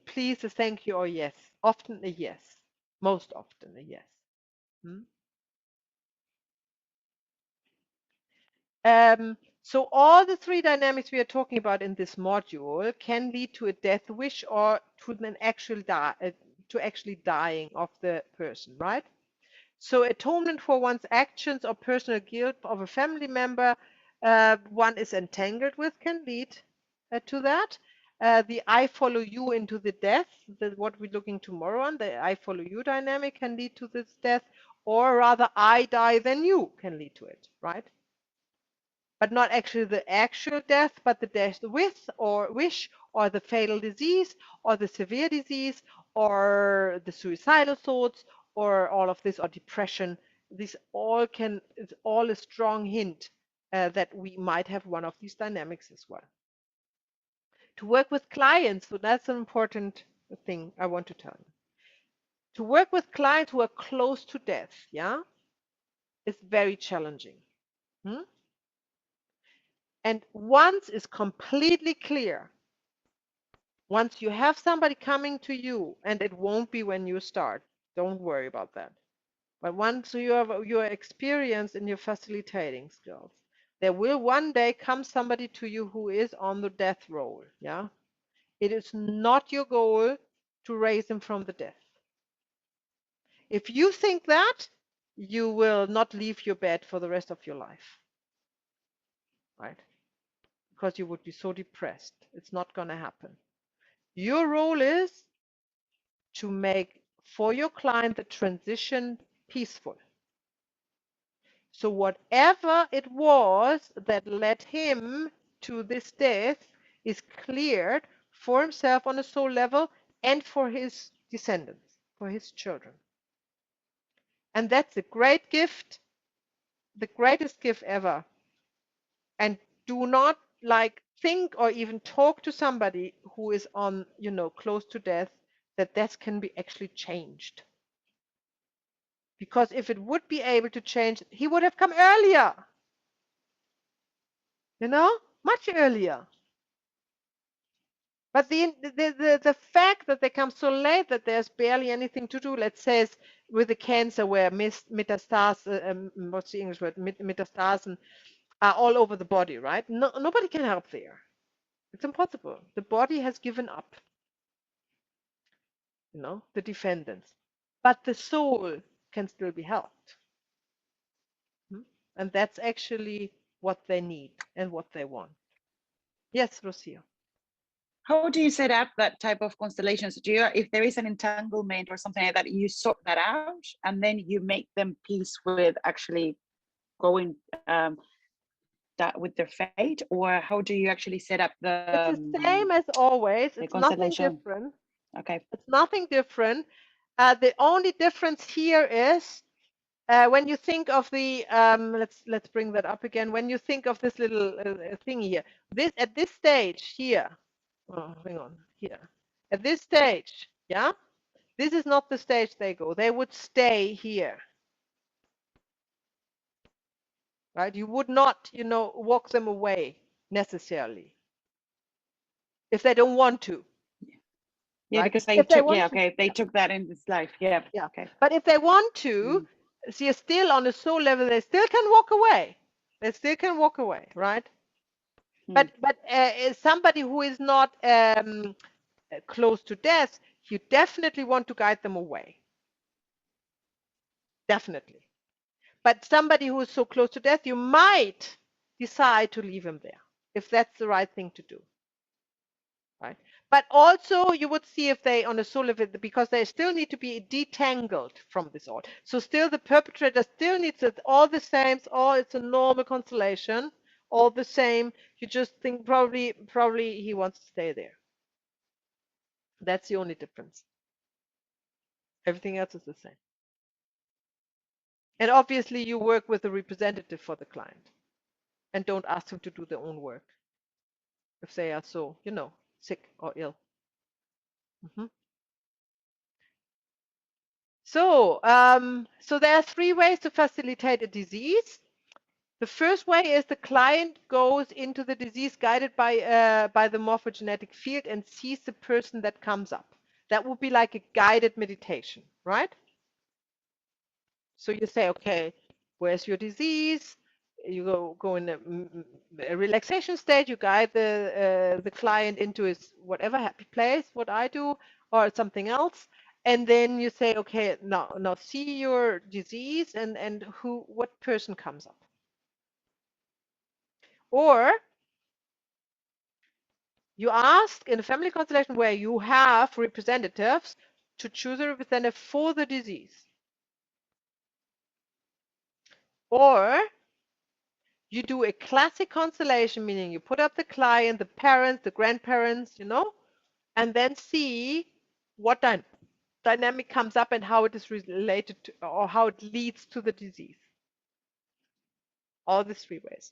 Please, a thank you or yes. Often a yes. Most often a yes. So all the three dynamics we are talking about in this module can lead to a death wish or to an actual to actually dying of the person, right? So atonement for one's actions or personal guilt of a family member one is entangled with can lead to that. The I follow you into the death, what we're looking tomorrow on, the I follow you dynamic can lead to this death, or rather I die then you can lead to it, right? But not actually the actual death, but the death with or wish, or the fatal disease, or the severe disease, or the suicidal thoughts, or all of this, or depression. This all can, it's all a strong hint that we might have one of these dynamics as well. To work with clients, so that's an important thing I want to tell you. To work with clients who are close to death, yeah, is very challenging. And once is completely clear, Once you have somebody coming to you, and it won't be when you start, don't worry about that. But once you have your experience in your facilitating skills, there will one day come somebody to you who is on the death roll. Yeah. It is not your goal to raise him from the death. If you think that, you will not leave your bed for the rest of your life. Right? Because you would be so depressed. It's not going to happen. Your role is to make for your client the transition peaceful. So whatever it was that led him to this death is cleared for himself on a soul level and for his descendants, for his children. And that's a great gift, the greatest gift ever. And do not think or even talk to somebody who is on, close to death, that can be actually changed. Because if it would be able to change, he would have come earlier. Much earlier. But the fact that they come so late that there's barely anything to do, let's say with the cancer where metastases, what's the English word, metastases are all over the body, right? No, nobody can help there. It's impossible. The body has given up, the defendants. But the soul can still be helped. And that's actually what they need and what they want. Yes, Rocio. How do you set up that type of constellations? Do you, if there is an entanglement or something like that, you sort that out and then you make them peace with actually going that with their fate, or how do you actually set up the? It's the same as always. It's nothing different. Okay. It's nothing different. The only difference here is when you think of the let's bring that up again. When you think of this little thing here, at this stage here. Oh, hang on here. At this stage, yeah. This is not the stage they go. They would stay here. Right? You would not, walk them away necessarily if they don't want to. Yeah, right? because they took, if they took that in this life, yeah. Okay. But if they want to, see, still on a soul level, they still can walk away. They still can walk away, right? But somebody who is not close to death, you definitely want to guide them away. Definitely. But somebody who is so close to death, you might decide to leave him there if that's the right thing to do. Right? But also you would see if they on a soul level, because they still need to be detangled from this all. So still the perpetrator still needs it all the same, it's a normal constellation, all the same. You just think probably he wants to stay there. That's the only difference. Everything else is the same. And obviously you work with a representative for the client and don't ask them to do their own work if they are so, sick or ill. So there are 3 ways to facilitate a disease. The first way is the client goes into the disease guided by the morphogenetic field and sees the person that comes up. That would be like a guided meditation, right? So you say, okay, where's your disease? You go in a relaxation state. You guide the client into his whatever happy place, what I do, or something else. And then you say, okay, now see your disease and what person comes up. Or you ask in a family constellation where you have representatives to choose a representative for the disease. Or you do a classic constellation, meaning you put up the client, the parents, the grandparents, and then see what dynamic comes up and how it is related to, or how it leads to the disease. All these 3 ways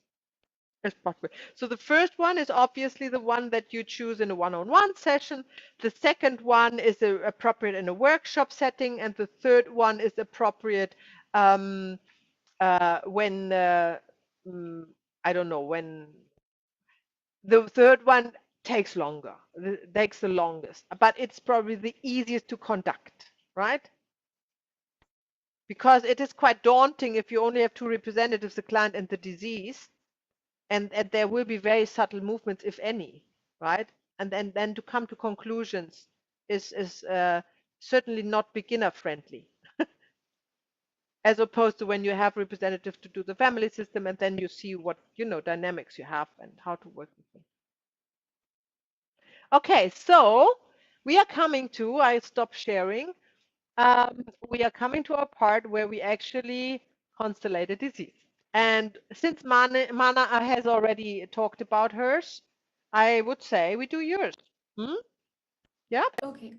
as possible. So the first one is obviously the one that you choose in a one-on-one session. The second one is appropriate in a workshop setting, and the third one is appropriate when I don't know, when the third one takes longer, takes the longest, but it's probably the easiest to conduct, right? Because it is quite daunting if you only have two representatives, the client and the disease, and there will be very subtle movements, if any, right? And then to come to conclusions is certainly not beginner friendly, as opposed to when you have representatives to do the family system, and then you see what dynamics you have and how to work with them. Okay, so we are coming to, I stop sharing. We are coming to a part where we actually constellate a disease. And since Mana has already talked about hers, I would say we do yours. Yeah? Okay.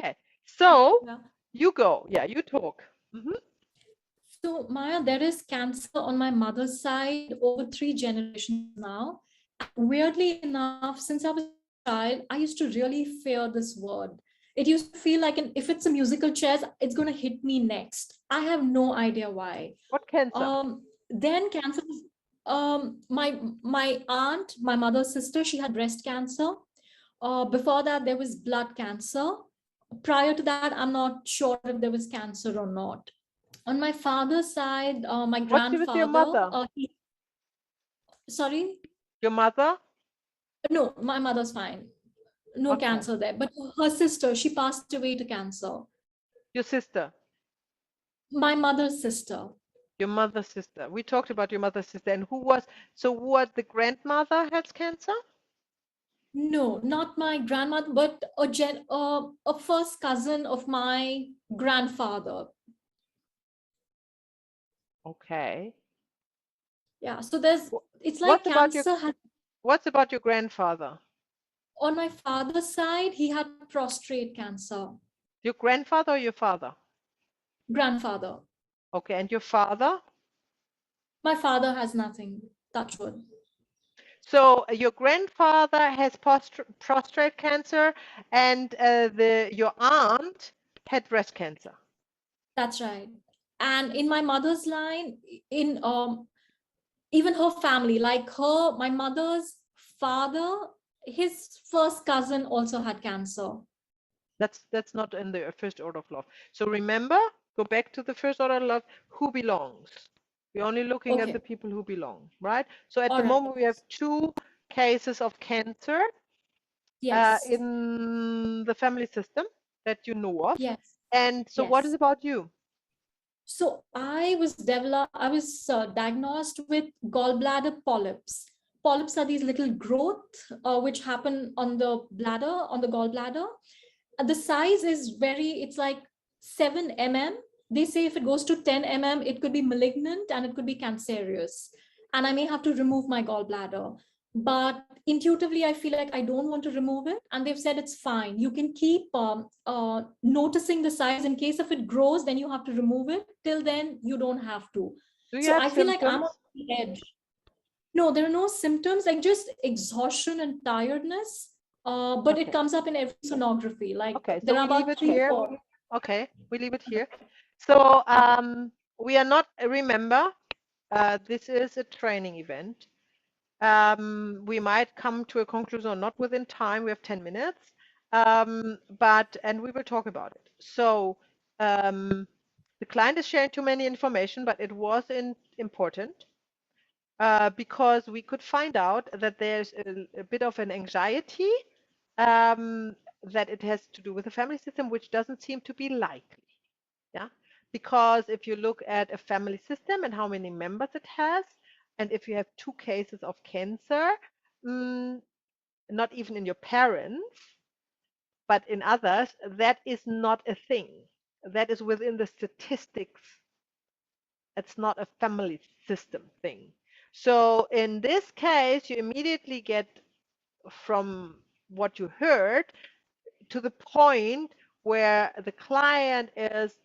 Okay. So Yeah. you go. Yeah, you talk. So Maya, there is cancer on my mother's side over 3 generations now. Weirdly enough, since I was a child, I used to really fear this word. It used to feel like if it's a musical chairs, it's going to hit me next. I have no idea why. What cancer? Then cancer, my aunt, my mother's sister, she had breast cancer. Before that, there was blood cancer. Prior to that, I'm not sure if there was cancer or not. On my father's side, my What's with your mother? grandfather, sorry? Your mother? No, my mother's fine. No Okay. cancer there. But her sister, she passed away to cancer. Your sister? My mother's sister. Your mother's sister. We talked about your mother's sister. And who was the grandmother has cancer? No, not my grandmother, but a first cousin of my grandfather. Okay. Yeah, so it's like cancer what's about your grandfather? On my father's side, he had prostate cancer. Your grandfather or your father? Grandfather. Okay, and your father? My father has nothing, touch wood. So your grandfather has prostate cancer, and your aunt had breast cancer. That's right. And in my mother's line, in even her family, like my mother's father, his first cousin also had cancer. That's not in the first order of love. So remember, go back to the first order of love. Who belongs? We're only looking at the people who belong, right? So at the moment we have 2 cases of cancer in the family system that you know of. Yes. And so what is about you? So I was diagnosed with gallbladder polyps. Polyps are these little growths which happen on the bladder, on the gallbladder. The size is it's like 7 mm. They say if it goes to 10 mm, it could be malignant and it could be cancerous. And I may have to remove my gallbladder. But intuitively, I feel like I don't want to remove it. And they've said it's fine. You can keep noticing the size. In case if it grows, then you have to remove it. Till then, you don't have to. So I feel like I'm on the edge. No, there are no symptoms, like just exhaustion and tiredness. But it comes up in every sonography. Like there are about 3 or 4. Okay, we leave it here. So we are not, remember, this is a training event. We might come to a conclusion or not within time. We have 10 minutes, and we will talk about it. So the client is sharing too many information, but it was important because we could find out that there's a bit of an anxiety that it has to do with the family system, which doesn't seem to be likely. Yeah, because if you look at a family system and how many members it has, and if you have 2 cases of cancer, not even in your parents, but in others, that is not a thing. That is within the statistics. It's not a family system thing. So in this case, you immediately get from what you heard to the point where the client is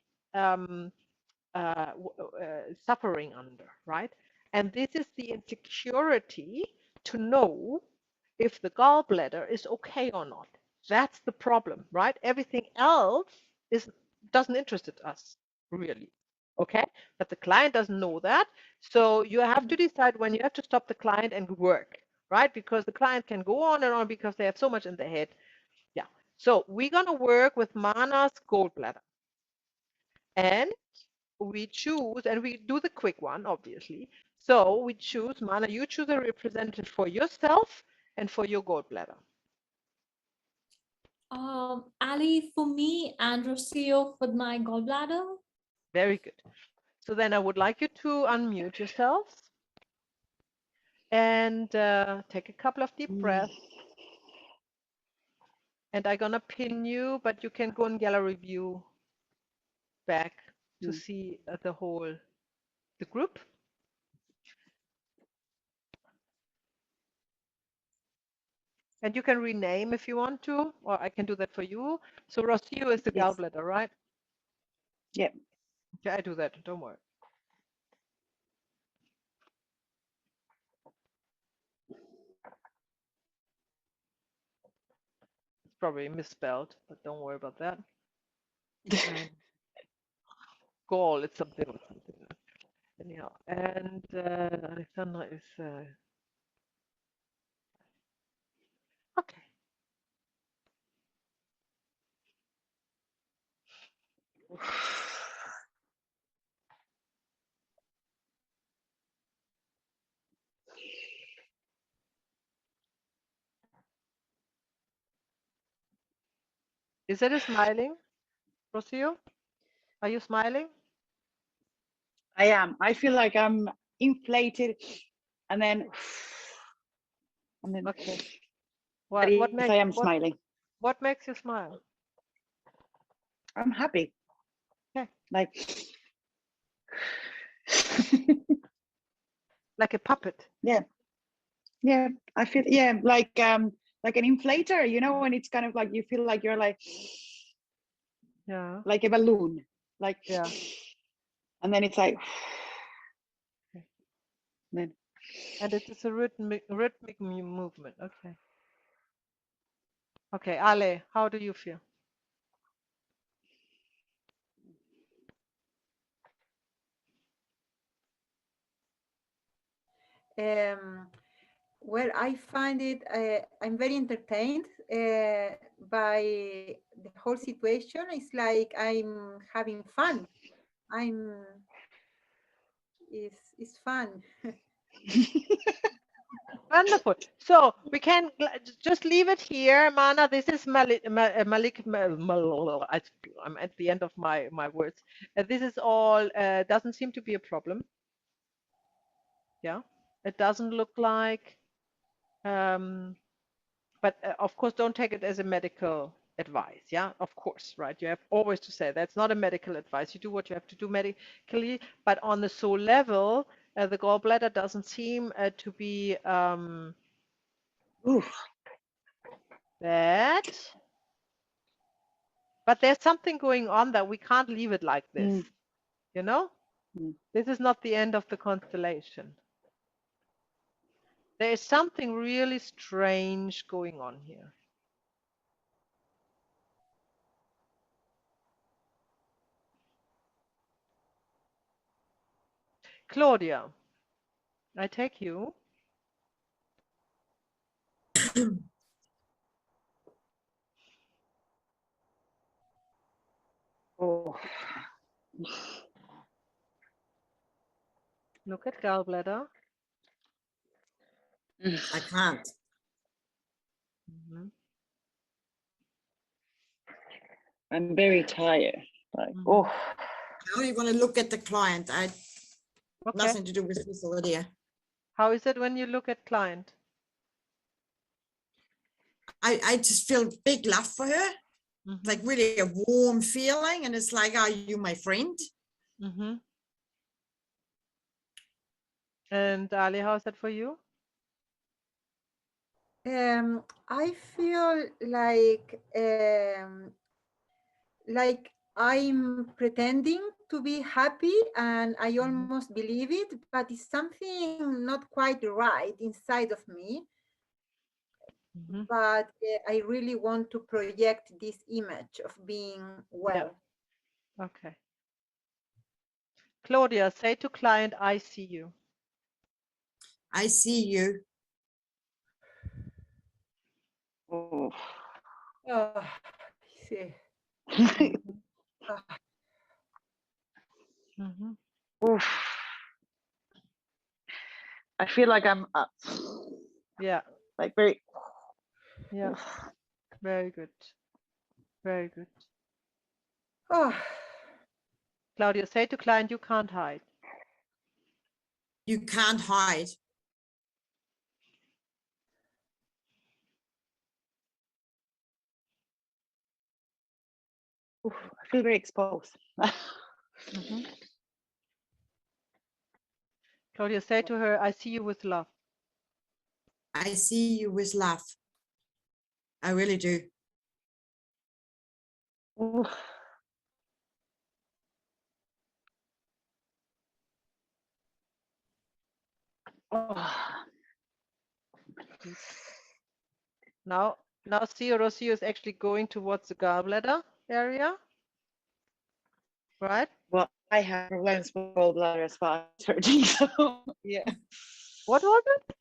suffering under, right? And this is the insecurity to know if the gallbladder is okay or not. That's the problem, right? Everything else doesn't interest us really. Okay, but the client doesn't know that. So you have to decide when you have to stop the client and work, right? Because the client can go on and on because they have so much in their head. Yeah. So we're going to work with Mana's gallbladder. And we choose, and we do the quick one, obviously. So we choose, Mana, you choose a representative for yourself and for your gallbladder. Ali, for me, and Rocio for my gallbladder. Very good. So then I would like you to unmute yourselves and take a couple of deep breaths. And I'm gonna pin you, but you can go in gallery view back to see the group. And you can rename if you want to, or I can do that for you. So Rocio is the gallbladder, right? Yeah. Okay, I do that, don't worry. It's probably misspelled, but don't worry about that. Gall, it's something with something. Anyhow, and Alexandra is okay. Is that a smiling, Rocio? Are you smiling? I am. I feel like I'm inflated, and then Okay. What makes I am smiling? What makes you smile? I'm happy. Okay. Like like a puppet. Yeah. Yeah. I feel like an inflator, you know, when it's kind of like you feel like you're like like a balloon. Like and then it's like and it is a rhythmic movement. Okay. Okay, Ale, how do you feel? Well, I find it, I'm very entertained by the whole situation. It's like I'm having fun. It's fun. Wonderful. So we can just leave it here, Mana. This is Malik. I'm at the end of my words. This is all. Doesn't seem to be a problem. Yeah, it doesn't look like. But of course, don't take it as a medical advice. Yeah, of course, right? You have always to say that's not a medical advice. You do what you have to do medically, but on the soul level, the gallbladder doesn't seem to be bad. But there's something going on that we can't leave it like this. You know, this is not the end of the constellation. There is something really strange going on here. Claudia, I take you. Oh. Look at gallbladder. I can't. I'm very tired. Like, oh. How do you want to look at the client? Nothing to do with this idea. How is it when you look at client? I just feel big love for her, like really a warm feeling, and it's like, are you my friend? And Ali, how is that for you? I feel like I'm pretending to be happy, and I almost believe it, but it's something not quite right inside of me. But I really want to project this image of being well. Yeah. Okay. Claudia, say to client, I see you. I see you. Oh. Oh, sí. Ah, Mhm. Oof. I feel like I'm Yeah, like very. yeah. Oof. Very good. Very good. oh, Claudia, say to client, you can't hide. You can't hide. Oof. I feel very exposed. Mhm. Claudia, say to her, I see you with love. I see you with love. I really do. Oof. Oh. Good. Now see Rocio is actually going towards the gallbladder area, right? Well, I have problems with gallbladder as well. It's hurting. So yeah. What was it?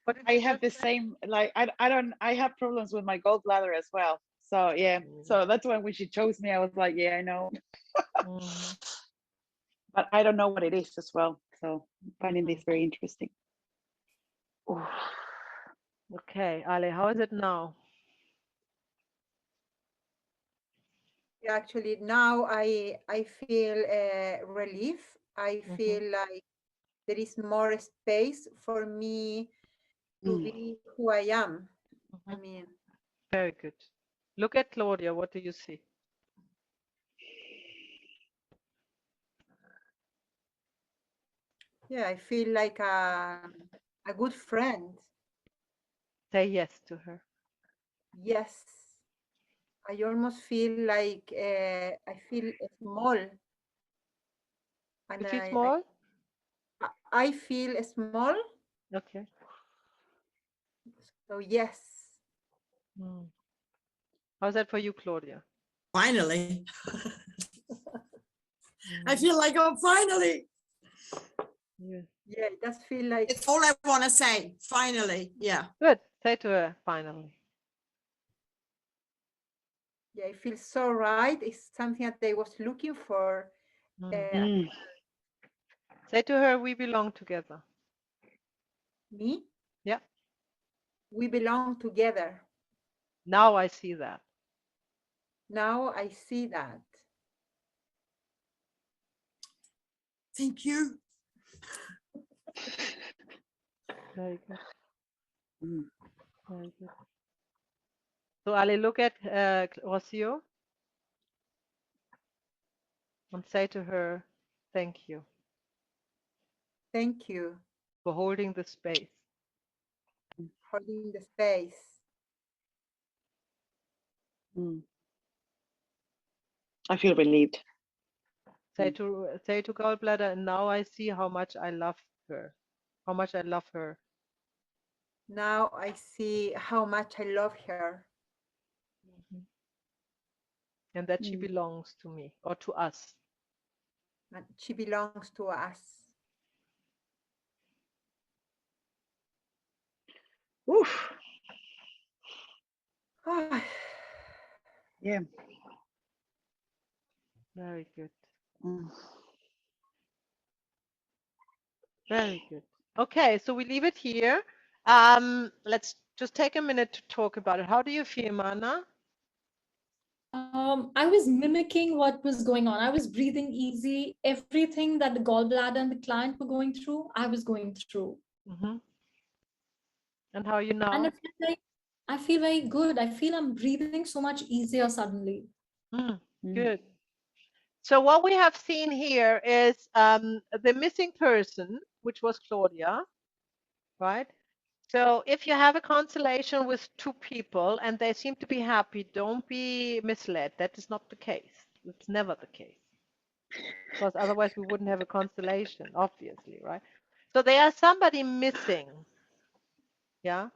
What did I you have the just say? same, like, I have problems with my gallbladder as well. So yeah, so that's why when she chose me, I was like, yeah, I know, Mhm. but I don't know what it is as well. So I'm finding Mhm. this very interesting. Oof. Okay, Ale, how is it now? actually, now I feel relief. I feel like there is more space for me to be who I am. I mean, Very good. Look at Claudia. What do you see? yeah, I feel like a good friend. Say yes to her. Yes, I almost feel like I feel small, and You feel small? I feel small. Okay. So yes, Mm. How's that for you, Claudia? Finally. I Mm. feel like I'm finally. Yeah. yeah, it does feel like It's all I want to say. Finally. Yeah. Good. Say to her, finally. yeah, it feels so right. It's something that I was looking for. Mm. Say to her, we belong together. Me, Yeah. we belong together. Now I see that. Now I see that. Thank you. Very good. Mm. Very good. So Ale, look at Rocio and say to her, thank you Thank you for holding the space. for holding the space. Mm. I feel relieved. Say to gallbladder, and now I see how much I love her. How much I love her. Now I see how much I love her. And that she belongs to me or to us. And she belongs to us. Oof. Ah, Yeah. Very good. Mm. Very good. Okay, so we leave it here. Let's just take a minute to talk about it. How do you feel, Mana? I was mimicking what was going on. I was breathing easy. Everything that the gallbladder and the client were going through, I was going through. And how are you And now? I feel very good. I feel I'm breathing so much easier suddenly. Good. So what we have seen here is the missing person, which was Claudia, right? So if you have a constellation with two people and they seem to be happy, don't be misled. That is not the case. It's never the case. Because otherwise we wouldn't have a constellation, obviously, right? So there is somebody missing. Yeah.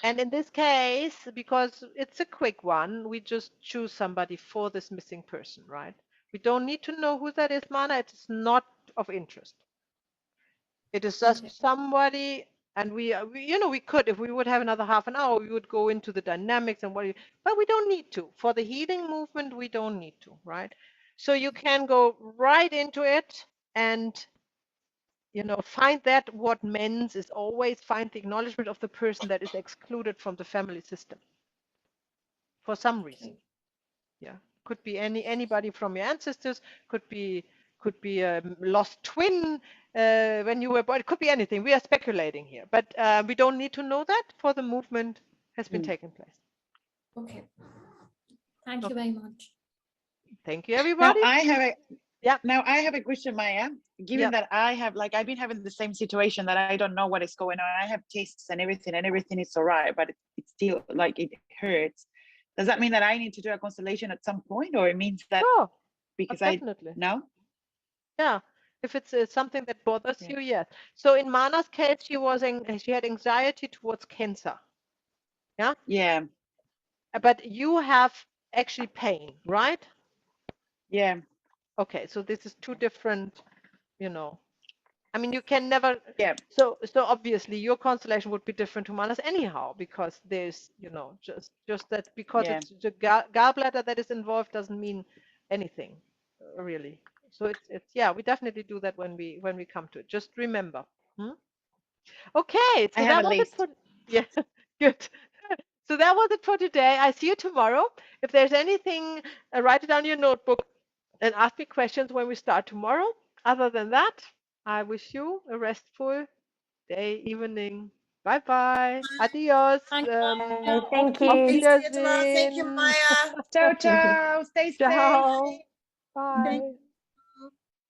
And in this case, because it's a quick one, we just choose somebody for this missing person, right? We don't need to know who that is, Mana. It is not of interest. It is just somebody And we could, if we would have another half an hour, we would go into the dynamics and but we don't need to. For the healing movement, we don't need to, right? So you can go right into it and, find that what mends is always find the acknowledgement of the person that is excluded from the family system for some reason. Yeah, could be anybody from your ancestors, could be a lost twin when you were born. It could be anything. We are speculating here, but we don't need to know that, for the movement has been taking place. Okay. Thank you very much. Thank you, everybody. Now I have a question, Maya. Given that I've been having the same situation, that I don't know what is going on. I have tests and everything is all right, but it's still like it hurts. Does that mean that I need to do a constellation at some point, or it means that because definitely. No? Yeah, if it's something that bothers you, yes. So in Mana's case, she had anxiety towards cancer. Yeah. Yeah. But you have actually pain, right? Yeah. Okay, so this is two different, I mean, you can never. Yeah. So obviously your constellation would be different to Mana's anyhow, because there's, just that because it's the gallbladder that is involved doesn't mean anything, really. So it's we definitely do that when we come to it. Just remember. Okay, so that was it for good. So that was it for today. I see you tomorrow. If there's anything, write it down in your notebook and ask me questions when we start tomorrow. Other than that, I wish you a restful day, evening. Bye-bye. Adios. Thank you. Auf Wiedersehen. Ciao, ciao. Stay safe. Ciao. Bye.